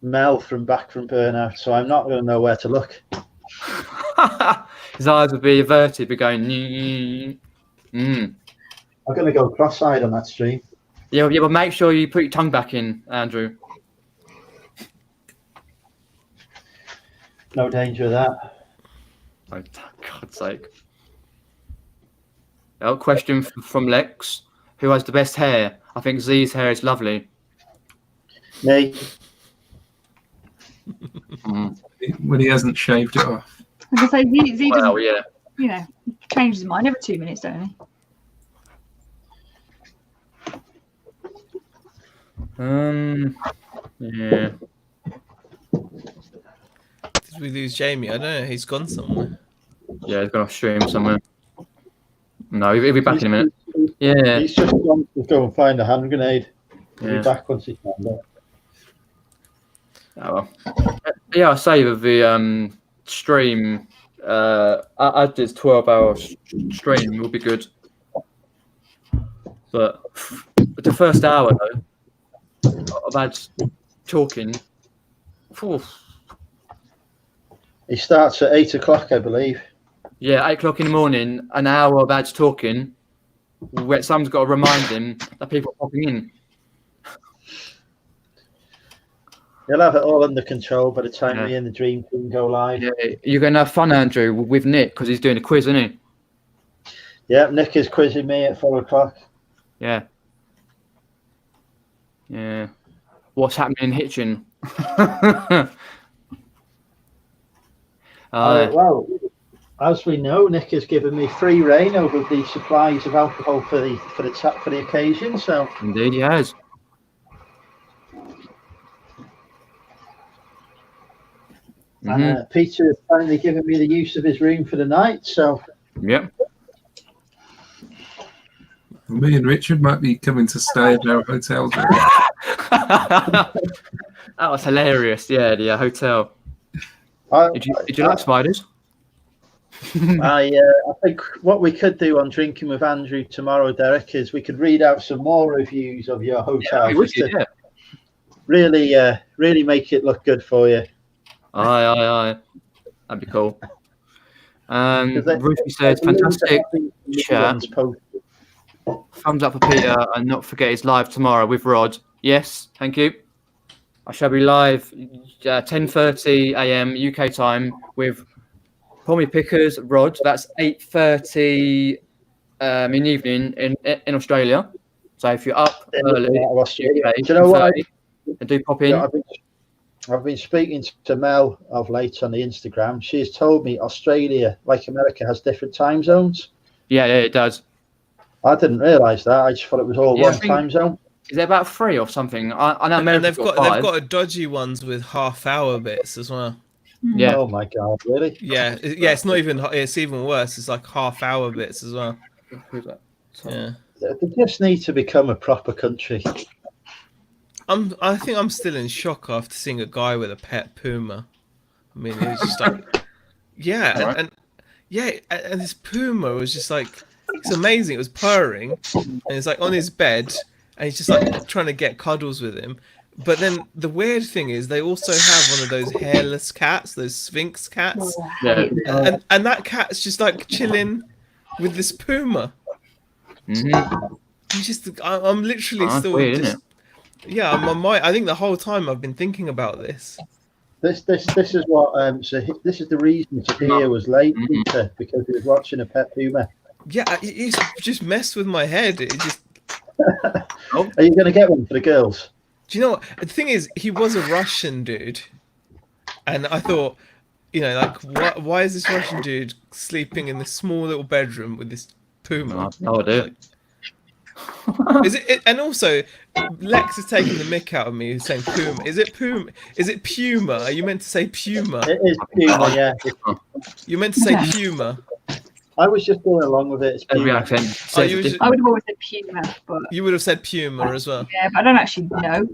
Mel from Back from Burnout. So I'm not going to know where to look. His eyes would be averted, be going. I'm going to go cross-eyed on that stream. Yeah, but make sure you put your tongue back in, Andrew. No danger of that. Oh, God's sake. Oh, question from Lex. Who has the best hair? I think Z's hair is lovely. Me. When he hasn't shaved it off. I was going to say, Z doesn't, Well, yeah. you know, changes his mind every 2 minutes, don't he? Yeah. Did we lose Jamie? I don't know. He's gone somewhere. Yeah, he's gone off stream somewhere. No, he'll be back in a minute. Yeah. He's just gone to go and find a hand grenade. He'll Yeah. be back once he's found it. Oh, well. Yeah, I say with the stream, I did 12-hour stream will be good. But the first hour though, of ads talking. Phew. He starts at 8 o'clock, I believe. Yeah, 8 o'clock in the morning, an hour of ads talking, where someone's got to remind him that people are popping in. He'll have it all under control by the time me and the Dream Team go live. Yeah, you're going to have fun, Andrew, with Nick, because he's doing a quiz, isn't he? Yeah, Nick is quizzing me at 4 o'clock. Yeah. Yeah. What's happening in Hitchin? Well, as we know, Nick has given me free reign over the supplies of alcohol for the occasion. So Indeed, he has. And Peter has finally given me the use of his room for the night. So Yep. Me and Richard might be coming to stay at our hotel room. That was hilarious. Yeah, the hotel. Did you like spiders? I think what we could do on Drinking with Andrew tomorrow, Derek, is we could read out some more reviews of your hotel. Really make it look good for you. Aye. That'd be cool. Ruthie says, fantastic chat. Thumbs up for Peter, and not forget his live tomorrow with Rod. Yes, thank you. I shall be live 10:30 a.m. UK time with Pommy Pickers, Rod. That's 8:30 in the evening in Australia. So if you're up early, UK, do you know what? Do pop in. I've been speaking to Mel of late on the Instagram. She's told me Australia, like America, has different time zones. Yeah, it does. I didn't realise that. I just thought it was all one time zone. Is there about 3 or something? I know America's they've got a dodgy ones with half-hour bits as well. Yeah. Oh my god, really? Yeah. It's not even. It's even worse. It's like half-hour bits as well. Who's that? Yeah. They just need to become a proper country. I think I'm still in shock after seeing a guy with a pet puma. I mean, it was just like, and this puma was just like, it's amazing. It was purring, and it's like on his bed, and he's just like trying to get cuddles with him. But then the weird thing is, they also have one of those hairless cats, those Sphinx cats, and that cat's just like chilling with this puma. I'm literally still weird, just. Isn't it? Yeah, my mind. I think the whole time I've been thinking about this. This is what so this is the reason Sophia was late, Peter, because he was watching a pet puma. Yeah, it's just messed with my head. It just. Are you going to get one for the girls? Do you know what? The thing is, he was a Russian dude, and I thought, why is this Russian dude sleeping in this small little bedroom with this puma? Oh, dear. Is it? And also, Lex is taking the mick out of me, saying puma. Is it puma? Is it puma? Are you meant to say puma? It is puma, yeah. You meant to say puma. I was just going along with it. It's puma. I would have always said puma, but you would have said puma as well. Yeah, but I don't actually know.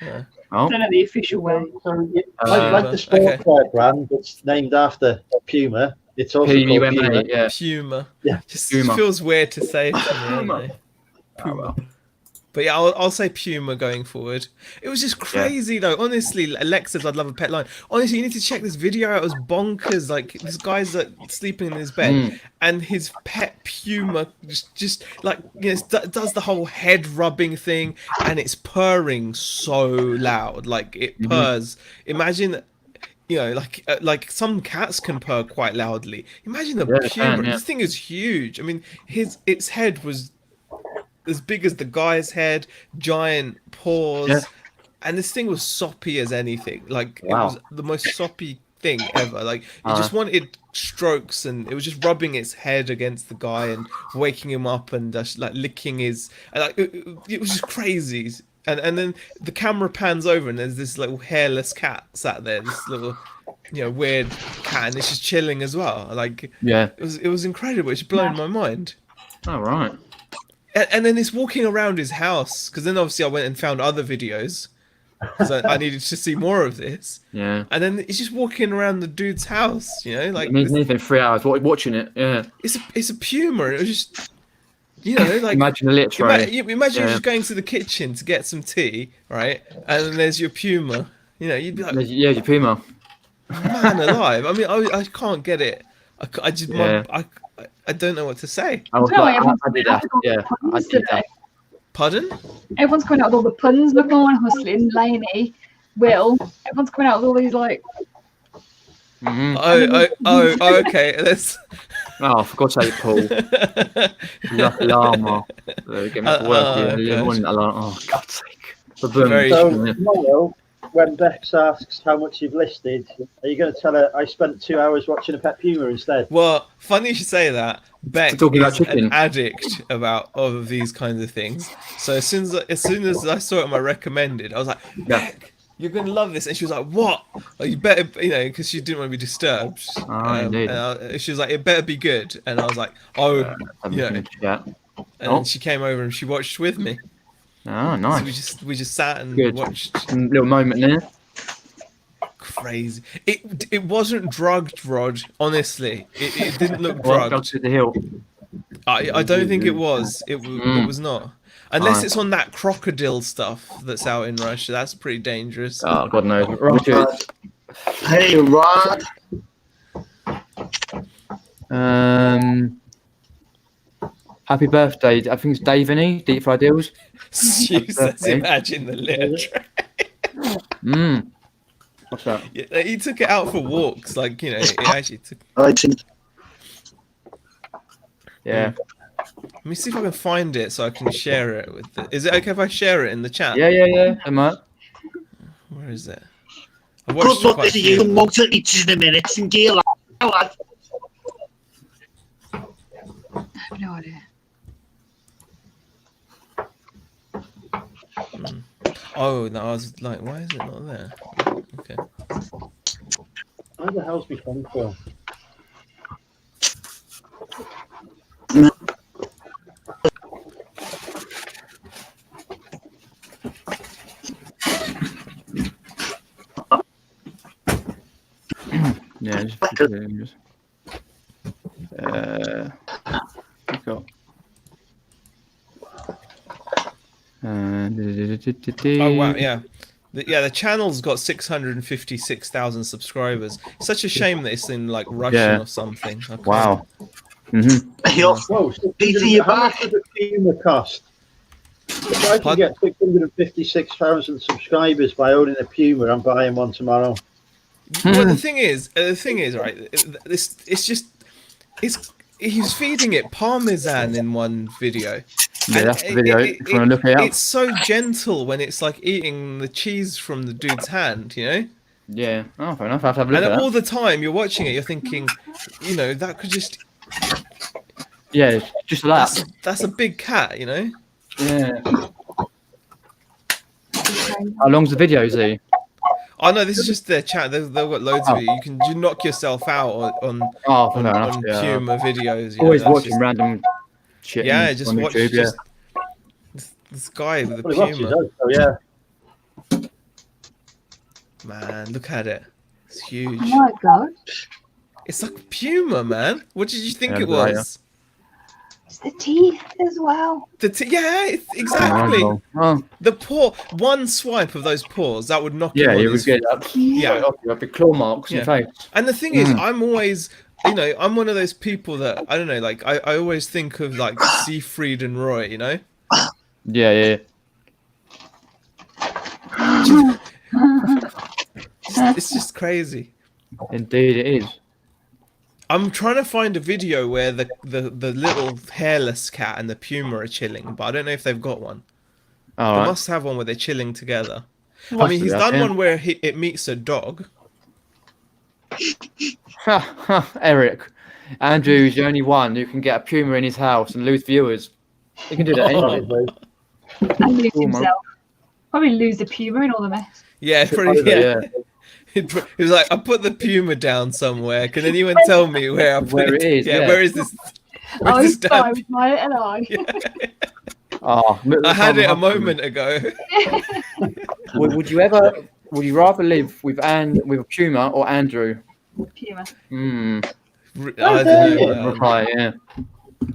Yeah. I don't know the official way. Like the sportswear brand that's named after Puma. It's also called Puma. Yeah. Puma. Yeah. Just Puma. feels weird to say. Puma. But yeah, I'll say Puma going forward. It was just crazy though. Honestly, Alexa's I'd love a pet line. Honestly, you need to check this video out. It was bonkers. Like this guy's sleeping in his bed, and his pet Puma just like does the whole head rubbing thing, and it's purring so loud. Like it purrs. Imagine. Like some cats can purr quite loudly. Imagine the Puma. This thing is huge. I mean, its head was as big as the guy's head, giant paws, and this thing was soppy as anything. Like it was the most soppy thing ever. Like you just wanted strokes, and it was just rubbing its head against the guy and waking him up and just like licking his. Like it was just crazy. And then the camera pans over, and there's this little hairless cat sat there. This little, weird cat, and it's just chilling as well. Like it was incredible. It's blown my mind. Oh right. And then it's walking around his house, because then obviously I went and found other videos because I needed to see more of this. Yeah. And then it's just walking around the dude's house, like it means anything 3 hours watching it. Yeah. It's a puma. And it was You know, like Imagine a lit tray. imagine you're just going to the kitchen to get some tea, right? And then there's your Puma. You know, you'd be like, Yeah, your Puma. man alive. I mean, I can't get it. I just I don't know what to say. I was No, like, everyone's I did that. Yeah, I did that. Pardon? Everyone's coming out with all the puns. McMahon, Hustling, Laney, Will. Everyone's coming out with all these like. Mm-hmm. Oh, okay. Let's. Oh, for God's sake, Paul. Like llama. Get me to work here. Oh, God's sake. Very- So tomorrow, when Bex asks how much you've listed, are you going to tell her I spent 2 hours watching a pet puma instead? Well, funny you should say that. Beck Talking about is chicken. an addict about all of these kinds of things. So as soon as I saw it on my recommended, I was like, Beck, you're gonna love this. And she was like, what? Like, you better, you know, because she didn't want to be disturbed. Indeed. She was like, it better be good. And I was like, oh, you know. Yeah. And then she came over and she watched with me. Oh, nice. So we just sat and Good. watched. Little moment there. Crazy. It wasn't drugged, Rod. Honestly, it didn't look Well, drugged. to the hill. I don't think it was. It was not. Unless it's on that crocodile stuff that's out in Russia. That's pretty dangerous. Oh, God knows. Richard. Hey, Rod. Happy birthday. I think it's Dave, innit? Deep Fried Deals. Jesus, imagine the little tray. What's that? Yeah, he took it out for walks. Like, you know, it actually took. Yeah. Let me see if I can find it so I can share it with the... Is it okay if I share it in the chat? Yeah. Am I? Where is it? Good luck to you. Motor each in a minute and gear lad. I have no idea. Oh, no, I was like, why is it not there? Okay. How the hell's my phone for? Yeah, just got. Oh wow, yeah. The channel's got 656,000 subscribers. Such a shame that it's in like Russian or something. Wow. Whoa, Peter, you're how back. much does a puma cost? If I can get 656,000 subscribers by owning a puma, I'm buying one tomorrow. Well, the thing is, right? He's feeding it parmesan in one video. Yeah, that's the video. If you want to look it up. It's so gentle when it's like eating the cheese from the dude's hand, you know? Yeah. Oh, fair enough. I have to have a look And at all that. the time you're watching it, you're thinking, you know, that could just... Yeah, just that. That's a big cat, you know? Yeah. How long's the video, Z? Oh no, this is just their chat. They've got loads of it. You can knock yourself out on Fair enough. Puma videos. You Always know, that's watching just- random shit. Yeah, just on watch YouTube, just this guy with a Well, he watches Puma. those, so yeah. Man, look at it. It's huge. Oh my god. It's like a Puma, man. What did you think Yeah, it right, was? It's the teeth as well. Exactly. Oh, The paw. One swipe of those paws, that would knock yeah, him on you would his... get up. Yeah. You'll be claw marks in your face. And the thing is, I'm always, you know, I'm one of those people that, I don't know, like, I always think of, like, Siegfried and Roy, you know? Yeah. It's just crazy. Indeed, it is. I'm trying to find a video where the little hairless cat and the Puma are chilling, but I don't know if they've got one. All They right. must have one where they're chilling together. I Must mean, he's have, done yeah. one where it meets a dog. Eric, Andrew's the only one who can get a Puma in his house and lose viewers. He can do that anyway. And lose Cool, man. himself. Probably lose the Puma in all the mess. Yeah, pretty. Yeah. He was like, I put the Puma down somewhere. Can anyone tell me where I put Where it is, yeah. Where is this? Oh, Where's he's this fine damn? with my little eye. Oh, I had it a moment ago. Would you rather live with a Puma or Andrew? Puma. I don't know. Reply, yeah.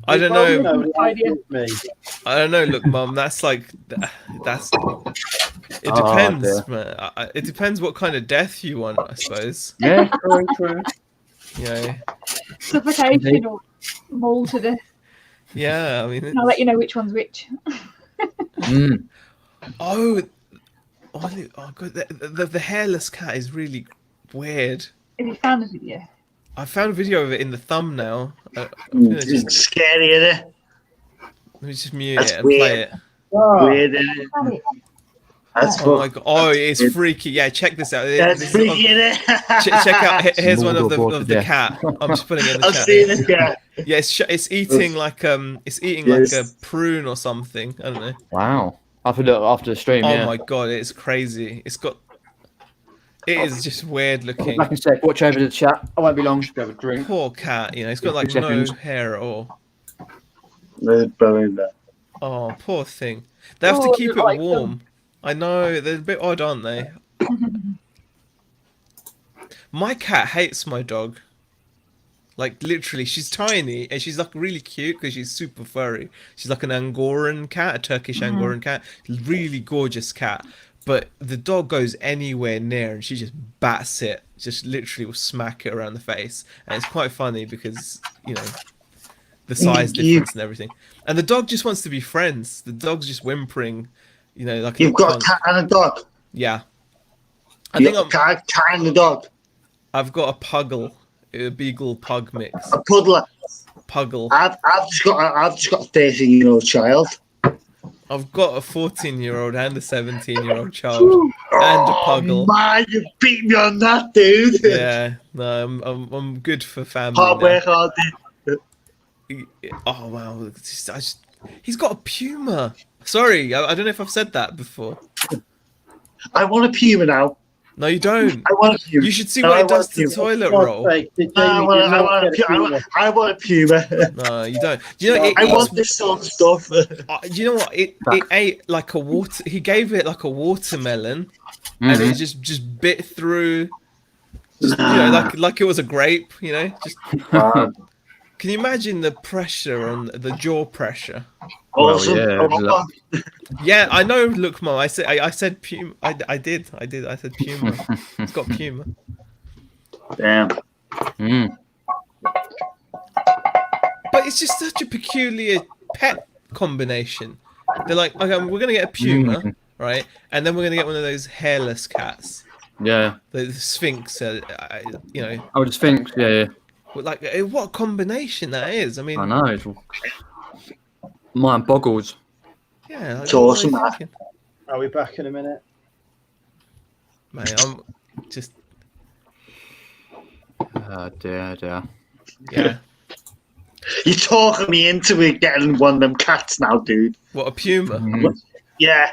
I don't Well, know. no, Idea. me. I don't know. Look, Mum, that's like that's. It Oh, depends, dear. man. It depends what kind of death you want, I suppose. Yeah, true. You know. Suffocation or mauled to death. Yeah, I mean. And I'll let you know which one's which. Mm. Oh, God, the hairless cat is really weird. Have you found the video? I found a video of it in the thumbnail. I'm gonna just, It's scary, isn't it? let me just mute That's it and play weird. it. Oh, Weird, isn't it? Found it. That's Oh my God! Oh, it's freaky. Yeah, check this out. That's This is- freaky, isn't it? check out. Here's one of Mordor the death. cat. I'm just putting it in the I've chat. seen it, yeah. Yeah, it's eating like Yes. like a prune or something. I don't know. Wow. After the stream, Oh yeah. my God, it's crazy. It is just weird looking. Back in a sec. Watch over the chat. I won't be long. Just grab a drink. Poor cat. You know, it's got like 2 no seconds. hair at all. That's brilliant, that. Oh, poor thing. They have to Oh, keep I it like warm. I know, they're a bit odd, aren't they? My cat hates my dog. Like, literally, she's tiny, and she's, like, really cute, because she's super furry. She's, like, an Angoran cat, a Turkish Angoran cat. Really gorgeous cat. But the dog goes anywhere near, and she just bats it. Just literally will smack it around the face. And it's quite funny, because, you know, the size difference and everything. And the dog just wants to be friends. The dog's just whimpering, you know, like You've got a punk. cat and a dog. Yeah. You've got a cat and a dog. I've got a puggle, a beagle pug mix. A puddler. Puggle. I've just got a 13-year-old child. I've got a 14-year-old and a 17-year-old child and a puggle. Man, you beat me on that, dude. Yeah, no, I'm good for family. Hard now. work, hard day. Oh wow, he's got a puma. Sorry, I don't know if I've said that before. I want a puma now. No, you don't. I want a puma. You should see No, what I it does want to the a puma. toilet God's roll. sake, did I Jamie want did not a get a puma. puma? I want a puma. No, you don't. Do you know? It I eats want this sort of stuff. do you know what? It ate like a water. He gave it like a watermelon, and it just bit through. Just, you know, like it was a grape. You know, just. Can you imagine the pressure on the jaw pressure? Awesome. yeah, Yeah, I know. Look, Mom, I said puma. I did. I said puma. It's got puma. Damn. Mm. But it's just such a peculiar pet combination. They're like, okay, we're gonna get a puma, right? And then we're gonna get one of those hairless cats, Yeah. the Sphinx. You know, I would just think, yeah. like what a combination that is. I mean, I know. It's mind boggles. yeah, like, It's awesome, what are you man. thinking? Are we back in a minute? Mate, I'm just Dear. yeah. You're talking me into it getting one of them cats now, dude. What a puma. Yeah.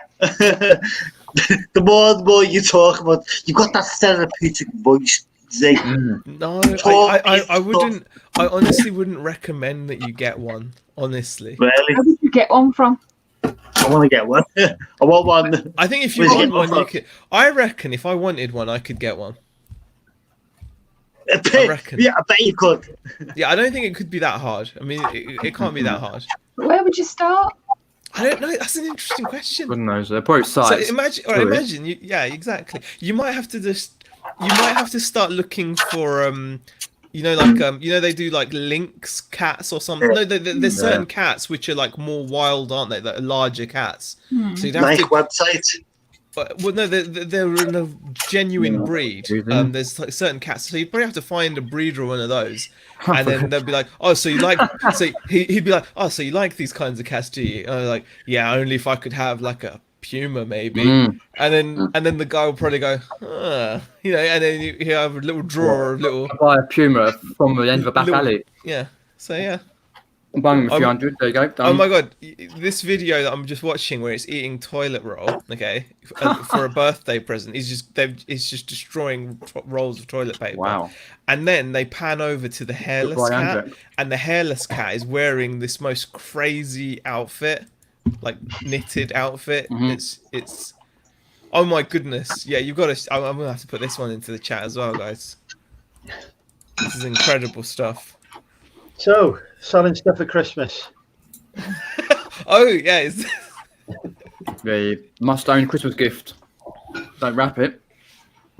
The more you talk about, you've got that therapeutic voice. Zig. No, Talk I is wouldn't. I honestly wouldn't recommend that you get one. Honestly, Really? Where did you get one from? I want to get one. I want one. I think if you Where's want it one, from? you could. I reckon if I wanted one, I could get one. I reckon. Yeah, I bet you could. Yeah, I don't think it could be that hard. I mean, it can't be that hard. Where would you start? I don't know. That's an interesting question. God knows. They're probably So sites. imagine, or Sorry. imagine, yeah, exactly. You might have to start looking for you know, like you know, they do like lynx cats or something. No, there's certain cats which are like more wild, aren't they? That are larger cats. So you'd have Like to. website. Well, no, they're in a genuine breed. Mhm. There's like certain cats, so you'd probably have to find a breeder of one of those, and then they'll be like, "Oh, so you like?" So he'd be like, "Oh, so you like these kinds of cats, do you?" And I was like, "Yeah, only if I could have like a puma, maybe." And then the guy will probably go, you know, and then you have a little drawer of little, Buy a puma from the end of a back Little- alley. yeah. So yeah. I'm buying them a few hundred. There you go. Done. Oh my god, this video that I'm just watching where it's eating toilet roll, okay, for a birthday present, it's just destroying rolls of toilet paper. Wow. And then they pan over to the hairless Goodbye, cat, Andrew. and the hairless cat is wearing this most crazy outfit, like knitted outfit. It's oh my goodness, yeah, you've got to. I'm gonna have to put this one into the chat as well, guys. This is incredible stuff. So, selling stuff for Christmas. Oh yeah, The must-own Christmas gift. Don't wrap it.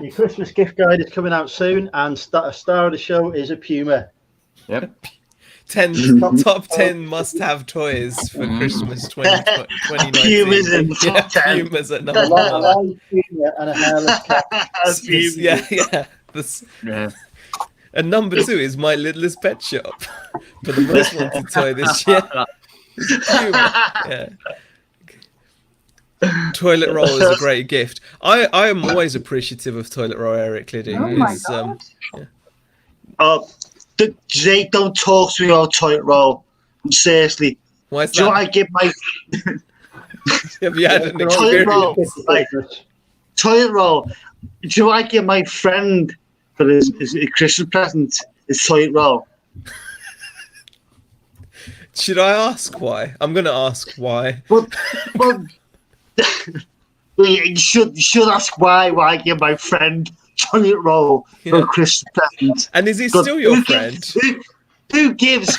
Your Christmas gift guide is coming out soon, and a star of the show is a Puma. Yep. 10 top 10 must-have toys for Christmas 2019. Pumas in the top 10. Pumas at A number live one. Puma and a hairless cat. Yeah. Yeah. And number 2 is My Littlest Pet Shop. For the most wanted toy this year. Puma. Yeah. Toilet roll is a great gift. I am always appreciative of toilet roll, Eric Liddy. Oh my It's, god. Jake, don't talk to me about toilet roll. Seriously. Why is Do that? I give my Have you had an toilet roll? experience? Like, toilet roll. Do I give my friend for his Christmas present his toilet roll? Should I ask why? I'm going to ask why. But you should ask why I give my friend toilet roll for Yeah. a Christmas present. And is he But still your who friend? who gives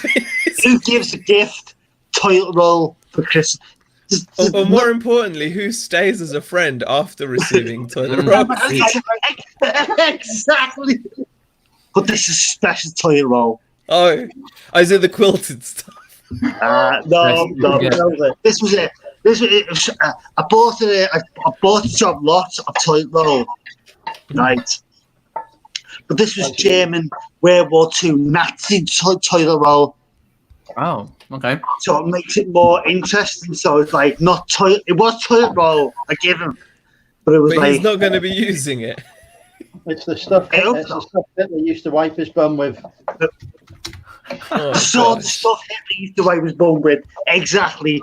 a gift toilet roll for Christmas? Or more importantly, who stays as a friend after receiving toilet roll? Exactly. But this is special toilet roll. Oh, is it the quilted stuff? No. This was it. I bought a job lot of toilet roll, right? But this was German World War II Nazi toilet roll, Oh, okay. so it makes it more interesting. So it's like not toilet. It was toilet roll I gave him, but it was But like he's not going to be using it. It's the stuff. I hope It's so. the stuff that they used to wipe his bum with. Oh, the sort of gosh. stuff Hitler used to wipe his bum with. Exactly.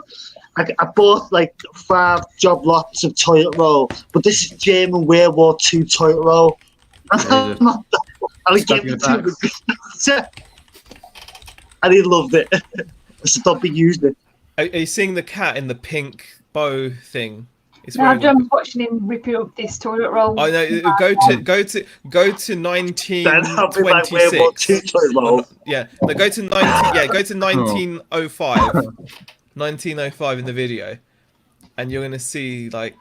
I bought like 5 job lots of toilet roll, but this is German World War II toilet roll. Jesus. I Stuck gave in it the to him, and he loved it. I stopped and used it. Are you seeing the cat in the pink bow thing? It's Now wearing like John's watching him ripping up this toilet roll. Oh no! Go to 1926. Then I'll be like World War II toilet roll. Yeah, no, go to 19. Yeah, go to 1905. 1905 in the video, and you're gonna see like.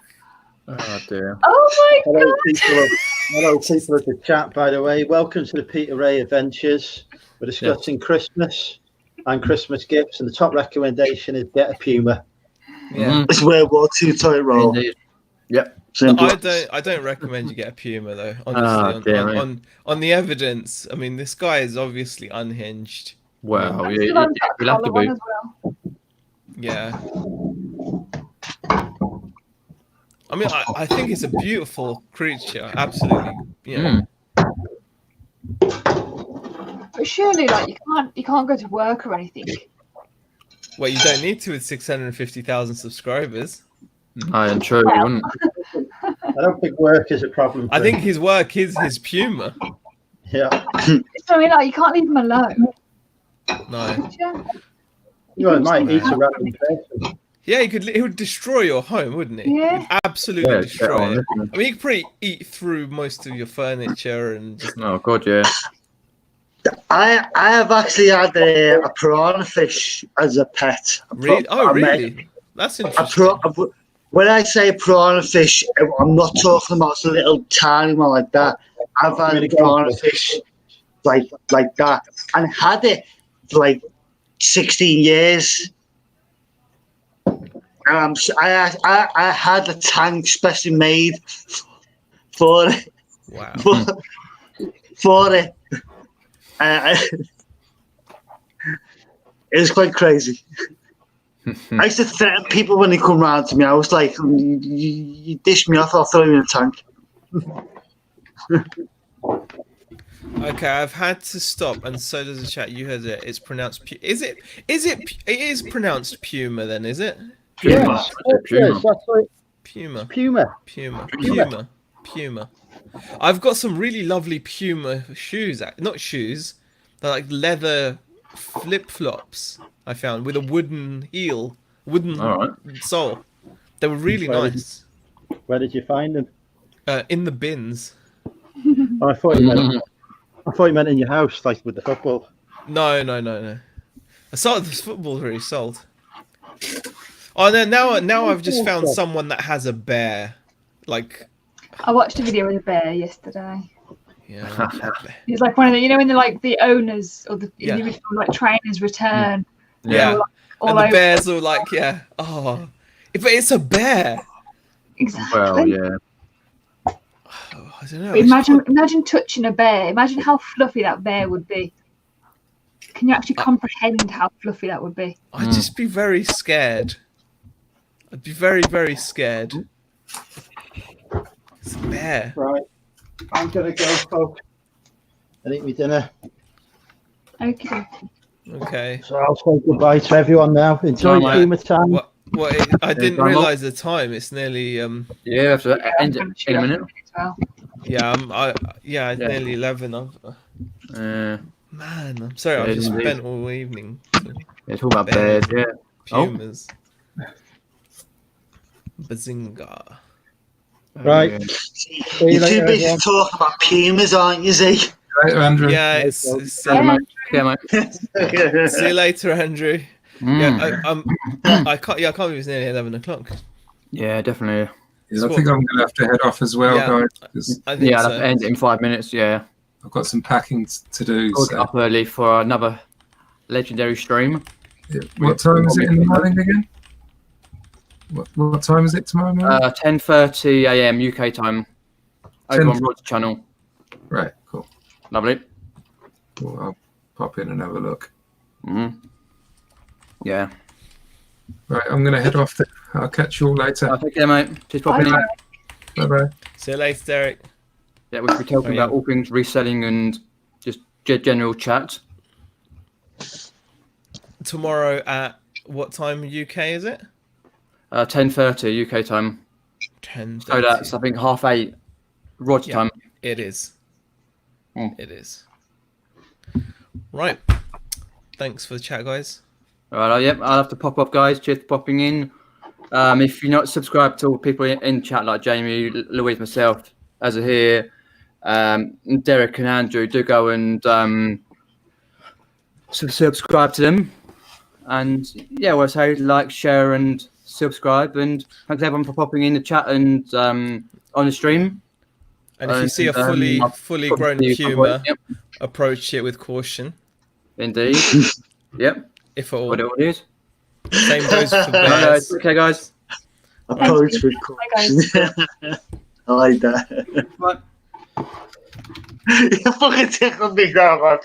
Oh dear. Oh my god! Hello, people at the chat, by the way. Welcome to the Peter Wray Adventures. We're discussing Christmas and Christmas gifts, and the top recommendation is get a Puma. Yeah. It's World War II toilet roll. Indeed. Yep. Simple. I don't recommend you get a Puma though. Oh, Honestly, damn on the evidence, I mean, this guy is obviously unhinged. Wow. I've Yeah, still got you'll have to collar one be. as well. Yeah. I mean, I think it's a beautiful creature. Absolutely. You know. But surely, like you can't go to work or anything. Well, you don't need to with 650,000 subscribers. I am sure you wouldn't. I don't think work is a problem. I for think him. his work is his Puma. Yeah. So I mean, like you can't leave him alone. No. Yeah. You know, it might eat a random person. Yeah, he would destroy your home, wouldn't he? Yeah. He'd absolutely Yeah, destroy get on, it. isn't I mean, he could probably eat through most of your furniture and just. Oh god, yeah. I have actually had a piranha fish as a pet. Really? Oh, really? That's interesting. When I say piranha fish, I'm not talking about a little tiny one like that. I've had a piranha fish like that, and had it for like 16 years. And I had a tank specially made for it. Wow. For it. It was quite crazy. I used to threaten people when they come round to me. I was like, you dish me off, I'll throw you in a tank. Okay, I've had to stop, and so does the chat. You heard it. It's pronounced. It is pronounced Puma. Then is it? Yes, Puma. that's right. Puma. Puma. Puma. I've got some really lovely Puma shoes. Not shoes. They're like leather flip flops. I found with a wooden heel, wooden sole. They were really nice. Where did you find them? In the bins. Oh, I thought you meant in your house, like with the football. No. I started this football already sold. Oh no! Now I've just found someone that has a bear. Like, I watched a video with a bear yesterday. yeah, It's like one of the, you know, when the owners or the Yeah. individual like trainers return. yeah. All And the over. bears are like, yeah. Oh, but it's a bear. Exactly. Well, yeah. Oh, I don't know. But imagine touching a bear. Imagine how fluffy that bear would be. Can you actually comprehend how fluffy that would be? I'd just be very scared. I'd be very, very scared. It's a bear. Right. I'm gonna go, folks. I eat my dinner. Okay. Okay. So I'll say goodbye to everyone now. Enjoy Right. Puma time. What? I didn't realise the time. It's nearly Yeah, after that, I'm end gonna it shoot in a off minute. as well. yeah. It's nearly 11. Man, I'm sorry. I've Yeah, just indeed. spent all evening. It's all about Bears. bears, yeah. Oh. Pumas. Bazinga. Right. Yeah. See you You're later, too busy everyone. talking about Pumas, aren't you, Z? Right, Andrew. Yeah, it's Okay, mate. Okay, mate. see you later, Andrew. Yeah, I can't. Yeah, I can't believe it's nearly 11 o'clock. Yeah, definitely. Yeah, I think I'm going to have to head off as well, Yeah. guys. 'Cause I think Yeah, I'll so. have to end it in 5 minutes, yeah. I've got some packing to do. Got So. up early for another legendary stream. Yeah. What time is it in the morning again? What time is it tomorrow morning? 10:30 a.m. UK time. Over on Rod's channel. Right, cool. Lovely. Well, I'll pop in and have a look. Yeah. Right, I'm going to head off. I'll catch you all later. Take care, mate. Cheers for popping in. Bye-bye. See you later, Derek. Yeah, we'll be talking about all things reselling and just general chat. Tomorrow at what time UK is it? 10:30 UK time. 10. So that's, I think, 8:30 Rod's time. It is. Mm. It is. Right. Thanks for the chat, guys. All right, yep. I'll have to pop up, guys. Cheers for popping in. If you're not subscribed to all people in chat like Jamie, Louise, myself, as are here, Derek and Andrew, do go and subscribe to them. And yeah, we'll say like, share, and subscribe. And thanks everyone for popping in the chat and on the stream. And if you see a fully grown puma, approach it with caution. Indeed. Yep. If at all. What it is. Same goes for bears. Okay, guys. Approach with caution. I like that. Right. You fucking tickled me now, man.